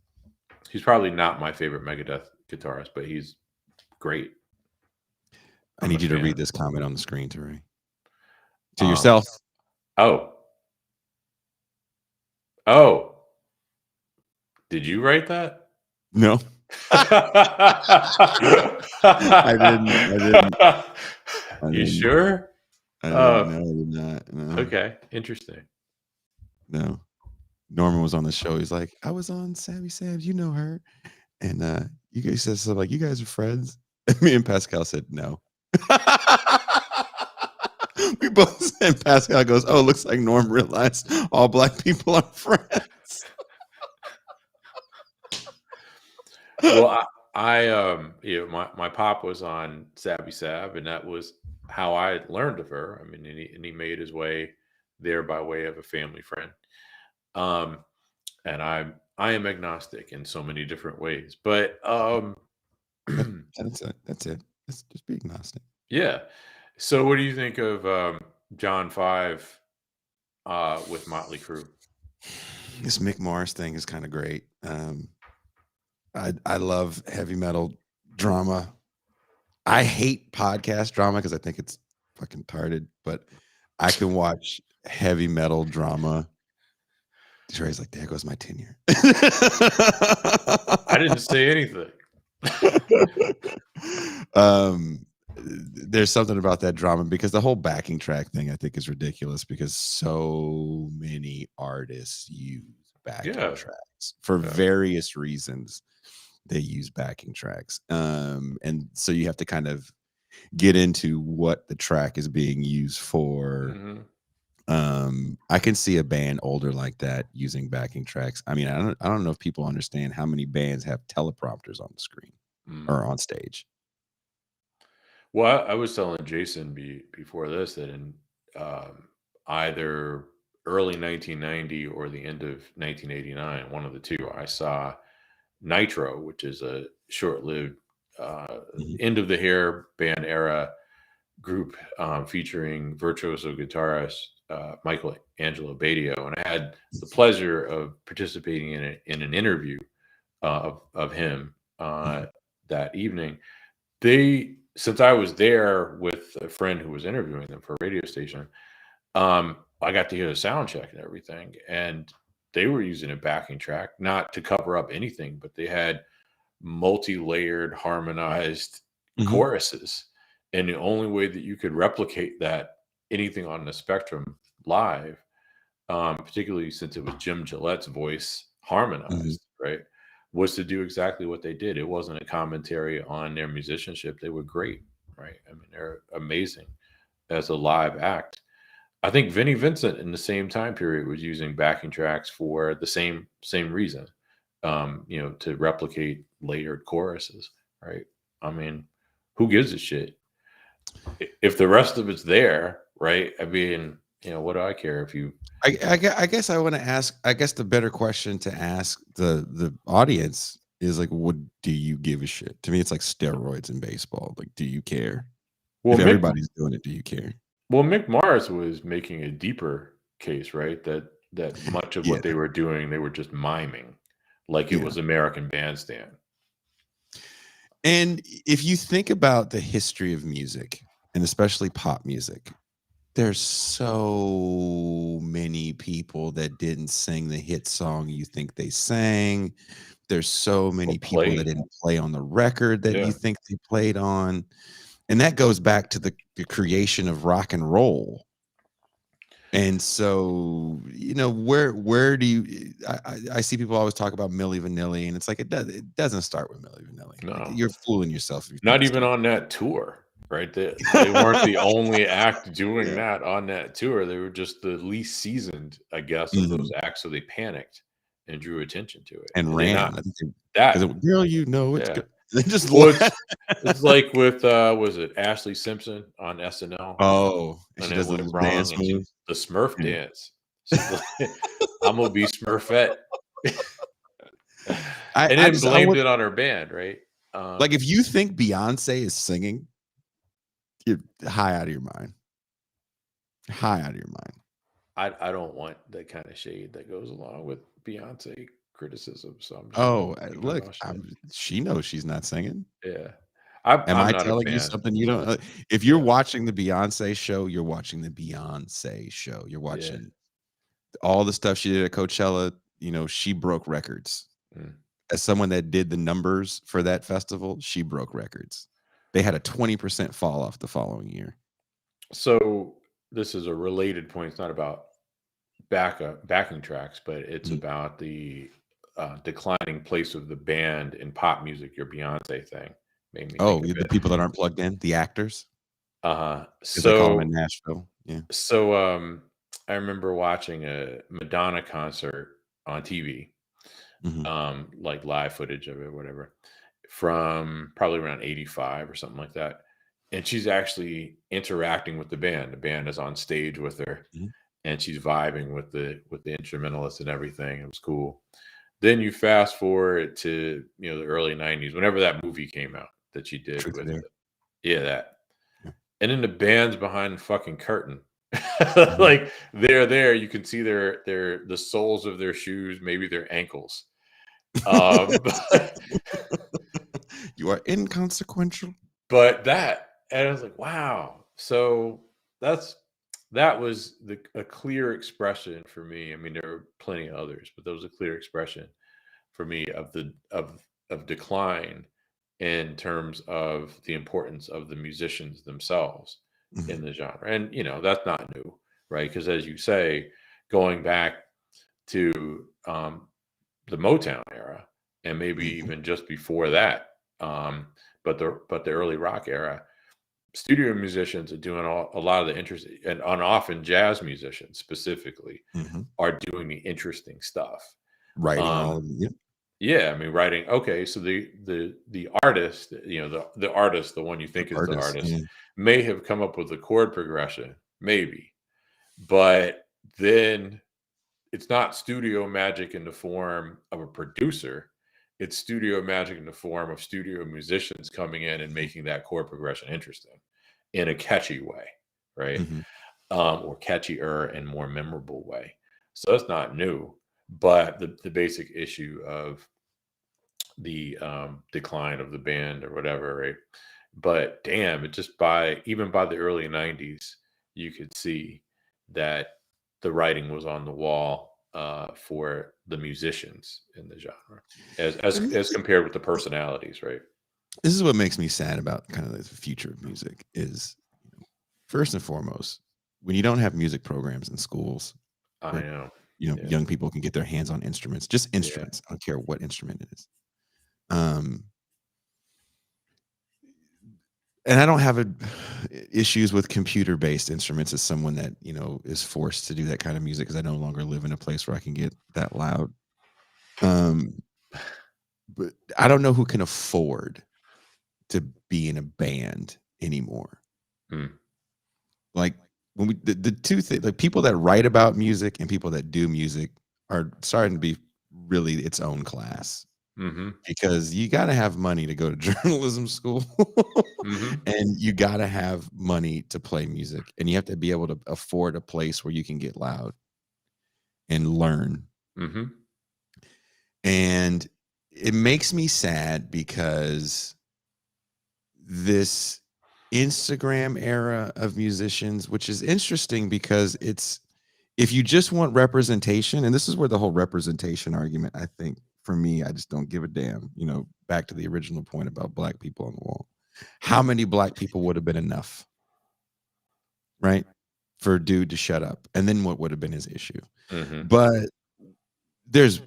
Speaker 3: He's probably not my favorite Megadeth guitarist, but he's great.
Speaker 1: I
Speaker 3: I'm a
Speaker 1: need you to read
Speaker 3: fan.
Speaker 1: this comment on the screen, Touré. To
Speaker 3: Um,
Speaker 1: yourself.
Speaker 3: oh, oh, did you write that?
Speaker 1: No. I didn't. I didn't. I
Speaker 3: You
Speaker 1: didn't.
Speaker 3: sure?
Speaker 1: I didn't.
Speaker 3: Uh,
Speaker 1: No, I did not. No.
Speaker 3: okay, interesting.
Speaker 1: No. Norman was on the show. He's like, I was on Sammy Sam's, you know her. And you guys said something like, you guys are friends. And me and Pascal said no. We both said Pascal goes, oh, looks like Norm realized all black people are friends.
Speaker 3: Well, my pop was on Savvy Sav, and that was how I learned of her. I mean, and he made his way there by way of a family friend. Um, and I am agnostic in so many different ways, but
Speaker 1: That's it. That's it. That's just be agnostic.
Speaker 3: yeah. So, what do you think of John 5 with Motley Crue?
Speaker 1: This Mick Mars thing is kind of great. I love heavy metal drama. I hate podcast drama because I think it's fucking tarded, but I can watch heavy metal drama. Trey's like, there goes my tenure.
Speaker 3: I didn't say anything.
Speaker 1: There's something about that drama because the whole backing track thing I think is ridiculous because so many artists use backing
Speaker 3: Yeah.
Speaker 1: tracks for various reasons. They use backing tracks, and so you have to kind of get into what the track is being used for. I can see a band older like that using backing tracks. I mean, I don't know if people understand how many bands have teleprompters on the screen or on stage.
Speaker 3: Well, I was telling Jason before this that in either early 1990 or the end of 1989, one of the two, I saw Nitro, which is a short-lived
Speaker 1: Mhm.
Speaker 3: end of the hair band era group featuring virtuoso guitarist Michael Angelo Badio, and I had the pleasure of participating in an interview of him
Speaker 1: Mhm.
Speaker 3: that evening. They, since I was there with a friend who was interviewing them for a radio station, I got to hear the sound check and everything, and they were using a backing track, not to cover up anything, but they had multi-layered harmonized
Speaker 1: Mhm.
Speaker 3: choruses, and the only way that you could replicate that anything on the spectrum live, particularly since it was Jim Gillette's voice
Speaker 1: Mhm.
Speaker 3: harmonized, right, was to do exactly what they did. It wasn't a commentary on their musicianship. They were great, right? I mean, they're amazing as a live act. I think Vinnie Vincent in the same time period was using backing tracks for the same reason, to replicate layered choruses, right? I mean, who gives a shit if the rest of it's there, right? I mean, what do I care if you?
Speaker 1: I guess I want to ask. I guess the better question to ask the audience is like, what do you give a shit? To me, it's like steroids in baseball. Like, do you care?
Speaker 3: Well,
Speaker 1: If
Speaker 3: Mick,
Speaker 1: everybody's doing it, do you care?
Speaker 3: well, Mick Mars was making a deeper case, right? That much of what
Speaker 1: Yeah,
Speaker 3: they were doing, they were just miming, like it
Speaker 1: yeah.
Speaker 3: was American Bandstand.
Speaker 1: And if you think about the history of music, and especially pop music, there's so many people that didn't sing the hit song you think they sang. There's so
Speaker 3: Or
Speaker 1: many people that
Speaker 3: played,
Speaker 1: didn't play on the record that you
Speaker 3: yeah.
Speaker 1: think they played on. And that goes back to the creation of rock and roll. And so, where do you I see people always talk about Milli Vanilli, and it's like it doesn't start with Milli Vanilli. Like,
Speaker 3: No,
Speaker 1: you're fooling yourself if you think
Speaker 3: not
Speaker 1: it
Speaker 3: even
Speaker 1: starts.
Speaker 3: on that tour, right? They weren't the only act doing
Speaker 1: Yeah.
Speaker 3: that on that tour. They were just the least seasoned, I guess, of those
Speaker 1: Mhm.
Speaker 3: acts. So they panicked and drew attention to it.
Speaker 1: And
Speaker 3: Did they
Speaker 1: ran.
Speaker 3: not?
Speaker 1: I think because
Speaker 3: That,
Speaker 1: it girl, it's
Speaker 3: yeah.
Speaker 1: good. They just
Speaker 3: Well,
Speaker 1: left.
Speaker 3: it's like with was it Ashley Simpson on SNL,
Speaker 1: Oh, and
Speaker 3: and
Speaker 1: she
Speaker 3: it
Speaker 1: does the
Speaker 3: went
Speaker 1: little
Speaker 3: wrong,
Speaker 1: dance
Speaker 3: and
Speaker 1: move.
Speaker 3: the Smurf
Speaker 1: Yeah.
Speaker 3: dance. She's like, "I'm gonna be Smurfette,"
Speaker 1: I
Speaker 3: and
Speaker 1: I
Speaker 3: then
Speaker 1: just I
Speaker 3: blamed
Speaker 1: want
Speaker 3: it on her band, right?
Speaker 1: like, if you think Beyonce is singing, you're high out of your mind. High out of your mind.
Speaker 3: I don't want that kind of shade that goes along with Beyonce criticism, so I'm just gonna
Speaker 1: Oh,
Speaker 3: keep my
Speaker 1: look,
Speaker 3: mouth shut.
Speaker 1: she knows she's not singing.
Speaker 3: Yeah, I'm
Speaker 1: Am
Speaker 3: I'm
Speaker 1: I
Speaker 3: not a
Speaker 1: telling you
Speaker 3: fan.
Speaker 1: something you don't if you're
Speaker 3: Yeah,
Speaker 1: watching the Beyonce show, you're watching the Beyonce show. You're
Speaker 3: yeah.
Speaker 1: watching all the stuff she did at Coachella, she broke records.
Speaker 3: Mm.
Speaker 1: As someone that did the numbers for that festival, she broke records. They had a 20% fall off the following year.
Speaker 3: So this is a related point. It's not about backing tracks, but it's
Speaker 1: Mhm.
Speaker 3: about the declining place of the band in pop music. Your Beyonce thing made me think
Speaker 1: Oh,
Speaker 3: of
Speaker 1: the
Speaker 3: it.
Speaker 1: people that aren't plugged in, the actors, as they call them in
Speaker 3: So
Speaker 1: Nashville. Yeah.
Speaker 3: so I remember watching a Madonna concert on TV,
Speaker 1: Mhm.
Speaker 3: like live footage of it, whatever, from probably around 85 or something like that. And she's actually interacting with the band. The band is on stage with her,
Speaker 1: Mhm.
Speaker 3: and she's vibing with the instrumentalists and everything. It was cool. Then you fast forward to the early 90s, whenever that movie came out that she did
Speaker 1: Truth or
Speaker 3: with,
Speaker 1: Dare.
Speaker 3: yeah, that.
Speaker 1: Yeah.
Speaker 3: And then the band's behind the fucking curtain.
Speaker 1: Mhm.
Speaker 3: Like they're there. You can see the soles of their shoes, maybe their ankles. But,
Speaker 1: You are inconsequential.
Speaker 3: but and I was like, wow. So that's that was a clear expression for me. I mean, there were plenty of others, but that was a clear expression for me of of decline in terms of the importance of the musicians themselves in
Speaker 1: Mhm.
Speaker 3: the genre. And that's not new, right? Because as you say, going back to the Motown era, and maybe
Speaker 1: Mhm.
Speaker 3: even just before that, um, but the early rock era, studio musicians are doing a lot of the interesting, and often jazz musicians specifically
Speaker 1: Mhm.
Speaker 3: are doing the interesting stuff.
Speaker 1: Writing all
Speaker 3: Um,
Speaker 1: of it. Yep.
Speaker 3: Yeah, I mean, writing. Okay, so the artist, the artist, the one you
Speaker 1: The
Speaker 3: think is the
Speaker 1: artist,
Speaker 3: artist,
Speaker 1: yeah.
Speaker 3: may have come up with a chord progression, maybe, but then it's not studio magic in the form of a producer. It's studio magic in the form of studio musicians coming in and making that chord progression interesting in a catchy way, right?
Speaker 1: Mhm.
Speaker 3: Or catchier and more memorable way. So that's not new, but the basic issue of the decline of the band or whatever, right? But damn, it just even by the early '90s, you could see that the writing was on the wall for the musicians in the genre, as as
Speaker 1: And
Speaker 3: as compared with the personalities, right?
Speaker 1: this is what makes me sad about kind of the future of music is, first and foremost, when you don't have music programs in schools
Speaker 3: I
Speaker 1: where,
Speaker 3: know. Yeah,
Speaker 1: young people can get their hands on instruments, just
Speaker 3: yeah.
Speaker 1: instruments. I don't care what instrument it is. Um, and I don't have issues with computer-based instruments as someone that, is forced to do that kind of music because I no longer live in a place where I can get that loud. Um, but I don't know who can afford to be in a band anymore.
Speaker 3: Mm,
Speaker 1: Like when the two things, like people that write about music and people that do music are starting to be really its own class
Speaker 3: mm-hmm.
Speaker 1: because you got to have money to go to journalism school
Speaker 3: Mm-hmm.
Speaker 1: and you got to have money to play music and you have to be able to afford a place where you can get loud and learn.
Speaker 3: Mm-hmm.
Speaker 1: And it makes me sad because this Instagram era of musicians, which is interesting because if you just want representation, and this is where the whole representation argument, I think for me, I just don't give a damn. Back to the original point about black people on the wall. How many black people would have been enough, right? For a dude to shut up. And then what would have been his issue?
Speaker 3: Mm-hmm.
Speaker 1: But there's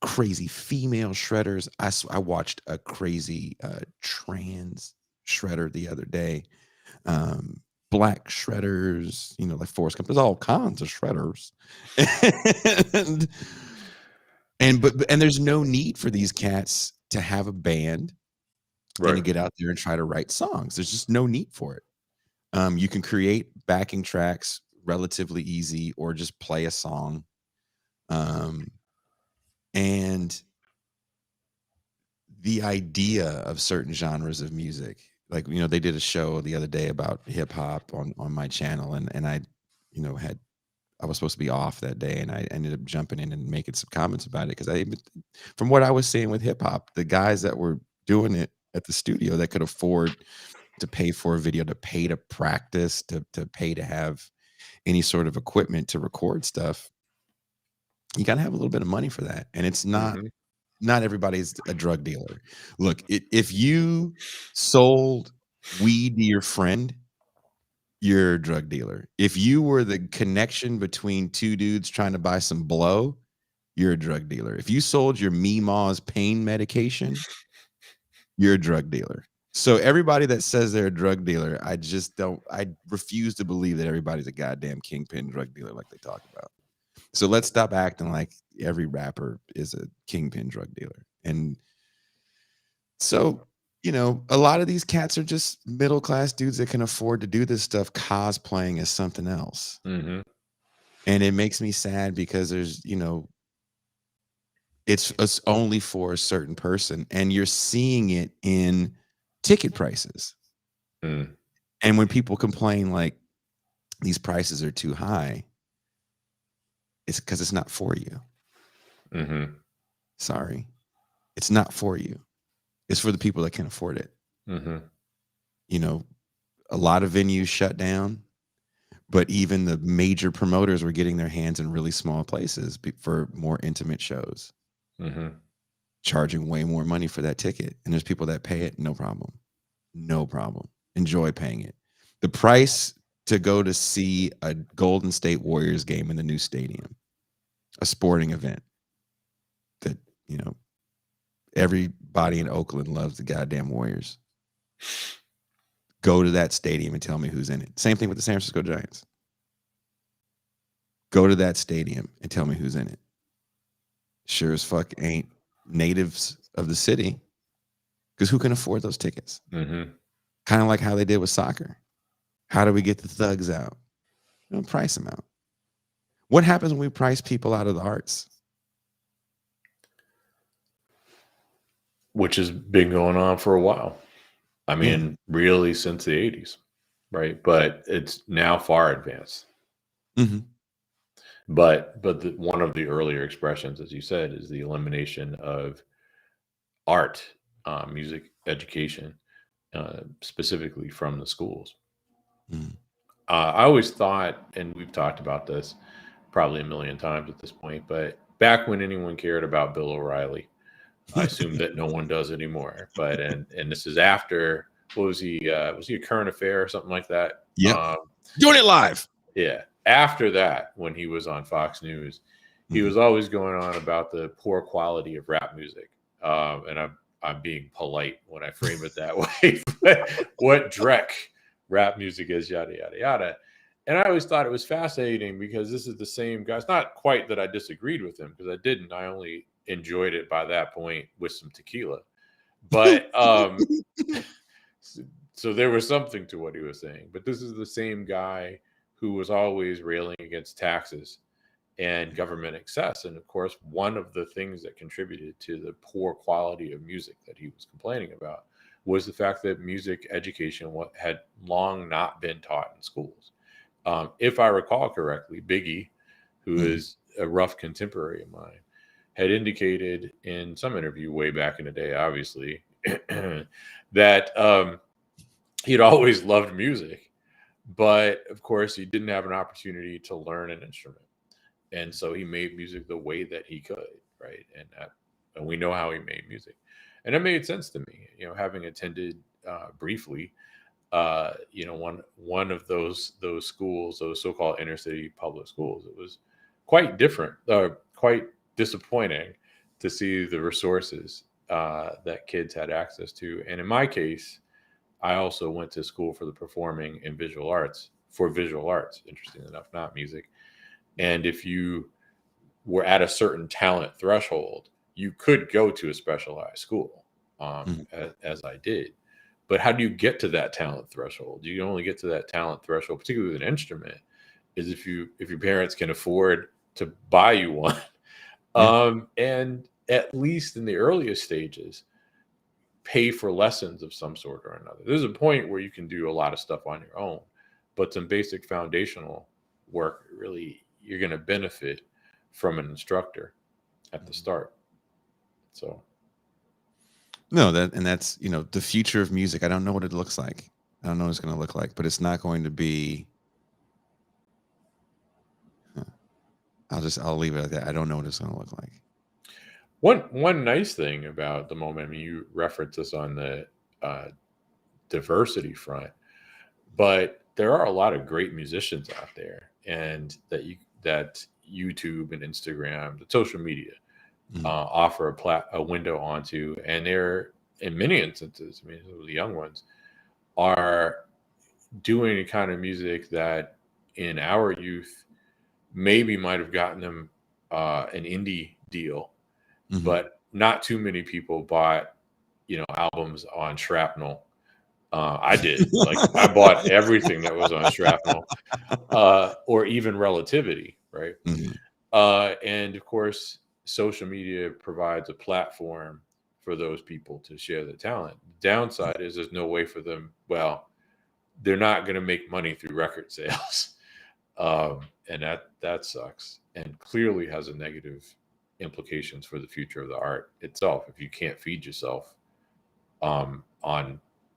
Speaker 1: crazy female shredders. I watched a crazy trans shredder the other day. Black shredders, like Forrest Gump. There's all kinds of shredders, and and there's no need for these cats to have a band and to
Speaker 3: Right.
Speaker 1: get out there and try to write songs. There's just no need for it. You can create backing tracks relatively easy, or just play a song. Um, and the idea of certain genres of music, like they did a show the other day about hip hop on my channel, and I, had I was supposed to be off that day, and I ended up jumping in and making some comments about it because from what I was seeing with hip hop, the guys that were doing it at the studio that could afford to pay for a video, to pay to practice, to pay to have any sort of equipment to record stuff, you got to have a little bit of money for that, and it's
Speaker 3: Mm-hmm.
Speaker 1: not everybody's a drug dealer. Look, if you sold weed to your friend, you're a drug dealer. If you were the connection between two dudes trying to buy some blow, you're a drug dealer. If you sold your Meemaw's pain medication, you're a drug dealer. So everybody that says they're a drug dealer, I refuse to believe that everybody's a goddamn kingpin drug dealer like they talk about. So let's stop acting like every rapper is a kingpin drug dealer. And so, a lot of these cats are just middle class dudes that can afford to do this stuff cosplaying as something else.
Speaker 3: Mm-hmm.
Speaker 1: And it makes me sad because it's only for a certain person and you're seeing it in ticket prices.
Speaker 3: Mm,
Speaker 1: And when people complain like these prices are too high, it's because it's not for you.
Speaker 3: mm-hmm.
Speaker 1: Sorry. It's not for you. It's for the people that can afford it.
Speaker 3: Mm-hmm.
Speaker 1: You know, a lot of venues shut down, but even the major promoters were getting their hands in really small places for more intimate shows,
Speaker 3: Mm-hmm.
Speaker 1: charging way more money for that ticket. And there's people that pay it, no problem. No problem. Enjoy paying it. The price to go to see a Golden State Warriors game in the new stadium, a sporting event that, everybody in Oakland loves the goddamn Warriors. Go to that stadium and tell me who's in it. Same thing with the San Francisco Giants. Go to that stadium and tell me who's in it. Sure as fuck ain't natives of the city, because who can afford those tickets?
Speaker 3: Mm-hmm.
Speaker 1: Kind of like how they did with soccer. How do we get the thugs out? We don't price them out. What happens when we price people out of the arts?
Speaker 3: Which has been going on for a while. I mean,
Speaker 1: Yeah.
Speaker 3: really since the 80s, right? But it's now far advanced.
Speaker 1: Mm-hmm.
Speaker 3: But one of the earlier expressions, as you said, is the elimination of art, music education, specifically from the schools.
Speaker 1: Mm-hmm.
Speaker 3: I always thought, and we've talked about this probably a million times at this point, but back when anyone cared about Bill O'Reilly, I assume that no one does anymore. But and this is after, what was he? Was he a current affair or something like that?
Speaker 1: Yep. Doing it live.
Speaker 3: Yeah. After that, when he was on Fox News, he
Speaker 1: Mm-hmm.
Speaker 3: was always going on about the poor quality of rap music. And I'm being polite when I frame it that way. But what Drek rap music is, yada yada yada. And I always thought it was fascinating because this is the same guy. It's not quite that I disagreed with him, because I didn't. I only enjoyed it by that point with some tequila. But so there was something to what he was saying. But this is the same guy who was always railing against taxes and government excess. And of course, one of the things that contributed to the poor quality of music that he was complaining about was the fact that music education had long not been taught in schools. If I recall correctly, Biggie, who is a rough contemporary of mine, had indicated in some interview way back in the day, obviously, that he'd always loved music, but of course he didn't have an opportunity to learn an instrument. And so he made music the way that he could, right? And we know how he made music. And it made sense to me, having attended briefly, one of those schools, those so-called inner city public schools. It was quite different, quite disappointing to see the resources that kids had access to. And in my case, I also went to school for the performing and visual arts, interesting enough, not music. And if you were at a certain talent threshold, you could go to a specialized school, as I did. But how do you get to that talent threshold? You only get to that talent threshold, particularly with an instrument, is if your parents can afford to buy you one. And at least in the earliest stages, pay for lessons of some sort or another. There's a point where you can do a lot of stuff on your own, but some basic foundational work, really, you're going to benefit from an instructor at the start. So
Speaker 1: no, that's the future of music. I don't know what it looks like. I don't know what it's going to look like, but it's not going to be. I'll leave it at that. I don't know what it's going to look like.
Speaker 3: One nice thing about the moment, I mean, you referenced this on the diversity front, but there are a lot of great musicians out there, and that YouTube and Instagram, the social media, offer a window onto, and they're, in many instances, I mean, the young ones are doing a kind of music that in our youth maybe might have gotten them an indie deal, but not too many people bought, albums on Shrapnel. I did. Like, I bought everything that was on Shrapnel, or even Relativity, right? And of course, social media provides a platform for those people to share their talent. The downside is there's no way for them. Well, they're not going to make money through record sales, and that sucks, and clearly has a negative implications for the future of the art itself. If you can't feed yourself on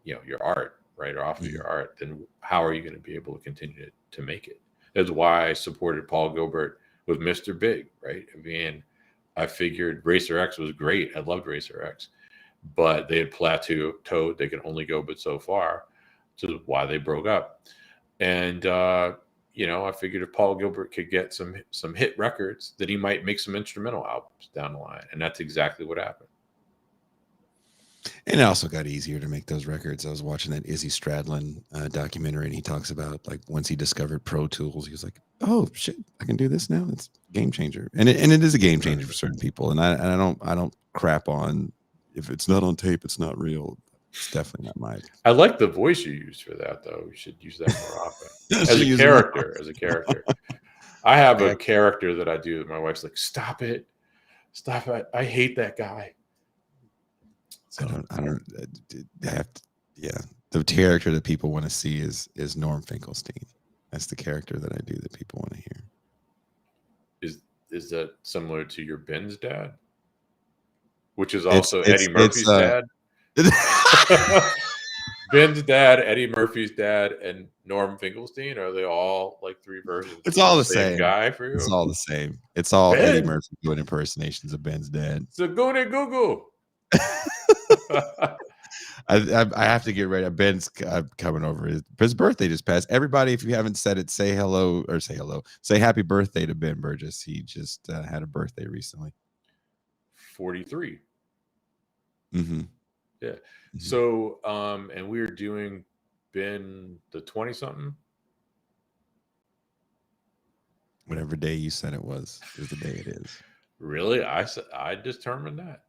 Speaker 3: your art, right, or off of your art, then how are you going to be able to continue to make it? That's why I supported Paul Gilbert with Mr. Big, right? I mean, I figured Racer X was great. I loved Racer X, but they had plateaued. They could only go but so far, which is why they broke up. And I figured if Paul Gilbert could get some hit records, that he might make some instrumental albums down the line, and that's exactly what happened.
Speaker 1: And it also got easier to make those records. I was watching that Izzy Stradlin documentary, and he talks about like once he discovered Pro Tools, he was like, "Oh shit, I can do this now." It's a game changer, and it is a game changer for certain people. And I don't crap on if it's not on tape, it's not real. It's definitely not my.
Speaker 3: I like the voice you use for that, though. You should use that more often. As
Speaker 1: Should
Speaker 3: a
Speaker 1: use it more
Speaker 3: character, as a character. I have a
Speaker 1: I-
Speaker 3: character that I do. My wife's like, "Stop it, stop it! I hate that guy." So
Speaker 1: I have to, yeah. The character that people want to see is Norm Finkelstein. That's the character that I do that people want to hear.
Speaker 3: is that similar to your Ben's dad, which is also Eddie Murphy's dad? Ben's dad, Eddie Murphy's dad, and Norm Finkelstein, are they all like three versions
Speaker 1: It's
Speaker 3: of
Speaker 1: all
Speaker 3: the
Speaker 1: the
Speaker 3: same
Speaker 1: same
Speaker 3: guy for you?
Speaker 1: It's all the same. It's all
Speaker 3: Ben?
Speaker 1: Eddie Murphy doing impersonations of Ben's dad.
Speaker 3: So go to Google.
Speaker 1: I have to get ready. Ben's coming over. His birthday just passed. Everybody, if you haven't said it, say hello or say hello. Say happy birthday to Ben Burgess. He just had a birthday recently.
Speaker 3: 43.
Speaker 1: Mm-hmm.
Speaker 3: Yeah. Mm-hmm. So, and we were doing Ben the 20-something.
Speaker 1: Whatever day you said it was the day it is.
Speaker 3: Really? I determined that.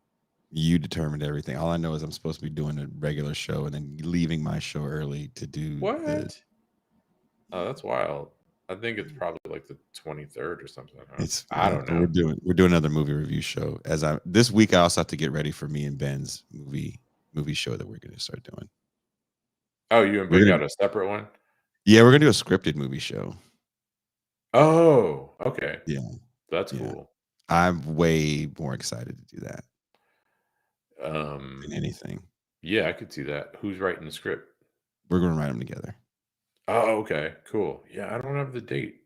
Speaker 1: You determined everything. All I know is I'm supposed to be doing a regular show and then leaving my show early to do
Speaker 3: what? Oh, that's wild. I think it's probably like the 23rd or something. I don't know.
Speaker 1: We're doing another movie review show. This week I also have to get ready for me and Ben's movie show that we're going to start doing.
Speaker 3: Oh, you and Ben got a separate one?
Speaker 1: Yeah, we're going to do a scripted movie show.
Speaker 3: Oh, okay.
Speaker 1: Yeah.
Speaker 3: That's cool.
Speaker 1: I'm way more excited to do that. Than anything.
Speaker 3: Yeah, I could see that. Who's writing the script?
Speaker 1: We're going to write them together.
Speaker 3: Oh, okay, cool. Yeah, I don't have the date.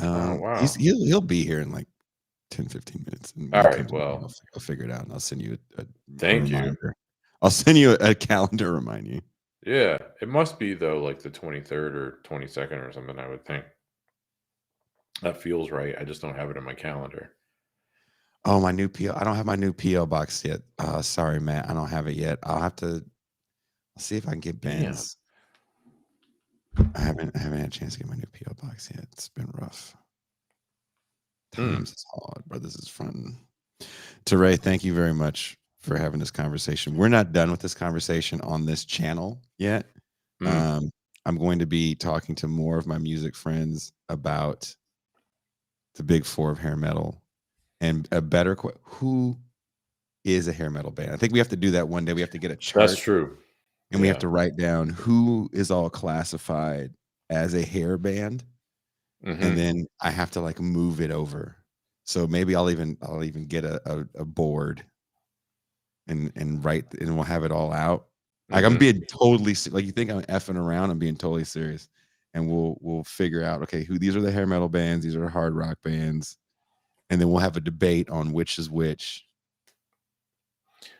Speaker 3: Oh, wow.
Speaker 1: He'll be here in like 10, 15 minutes.
Speaker 3: All right, well,
Speaker 1: I'll figure it out and I'll send you a
Speaker 3: thank
Speaker 1: reminder.
Speaker 3: you.
Speaker 1: I'll send you a calendar to remind you.
Speaker 3: Yeah, it must be though like the 23rd or 22nd or something, I would think. That feels right. I just don't have it in my calendar.
Speaker 1: Oh, my new PO. I don't have my new PO box yet. Sorry, Matt. I don't have it yet. I'll see if I can get Ben's. I haven't had a chance to get my new PO box yet. It's been rough. Times is hard, but this is fun. Touré, thank you very much for having this conversation. We're not done with this conversation on this channel yet. I'm going to be talking to more of my music friends about the big four of hair metal. And a better who is a hair metal band? I think we have to do that one day. We have to get a chart.
Speaker 3: That's true.
Speaker 1: And we have to write down who is all classified as a hair band. Mm-hmm. And then I have to like move it over. So maybe I'll even get a board and write, and we'll have it all out. Like I'm being totally like, you think I'm effing around, I'm being totally serious. And we'll figure out, okay, these are the hair metal bands, these are hard rock bands. And then we'll have a debate on which is which,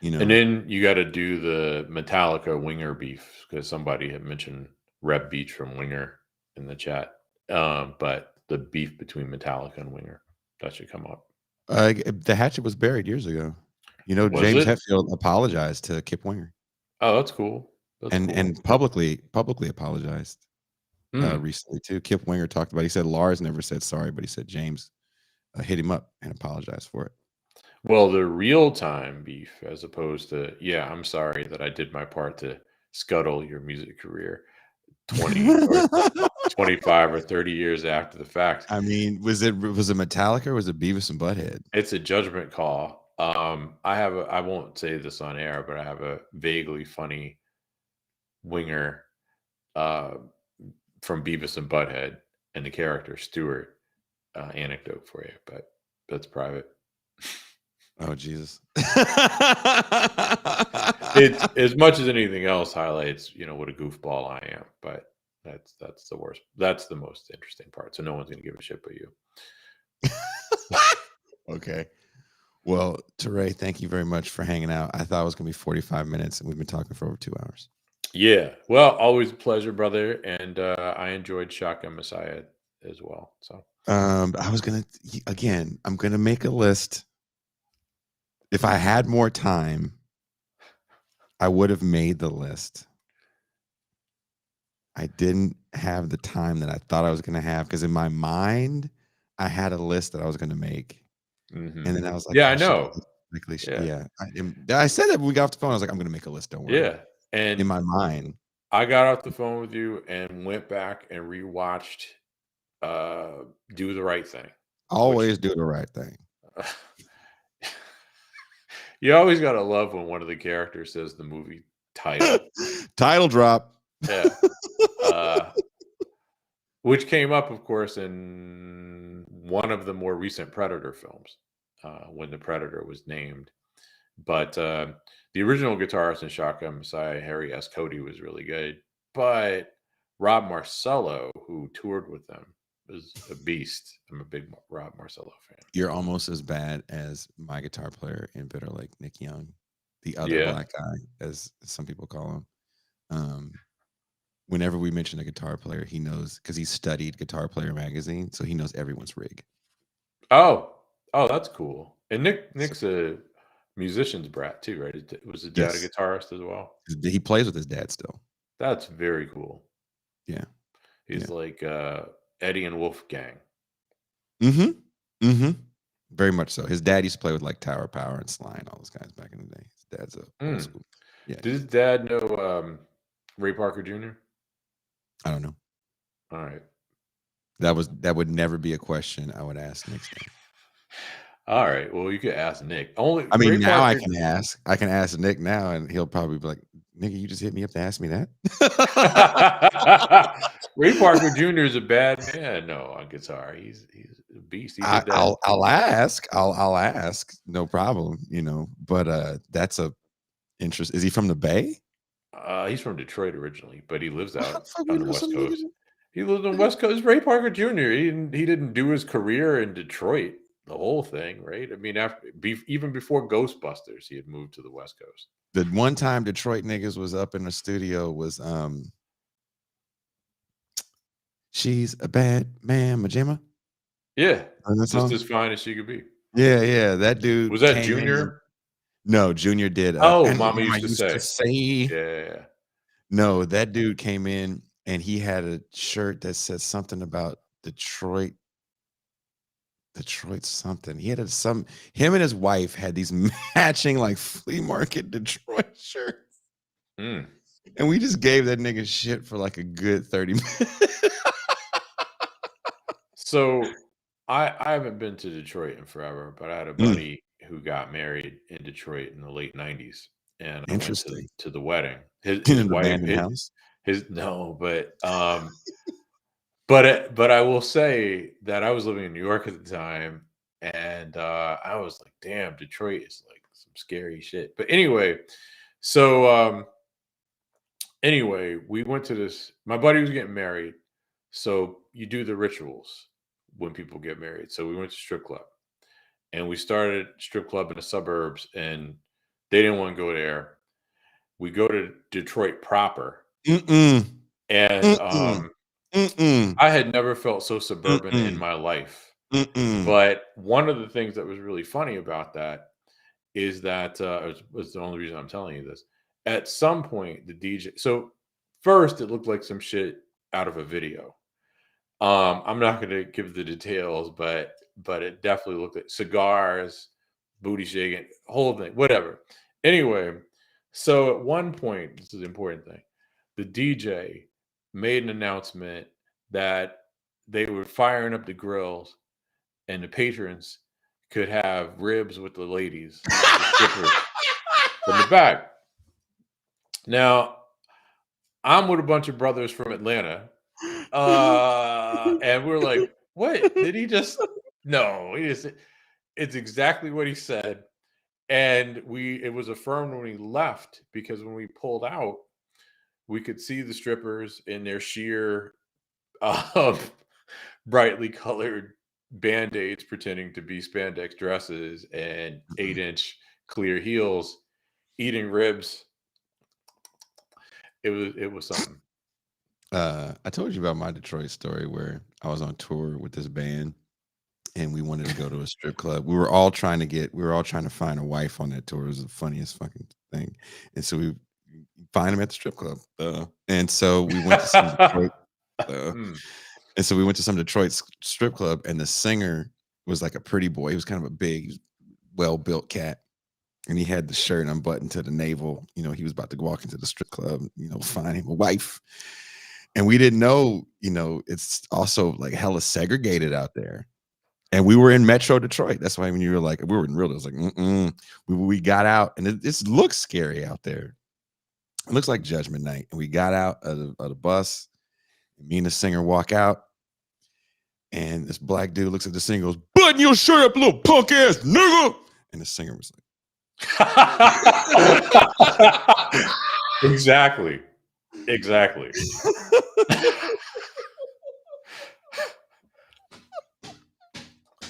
Speaker 1: And
Speaker 3: then you got to do the Metallica Winger beef, because somebody had mentioned Reb Beach from Winger in the chat. But the beef between Metallica and Winger, that should come up.
Speaker 1: The hatchet was buried years ago. James Hetfield apologized to Kip Winger.
Speaker 3: Oh, that's cool.
Speaker 1: And publicly apologized recently too. Kip Winger talked about. He said Lars never said sorry, but he said James hit him up and apologized for it.
Speaker 3: Well, the real time beef, as opposed to, I'm sorry that I did my part to scuttle your music career 20 or 25 or 30 years after the fact.
Speaker 1: I mean, was it Metallica or was it Beavis and Butthead?
Speaker 3: It's a judgment call. I won't say this on air, but I have a vaguely funny Winger from Beavis and Butthead and the character Stuart anecdote for you, but that's private.
Speaker 1: Oh, Jesus.
Speaker 3: It, as much as anything else, highlights what a goofball I am, but that's the worst. That's the most interesting part. So no one's gonna give a shit but you.
Speaker 1: Okay. Well, Touré, thank you very much for hanging out. I thought it was gonna be 45 minutes, and we've been talking for over 2 hours.
Speaker 3: Yeah. Well, always a pleasure, brother. And I enjoyed Shotgun Messiah as well. So
Speaker 1: I'm gonna make a list. If I had more time, I would have made the list. I didn't have the time that I thought I was going to have because in my mind, I had a list that I was going to make. And then I was like,
Speaker 3: Yeah, I
Speaker 1: I should
Speaker 3: know.
Speaker 1: quickly.
Speaker 3: Yeah.
Speaker 1: I said that when we got off the phone. I was like, I'm going to make a list. Don't worry.
Speaker 3: Yeah. And
Speaker 1: In my mind,
Speaker 3: I got off the phone with you and went back and rewatched Do the Right Thing.
Speaker 1: always do the right thing.
Speaker 3: You always gotta love when one of the characters says the movie title.
Speaker 1: Title drop.
Speaker 3: Yeah. Which came up, of course, in one of the more recent Predator films, when the Predator was named. But the original guitarist in Shotgun Messiah, Harry S. Cody, was really good. But Rob Marcello, who toured with them, was a beast. I'm a big Rob Marcello fan.
Speaker 1: You're almost as bad as my guitar player in Bitter Lake, Nick Young, the other black guy, as some people call him. Whenever we mention a guitar player, he knows because he studied Guitar Player magazine, so he knows everyone's rig.
Speaker 3: Oh, that's cool. And Nick's a musician's brat too, right? Was his dad a guitarist as well?
Speaker 1: He plays with his dad still.
Speaker 3: That's very cool.
Speaker 1: Yeah,
Speaker 3: he's like Eddie and Wolfgang.
Speaker 1: Very much so. His dad used to play with like Tower Power and Sly and all those guys back in the day. His dad's a old school. Yeah.
Speaker 3: Did his dad know Ray Parker Jr.?
Speaker 1: I don't know.
Speaker 3: All right.
Speaker 1: That would never be a question I would ask next time.
Speaker 3: All right. Well, you could ask Nick.
Speaker 1: I mean, now I can ask. I can ask Nick now, and he'll probably be like, "Nigga, you just hit me up to ask me that."
Speaker 3: Ray Parker Jr. is a bad man. No, on guitar, he's a beast.
Speaker 1: I'll ask. I'll ask. No problem. But that's a interest. Is he from the Bay?
Speaker 3: He's from Detroit originally, but he lives out on the West Coast. He lives on the West Coast. Ray Parker Jr. He didn't do his career in Detroit, the whole thing, right? I mean, even before Ghostbusters, he had moved to the West Coast.
Speaker 1: The one time Detroit niggas was up in the studio was She's a Bad Man, Majima.
Speaker 3: Yeah, just as fine as she could be.
Speaker 1: Yeah. That dude
Speaker 3: was that Junior.
Speaker 1: No, Junior did.
Speaker 3: Mama used to say.
Speaker 1: Yeah. No, that dude came in and he had a shirt that said something about Detroit something. He had him and his wife had these matching like flea market Detroit shirts. And we just gave that nigga shit for like a good 30 minutes.
Speaker 3: So I haven't been to Detroit in forever, but I had a buddy who got married in Detroit in the late 90s. And I went to the wedding. His wife, but I will say that I was living in New York at the time, and I was like, damn, Detroit is like some scary shit. But anyway, we went to this. My buddy was getting married, so you do the rituals when people get married. So we went to strip club, and we started strip club in the suburbs, and they didn't want to go there. We go to Detroit proper, and I had never felt so suburban in my life. But one of the things that was really funny about that is that was the only reason I'm telling you this. At some point, the DJ. So first, it looked like some shit out of a video. I'm not going to give the details, but it definitely looked like cigars, booty shaking, whole thing, whatever. Anyway, so at one point, this is the important thing, the DJ made an announcement that they were firing up the grills and the patrons could have ribs with the ladies, the strippers, from the back. Now, I'm with a bunch of brothers from Atlanta. And we're like, what? Did he just? No, it's exactly what he said. And it was affirmed when we left, because when we pulled out, we could see the strippers in their sheer, brightly colored Band-Aids pretending to be spandex dresses and 8-inch clear heels, eating ribs. It was something.
Speaker 1: I told you about my Detroit story where I was on tour with this band and we wanted to go to a strip club. We were all trying to find a wife on that tour. It was the funniest fucking thing. And so find him at the strip club. And so we went to some Detroit.
Speaker 3: Mm.
Speaker 1: And so we went to some Detroit strip club, and the singer was like a pretty boy. He was kind of a big, well-built cat. And he had the shirt unbuttoned to the navel. You know, he was about to walk into the strip club, you know, find him a wife. And we didn't know, you know, it's also like hella segregated out there. And we were in Metro Detroit. That's why when you were like, we were in real, it was like, we got out, and it looks scary out there. It looks like Judgment Night. And we got out of the bus. And me and the singer walk out. And this black dude looks at the singer and goes, "Button your shirt up, little punk ass nigga." And the singer was like,
Speaker 3: Exactly.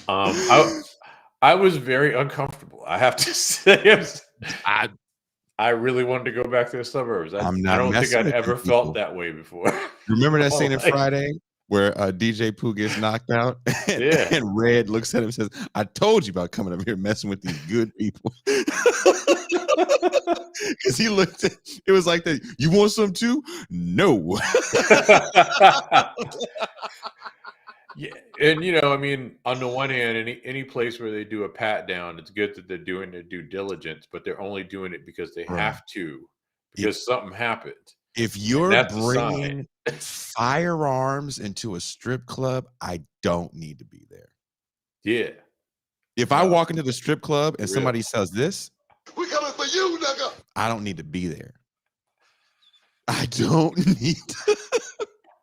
Speaker 3: I was very uncomfortable. I have to say, I really wanted to go back to the suburbs. I don't think I'd ever felt that way before.
Speaker 1: Remember that scene in Friday where DJ Pooh gets knocked out and Red looks at him and says, "I told you about coming up here messing with these good people." Because he looked at it was like that. You want some too? No.
Speaker 3: Yeah, and you know, I mean, on the one hand, any place where they do a pat down, it's good that they're doing their due diligence, but they're only doing it because they have to, because something happened.
Speaker 1: If you're bringing firearms into a strip club, I don't need to be there.
Speaker 3: Yeah.
Speaker 1: If I walk into the strip club and somebody says this, "We coming for you, nigga," I don't need to be there. I don't need to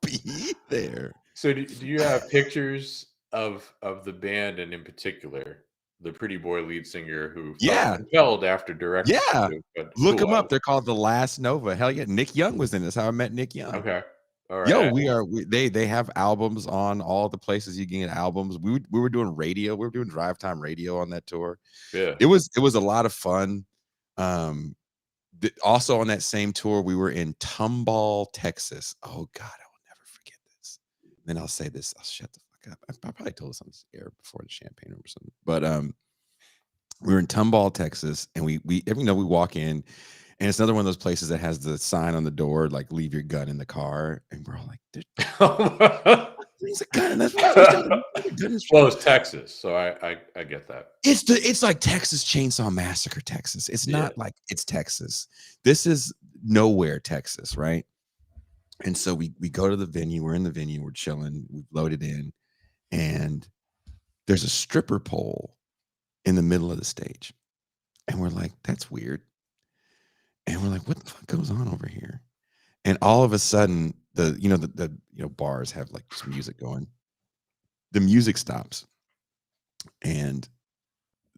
Speaker 1: be there.
Speaker 3: So do you have pictures of the band, and in particular the pretty boy lead singer who felt compelled after directing?
Speaker 1: Yeah, look them up. They're called The Last Nova. Hell yeah, Nick Young was in this. How I Met Nick Young.
Speaker 3: Okay, all right.
Speaker 1: Yo, they have albums on all the places you can get albums. We were doing radio. We were doing drive time radio on that tour.
Speaker 3: Yeah,
Speaker 1: it was a lot of fun. Also on that same tour, we were in Tomball, Texas. Oh God, I will never forget this. Then I'll say this. I'll shut the fuck up. I probably told this on this air before the Champagne Room or something. But we were in Tomball, Texas, and we walk in, and it's another one of those places that has the sign on the door like "Leave your gun in the car," and we're all like, "There's a gun in this."
Speaker 3: Well, it's Texas, so I get that.
Speaker 1: It's like Texas Chainsaw Massacre, Texas. It's not like it's Texas. This is nowhere, Texas, right? And so we go to the venue. We're in the venue. We're chilling. We've loaded in, and there's a stripper pole in the middle of the stage, and we're like, "That's weird." And we're like, "What the fuck goes on over here?" And all of a sudden, the bars have like some music going. The music stops, and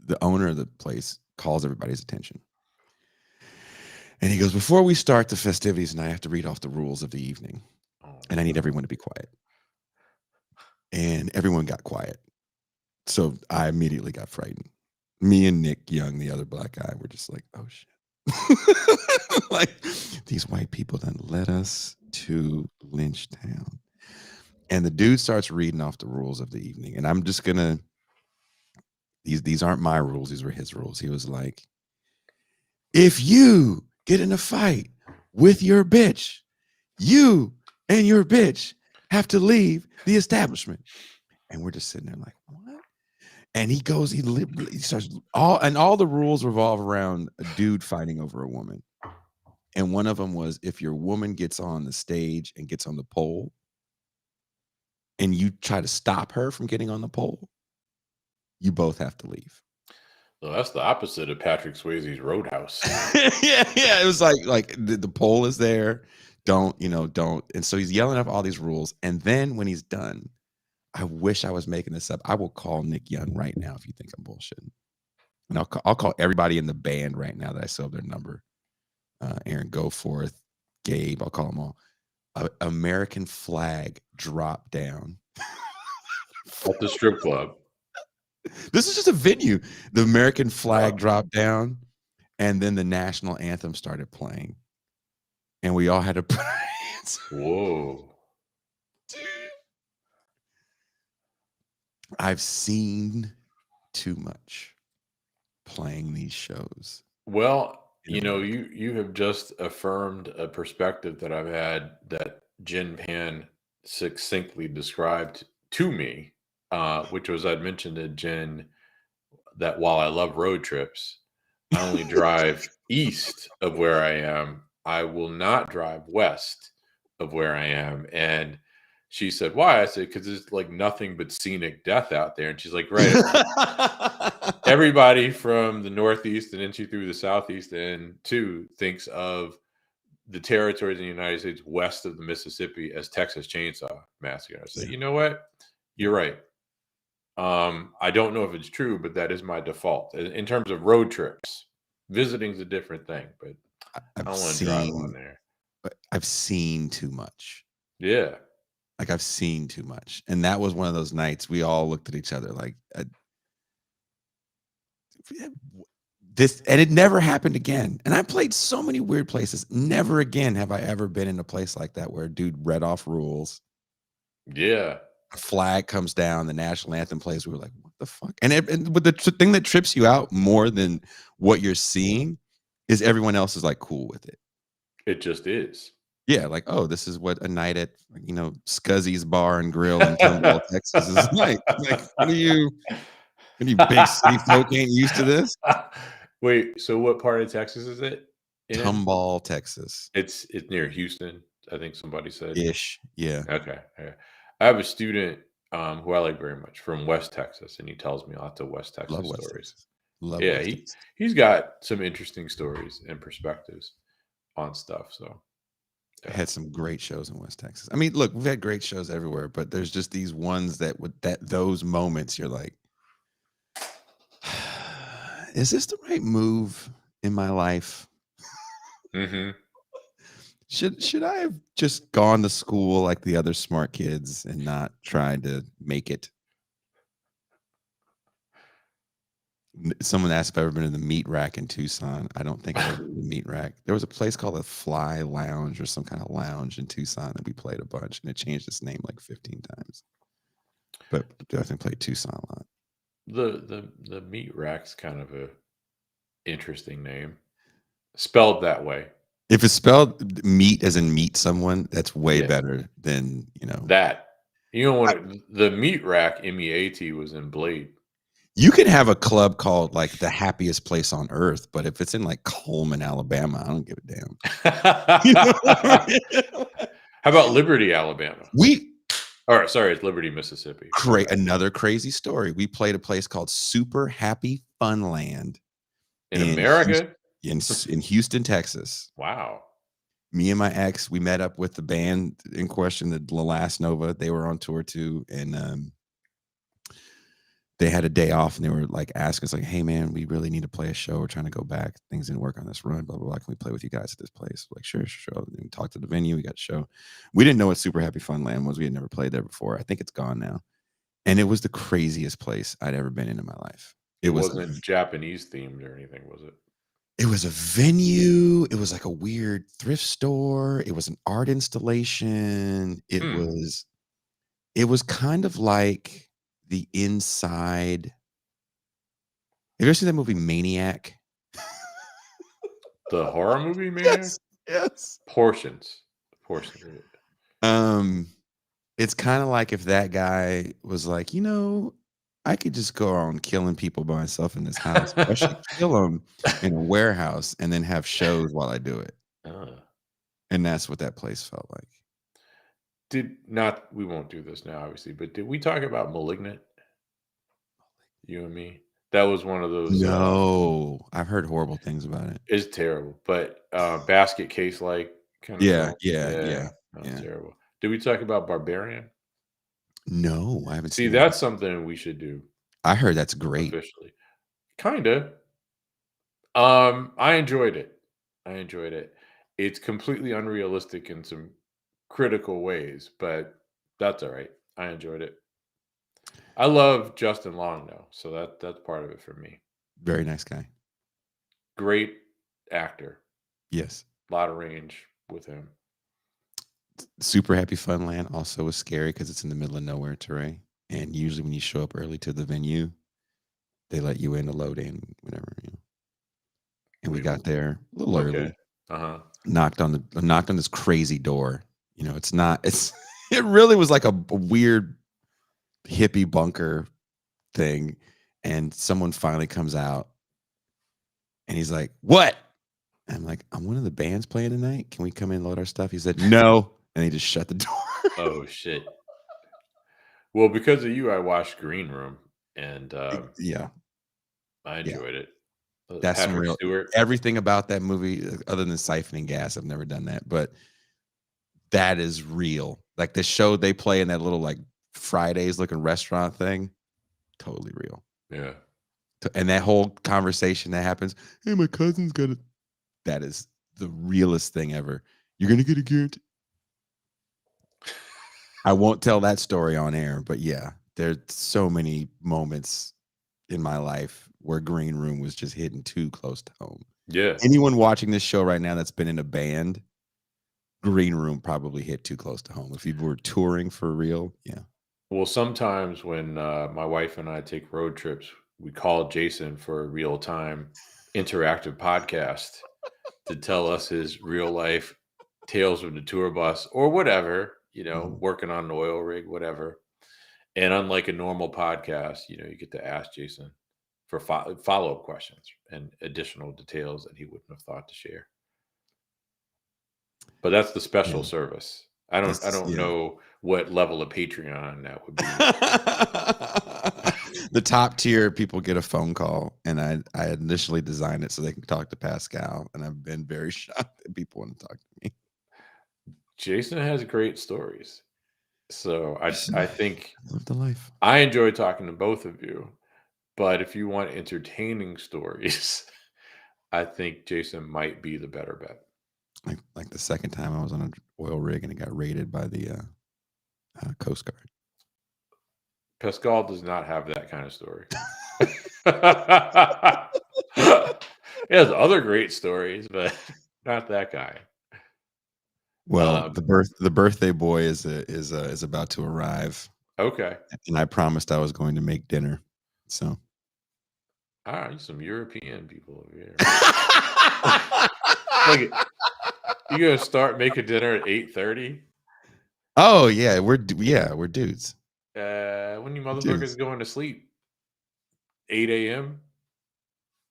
Speaker 1: the owner of the place calls everybody's attention. And he goes, "Before we start the festivities, and I have to read off the rules of the evening, and I need everyone to be quiet." And everyone got quiet. So I immediately got frightened. Me and Nick Young, the other black guy, were just like, "Oh shit." Like, these white people done led us to Lynchtown. And the dude starts reading off the rules of the evening. And I'm just gonna, these aren't my rules, these were his rules. He was like, "If you get in a fight with your bitch, you and your bitch have to leave the establishment." And we're just sitting there like, "What?" And he goes, he starts all the rules revolve around a dude fighting over a woman. And one of them was, if your woman gets on the stage and gets on the pole, and you try to stop her from getting on the pole, you both have to leave.
Speaker 3: So that's the opposite of Patrick Swayze's Roadhouse.
Speaker 1: yeah. It was like the pole is there. Don't. And so he's yelling up all these rules. And then when he's done, I wish I was making this up. I will call Nick Young right now if you think I'm bullshitting. And I'll call everybody in the band right now that I still have their number. Aaron Goforth, Gabe, I'll call them all. American flag drop down.
Speaker 3: At the strip club.
Speaker 1: This is just a venue. The American flag dropped down, and then the national anthem started playing. And we all had to put our hands.
Speaker 3: Whoa.
Speaker 1: Dude. I've seen too much playing these shows.
Speaker 3: Well, You know, you have just affirmed a perspective that I've had that Jin Pan succinctly described to me, which was I'd mentioned to Jin that while I love road trips, I only drive east of where I am. I will not drive west of where I am. And she said, "Why?" I said, "Because there's like nothing but scenic death out there." And she's like, "Right. Everybody from the Northeast and into through the Southeast and too thinks of the territories in the United States west of the Mississippi as Texas Chainsaw Massacre." I said,
Speaker 1: Yeah.
Speaker 3: "You know what? You're right. I don't know if it's true, but that is my default in terms of road trips. Visiting's a different thing, but I
Speaker 1: I've
Speaker 3: don't want to drive on
Speaker 1: seen,
Speaker 3: there."
Speaker 1: but I've seen too much.
Speaker 3: Yeah.
Speaker 1: Like I've seen too much, and that was one of those nights we all looked at each other like this, and it never happened again. And I played so many weird places. Never again have I ever been in a place like that where a dude read off rules.
Speaker 3: Yeah.
Speaker 1: A flag comes down, the national anthem plays. We were like, "What the fuck?" And but the thing that trips you out more than what you're seeing is everyone else is like cool with it.
Speaker 3: It just is.
Speaker 1: Yeah, like, oh, this is what a night at Scuzzy's Bar and Grill in Tomball, Texas is like. Like, what are you? Any big city folk ain't used to this?
Speaker 3: Wait, so what part of Texas is it in?
Speaker 1: Tomball, Texas,
Speaker 3: It's near Houston, I think somebody said.
Speaker 1: ish. Yeah,
Speaker 3: Okay. Yeah. I have a student who I like very much from West Texas, and he tells me lots of West
Speaker 1: love
Speaker 3: Texas
Speaker 1: West
Speaker 3: stories.
Speaker 1: Texas. Love
Speaker 3: Yeah,
Speaker 1: West Texas.
Speaker 3: he's got some interesting stories and perspectives on stuff. So
Speaker 1: I
Speaker 3: yeah.
Speaker 1: had some great shows in West Texas. I mean, look, we've had great shows everywhere, but there's just these ones that with those moments, you're like, is this the right move in my life?
Speaker 3: Hmm.
Speaker 1: Should I have just gone to school like the other smart kids and not tried to make it? Someone asked if I've ever been in the meat rack in Tucson. I don't think I've ever been in the meat rack. There was a place called the Fly Lounge or some kind of lounge in Tucson that we played a bunch, and it changed its name like 15 times. But I definitely played Tucson a lot.
Speaker 3: The meat rack's kind of a interesting name, spelled that way.
Speaker 1: If it's spelled meat as in meet someone, that's way
Speaker 3: Yeah.
Speaker 1: better than
Speaker 3: That you don't want to, the meat rack MEAT was in Blade.
Speaker 1: You can have a club called like the happiest place on earth, but if it's in like Coleman, Alabama, I don't give a damn. You know what I mean?
Speaker 3: How about Liberty, Alabama?
Speaker 1: We
Speaker 3: Or sorry, it's Liberty, Mississippi.
Speaker 1: another crazy story. We played a place called Super Happy Funland
Speaker 3: In America?
Speaker 1: in Houston, Texas.
Speaker 3: Wow.
Speaker 1: Me and my ex, we met up with the band in question, the La Last Nova. They were on tour too, and they had a day off, and they were like asking us, like, "Hey man, we really need to play a show. We're trying to go back. Things didn't work on this run. Blah blah blah. Can we play with you guys at this place?" We're like, sure, sure. And we talked to the venue. We got a show. We didn't know what Super Happy Fun Land was. We had never played there before. I think it's gone now. And it was the craziest place I'd ever been in my life.
Speaker 3: It wasn't Japanese themed or anything, was it?
Speaker 1: It was a venue. It was like a weird thrift store. It was an art installation. It was kind of like the inside. Have you ever seen that movie Maniac?
Speaker 3: The horror movie, man?
Speaker 1: Yes.
Speaker 3: Portions of it.
Speaker 1: It's kind of like if that guy was like, I could just go around killing people by myself in this house. I should kill them in a warehouse and then have shows while I do it. And that's what that place felt like.
Speaker 3: We won't do this now, obviously, but did we talk about Malignant? You and me? That was one of those.
Speaker 1: No, I've heard horrible things about it.
Speaker 3: It's terrible, but basket case like kind of.
Speaker 1: Yeah.
Speaker 3: That's terrible. Did we talk about Barbarian?
Speaker 1: No, I haven't
Speaker 3: See,
Speaker 1: seen
Speaker 3: that's something we should do.
Speaker 1: I heard that's great.
Speaker 3: Officially. Kinda. I enjoyed it. It's completely unrealistic in some critical ways, but that's all right. I enjoyed it. I love Justin Long though, so that's part of it for me.
Speaker 1: Very nice guy.
Speaker 3: Great actor.
Speaker 1: Yes.
Speaker 3: A lot of range with him.
Speaker 1: Super Happy Funland also was scary because it's in the middle of nowhere, Touré. And usually when you show up early to the venue, they let you in to load in, whatever. and we got there a little
Speaker 3: Okay.
Speaker 1: early.
Speaker 3: Uh-huh.
Speaker 1: Knocked on this crazy door. You know, it really was like a weird hippie bunker thing. And someone finally comes out and he's like, "What?" And I'm like, "I'm one of the bands playing tonight. Can we come in and load our stuff?" He said, "No." And he just shut the door.
Speaker 3: Oh shit. Well, because of you, I watched Green Room, and
Speaker 1: Yeah.
Speaker 3: I
Speaker 1: Yeah.
Speaker 3: enjoyed it.
Speaker 1: That's some
Speaker 3: Patrick
Speaker 1: real
Speaker 3: Stewart.
Speaker 1: everything about that movie, other than siphoning gas. I've never done that, but that is real. Like the show they play in that little like Fridays looking restaurant thing, totally real.
Speaker 3: Yeah.
Speaker 1: And that whole conversation that happens, "Hey, my cousin's got a," that is the realest thing ever. "You're gonna get a guarantee." I won't tell that story on air, but yeah, there's so many moments in my life where Green Room was just hitting too close to home.
Speaker 3: Yeah.
Speaker 1: Anyone watching this show right now that's been in a band, Green Room probably hit too close to home. If you were touring for real, yeah.
Speaker 3: Well, sometimes when my wife and I take road trips, we call Jason for a real time interactive podcast to tell us his real life tales from the tour bus or whatever,
Speaker 1: Mhm.
Speaker 3: working on an oil rig, whatever. And unlike a normal podcast, you get to ask Jason for follow up questions and additional details that he wouldn't have thought to share. But that's the special
Speaker 1: Yeah.
Speaker 3: service. I don't
Speaker 1: Yeah.
Speaker 3: know what level of Patreon that would be.
Speaker 1: The top tier people get a phone call, and I initially designed it so they can talk to Pascal, and I've been very shocked that people want to talk to me.
Speaker 3: Jason has great stories. So I think
Speaker 1: Live the life.
Speaker 3: I enjoy talking to both of you. But if you want entertaining stories, I think Jason might be the better bet.
Speaker 1: Like the second time I was on an oil rig and it got raided by the Coast Guard.
Speaker 3: Pascal does not have that kind of story. He has other great stories, but not that guy.
Speaker 1: Well, the birthday boy is about to arrive,
Speaker 3: Okay.
Speaker 1: and I promised I was going to make dinner. So
Speaker 3: You some European people over here. Like, you gonna start making dinner at 8:30?
Speaker 1: Oh yeah, we're dudes.
Speaker 3: When you
Speaker 1: Dudes.
Speaker 3: motherfuckers going to sleep? 8 a.m.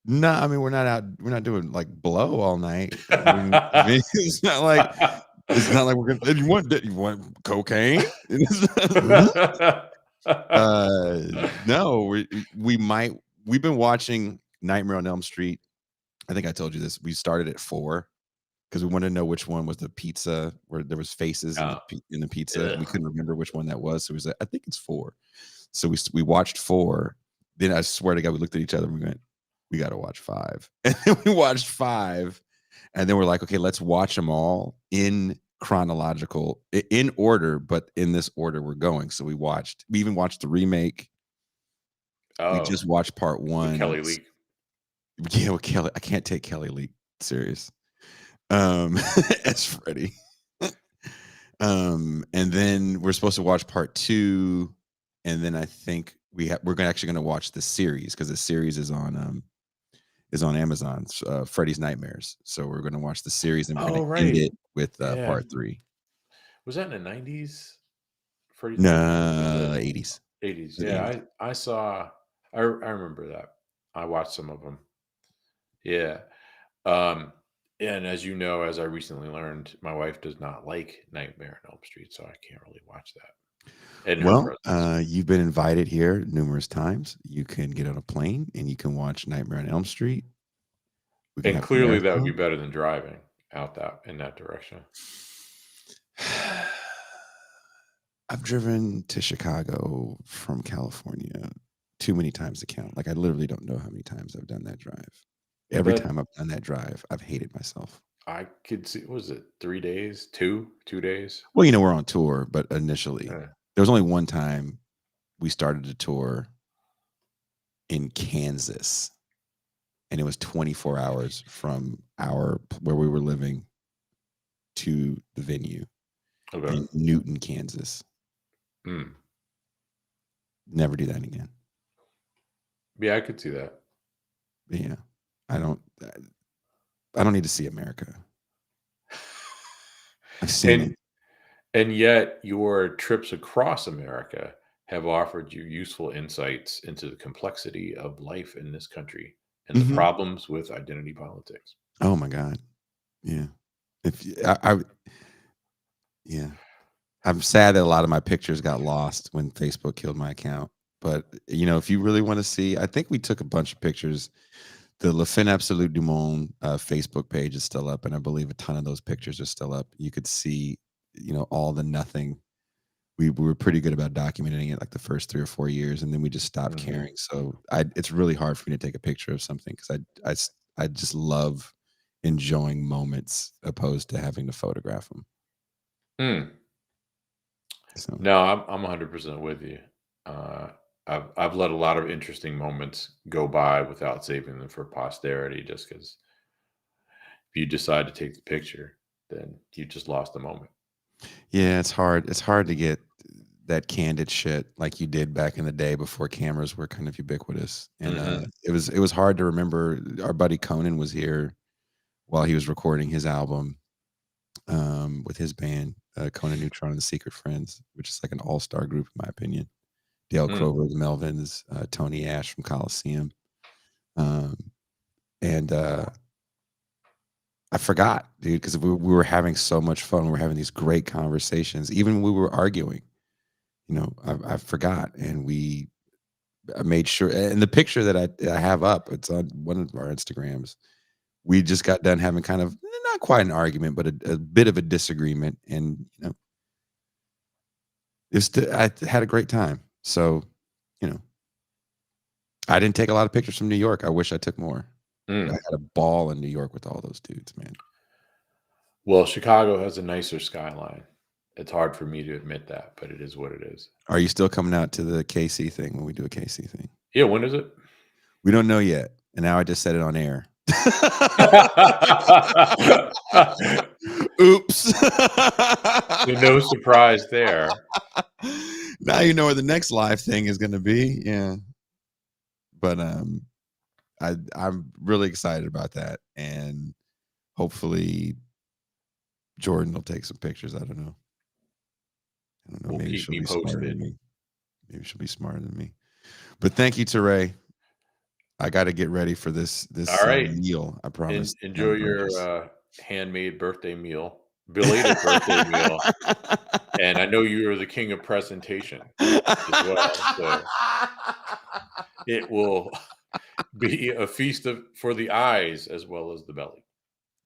Speaker 1: No, I mean we're not doing like blow all night. I mean, it's not like we're gonna. You want cocaine? No, we've been watching Nightmare on Elm Street. I think I told you this. We started at 4 because we wanted to know which one was the pizza where there was faces in the pizza. And we couldn't remember which one that was, so we said, "I think it's 4." So we watched 4. Then I swear to God, we looked at each other and we went, "We got to watch 5." And then we watched 5, and then we're like, "Okay, let's watch them all in chronological in order, but in this order we're going." So we even watched the remake. We just watched part
Speaker 3: with
Speaker 1: 1.
Speaker 3: Kelly Leak.
Speaker 1: Yeah, with Kelly. I can't take Kelly Leak serious. As Freddy. And then we're supposed to watch part 2, and then I think we're actually gonna watch the series because the series is on Amazon, Freddy's Nightmares. So we're gonna watch the series and we're gonna end it with
Speaker 3: Yeah.
Speaker 1: part 3.
Speaker 3: Was that in the 90s? Freddy's Nightmares?
Speaker 1: No, 80s.
Speaker 3: 80s.
Speaker 1: The
Speaker 3: Yeah,
Speaker 1: 80s.
Speaker 3: I saw. I remember that. I watched some of them. Yeah. And as you know, as I recently learned, my wife does not like Nightmare on Elm Street, so I can't really watch that. In her
Speaker 1: Well,
Speaker 3: presence.
Speaker 1: you've been invited here numerous times. You can get on a plane and you can watch Nightmare on Elm Street. We can
Speaker 3: And
Speaker 1: have a
Speaker 3: clearly that would be
Speaker 1: marathon.
Speaker 3: better than driving out in that direction.
Speaker 1: I've driven to Chicago from California too many times to count. Like I literally don't know how many times I've done that drive. Every
Speaker 3: But
Speaker 1: time I've done that drive, I've hated myself.
Speaker 3: I could see, what was it 3 days? 2 days?
Speaker 1: Well, we're on tour, but initially
Speaker 3: Yeah.
Speaker 1: there was only one time we started a tour in Kansas, and it was 24 hours from where we were living to the venue
Speaker 3: Okay.
Speaker 1: in Newton, Kansas.
Speaker 3: Hmm.
Speaker 1: Never do that again.
Speaker 3: Yeah, I could see that.
Speaker 1: But yeah, I don't. I don't need to see America. I've seen it.
Speaker 3: And yet your trips across America have offered you useful insights into the complexity of life in this country and the
Speaker 1: Mhm.
Speaker 3: problems with identity politics.
Speaker 1: Oh my God. Yeah. If yeah. I'm sad that a lot of my pictures got lost when Facebook killed my account. But if you really want to see, I think we took a bunch of pictures. The Le Fin Absolute du Monde Facebook page is still up, and I believe a ton of those pictures are still up. You could see, all the nothing. We were pretty good about documenting it like the first 3 or 4 years, and then we just stopped
Speaker 3: Mhm.
Speaker 1: caring. So it's really hard for me to take a picture of something because I just love enjoying moments opposed to having to photograph them.
Speaker 3: Hmm.
Speaker 1: So
Speaker 3: No, I'm 100% with you. I've let a lot of interesting moments go by without saving them for posterity, just because if you decide to take the picture, then you just lost the moment.
Speaker 1: yeah, it's hard. It's hard to get that candid shit like you did back in the day before cameras were kind of ubiquitous. And
Speaker 3: Mhm.
Speaker 1: it was hard to remember. Our buddy Conan was here while he was recording his album with his band, Conan Neutron and the Secret Friends, which is like an all-star group in my opinion. Dale
Speaker 3: Mm.
Speaker 1: Crover, the Melvins, Tony Ash from Coliseum. Um, and I forgot, dude, because we were having so much fun. We were having these great conversations, even when we were arguing. I forgot, and I made sure. And the picture that I have up, it's on one of our Instagrams. We just got done having kind of not quite an argument, but a bit of a disagreement, and I had a great time. So, you know, I didn't take a lot of pictures from New York. I wish I took more. I
Speaker 3: Mm.
Speaker 1: had a ball in New York with all those dudes, man.
Speaker 3: Well, Chicago has a nicer skyline. It's hard for me to admit that, but it is what it is.
Speaker 1: Are you still coming out to the KC thing when we do a KC thing?
Speaker 3: Yeah, when is it?
Speaker 1: We don't know yet, and now I just said it on air. Oops.
Speaker 3: No surprise there.
Speaker 1: Now you know where the next live thing is gonna be. Yeah. But I'm really excited about that, and hopefully Jordan will take some pictures. I don't know.
Speaker 3: Will
Speaker 1: Maybe
Speaker 3: keep
Speaker 1: she'll
Speaker 3: me
Speaker 1: be smarter than
Speaker 3: posted.
Speaker 1: me. Maybe she'll be smarter than me. But thank you, Touré. I got to get ready for this
Speaker 3: All right.
Speaker 1: meal. I promise.
Speaker 3: Enjoy your handmade birthday meal, belated birthday meal. And I know you are the king of presentation as well. So it will be a feast for the eyes as well as the belly.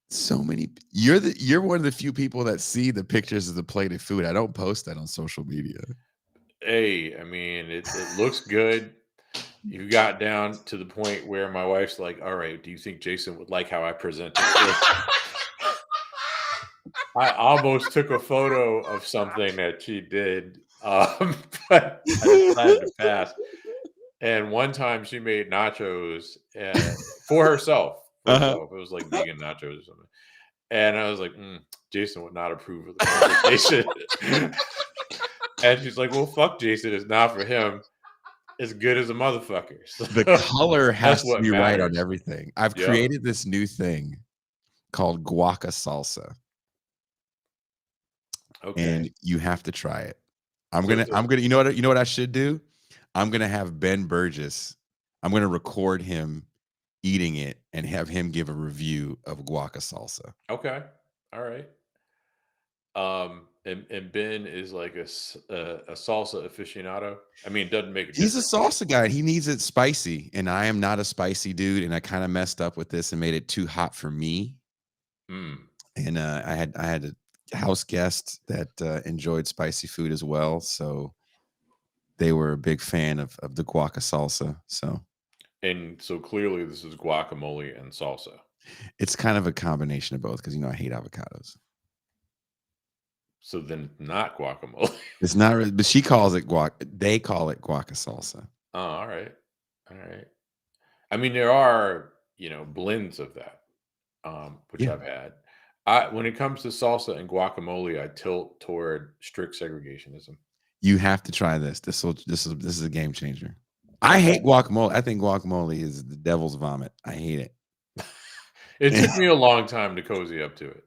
Speaker 1: So many. You're one of the few people that see the pictures of the plated food. I don't post that on social media.
Speaker 3: Hey, I mean, it looks good. You got down to the point where my wife's like, "All right, do you think Jason would like how I present it?" I almost took a photo of something that she did, but I decided to pass. And one time she made nachos for herself. For
Speaker 1: Uh-huh.
Speaker 3: herself, it was like vegan nachos or something. And I was like, Jason would not approve of the conversation. And she's like, "Well, fuck Jason. It's not for him. As good as a motherfucker." So
Speaker 1: The color
Speaker 3: that's
Speaker 1: has to
Speaker 3: what
Speaker 1: be right on
Speaker 3: matters.
Speaker 1: everything. I've
Speaker 3: Yep.
Speaker 1: created this new thing called guaca salsa, and
Speaker 3: Okay.
Speaker 1: you have to try it.
Speaker 3: So it's
Speaker 1: I'm gonna. You know what I should do? I'm gonna have Ben Burgess. I'm gonna record him eating it and have him give a review of guaca salsa.
Speaker 3: okay. All right. And Ben is like a salsa aficionado. I mean, it doesn't make a
Speaker 1: He's a
Speaker 3: difference, right?
Speaker 1: salsa guy. He needs it spicy, and I am not a spicy dude. And I kind of messed up with this and made it too hot for me.
Speaker 3: Mm.
Speaker 1: And I had a house guest that enjoyed spicy food as well, so they were a big fan of the guaca salsa. So
Speaker 3: And so clearly, this is guacamole and salsa.
Speaker 1: it's kind of a combination of both because I hate avocados.
Speaker 3: So then, not guacamole.
Speaker 1: It's not really, but she calls it guac. They call it guaca salsa.
Speaker 3: Oh, all right, all right. I mean, there are blends of that, which
Speaker 1: Yeah,
Speaker 3: I've had. When it comes to salsa and guacamole, I tilt toward strict segregationism.
Speaker 1: you have to try this. This is a game changer. I
Speaker 3: Okay.
Speaker 1: hate guacamole. I think guacamole is the devil's vomit. I hate it.
Speaker 3: It took me a long time to cozy up to it.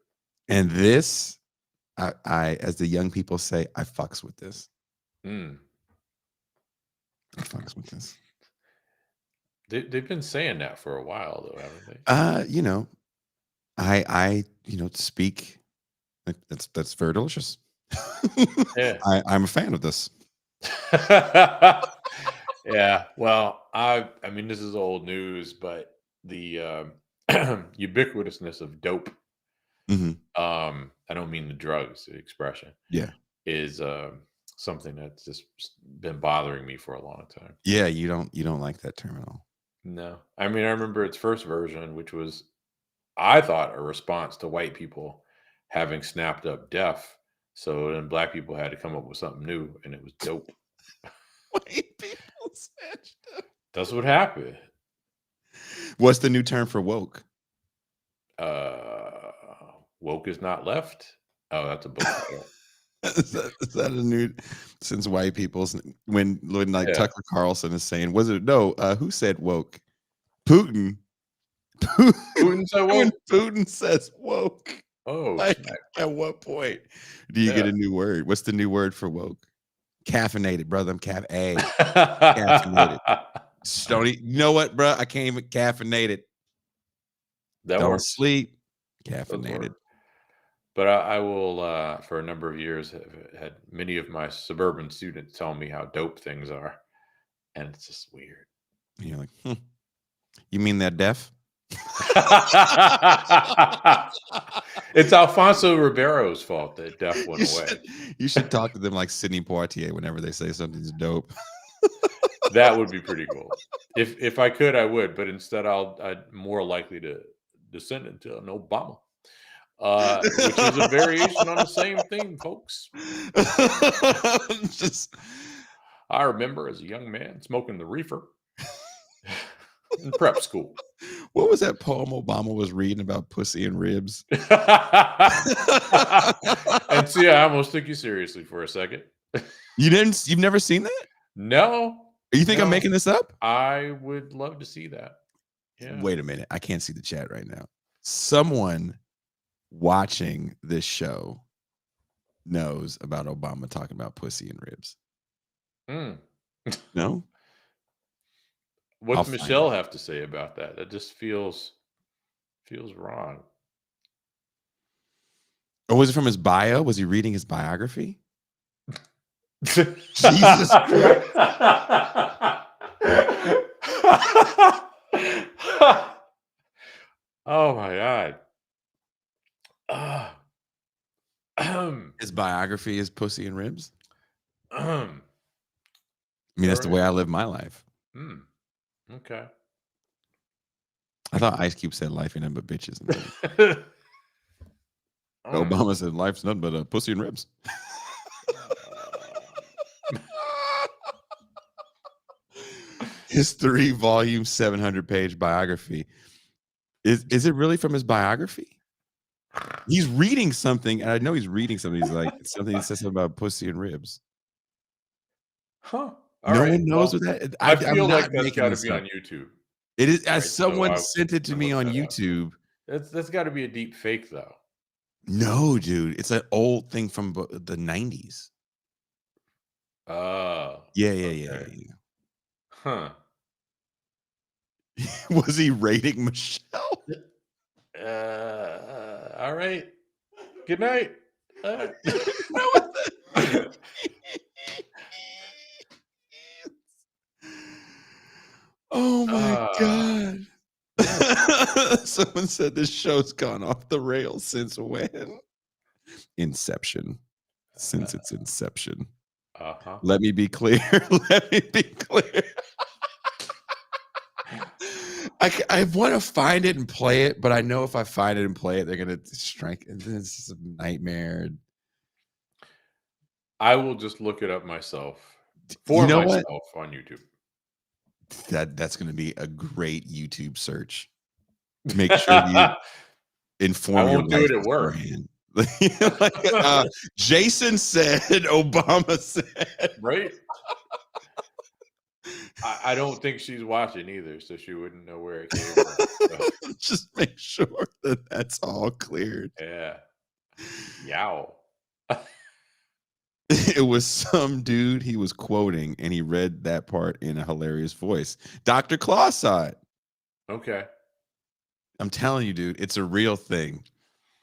Speaker 1: And this, I as the young people say, I fucks with this.
Speaker 3: Mm.
Speaker 1: I fucks with this.
Speaker 3: They've been saying that for a while, though, haven't they?
Speaker 1: I speak. That's very delicious.
Speaker 3: Yeah.
Speaker 1: I'm a fan of this.
Speaker 3: Yeah. Well, I mean, this is old news, but the ubiquitousness of dope.
Speaker 1: Mhm.
Speaker 3: I don't mean the drugs, the expression
Speaker 1: Yeah.
Speaker 3: is something that's just been bothering me for a long time.
Speaker 1: Yeah, you don't like that term at all.
Speaker 3: No, I mean, I remember its first version, which was, I thought, a response to white people having snapped up deaf. So then black people had to come up with something new, and it was dope.
Speaker 1: White people snatched up.
Speaker 3: That's what happened.
Speaker 1: What's the new term for woke?
Speaker 3: Woke is not left. Oh, that's a book.
Speaker 1: Is that a new, since white people, when like
Speaker 3: Yeah.
Speaker 1: Tucker Carlson is saying, was it who said woke? Putin.
Speaker 3: Putin said
Speaker 1: When
Speaker 3: woke.
Speaker 1: Putin says woke,
Speaker 3: Oh,
Speaker 1: like
Speaker 3: snap.
Speaker 1: at what point do you get a new word? What's the new word for woke? Caffeinated, brother. I'm caffeinated. Stony, you know what, bro? I can't even caffeinated.
Speaker 3: That
Speaker 1: Don't
Speaker 3: works.
Speaker 1: sleep.
Speaker 3: Does
Speaker 1: Caffeinated.
Speaker 3: work. But I will, for a number of years, have had many of my suburban students tell me how dope things are, and it's just weird.
Speaker 1: And you're like, you mean they're deaf?
Speaker 3: It's Alfonso Ribeiro's fault that deaf went away.
Speaker 1: You should talk to them like Sidney Poitier whenever they say something's dope.
Speaker 3: That would be pretty cool. If I could, I would, but instead, I'd more likely to descend into an Obama, which is a variation on the same theme, folks. I remember as a young man smoking the reefer in prep school.
Speaker 1: What was that poem Obama was reading about pussy and ribs?
Speaker 3: And see, I almost took you seriously for a second.
Speaker 1: You've never seen that?
Speaker 3: No.
Speaker 1: You think I'm making this up?
Speaker 3: I would love to see that. Yeah.
Speaker 1: Wait a minute. I can't see the chat right now. Someone watching this show knows about Obama talking about pussy and ribs. No?
Speaker 3: What's Michelle have to say about that? That just feels wrong.
Speaker 1: Or was it from his bio? Was he reading his biography? Jesus Christ.
Speaker 3: Oh my God.
Speaker 1: His biography is pussy and ribs?
Speaker 3: I
Speaker 1: mean, that's the way I live my life.
Speaker 3: Okay.
Speaker 1: I thought Ice Cube said life ain't nothing but bitches. Obama said life's nothing but pussy and ribs. His 3-volume, 700-page biography. Is it really from his biography? He's reading something, and I know he's reading something. He's like something that says something about pussy and ribs.
Speaker 3: Huh.
Speaker 1: No one knows what that.
Speaker 3: I feel like
Speaker 1: that's
Speaker 3: got to be on YouTube.
Speaker 1: It is, as someone sent it to me on YouTube.
Speaker 3: That's got to be a deep fake, though.
Speaker 1: No, dude, it's an old thing from the 90s. Yeah.
Speaker 3: Huh.
Speaker 1: Was he rating Michelle?
Speaker 3: All right. Good night.
Speaker 1: Oh my God. Someone said this show's gone off the rails since when? Inception. Since its inception. Let me be clear. Let me be clear. I want to find it and play it, but I know if I find it and play it, they're going to strike. This is a nightmare.
Speaker 3: I will just look it up myself on YouTube.
Speaker 1: That's going to be a great YouTube search. Make sure you inform.
Speaker 3: I won't do it at work. Jason said, Obama said,
Speaker 1: right.
Speaker 3: I don't think she's watching either, so she wouldn't know where it came from. So,
Speaker 1: Just make sure that that's all cleared.
Speaker 3: yeah. Yow.
Speaker 1: It was some dude he was quoting, and he read that part in a hilarious voice. Dr. Claw saw it.
Speaker 3: Okay.
Speaker 1: I'm telling you, dude, it's a real thing.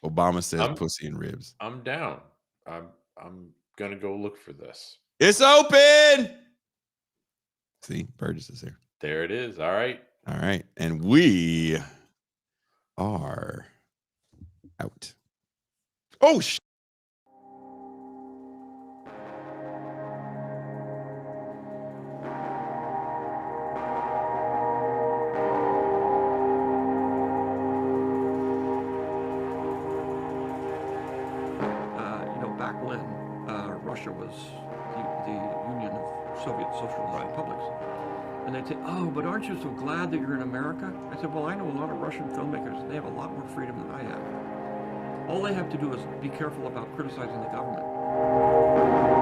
Speaker 1: Obama says
Speaker 3: I'm
Speaker 1: pussy and ribs.
Speaker 3: I'm down. I'm gonna go look for this.
Speaker 1: It's open. See, Burgess is here.
Speaker 3: There it is. All right.
Speaker 1: All right. And we are out. Oh,
Speaker 2: back when Russia was the Union of Soviet Social Republics. And they'd say, oh, but aren't you so glad that you're in America? I said, well, I know a lot of Russian filmmakers, and they have a lot more freedom than I have. All they have to do is be careful about criticizing the government.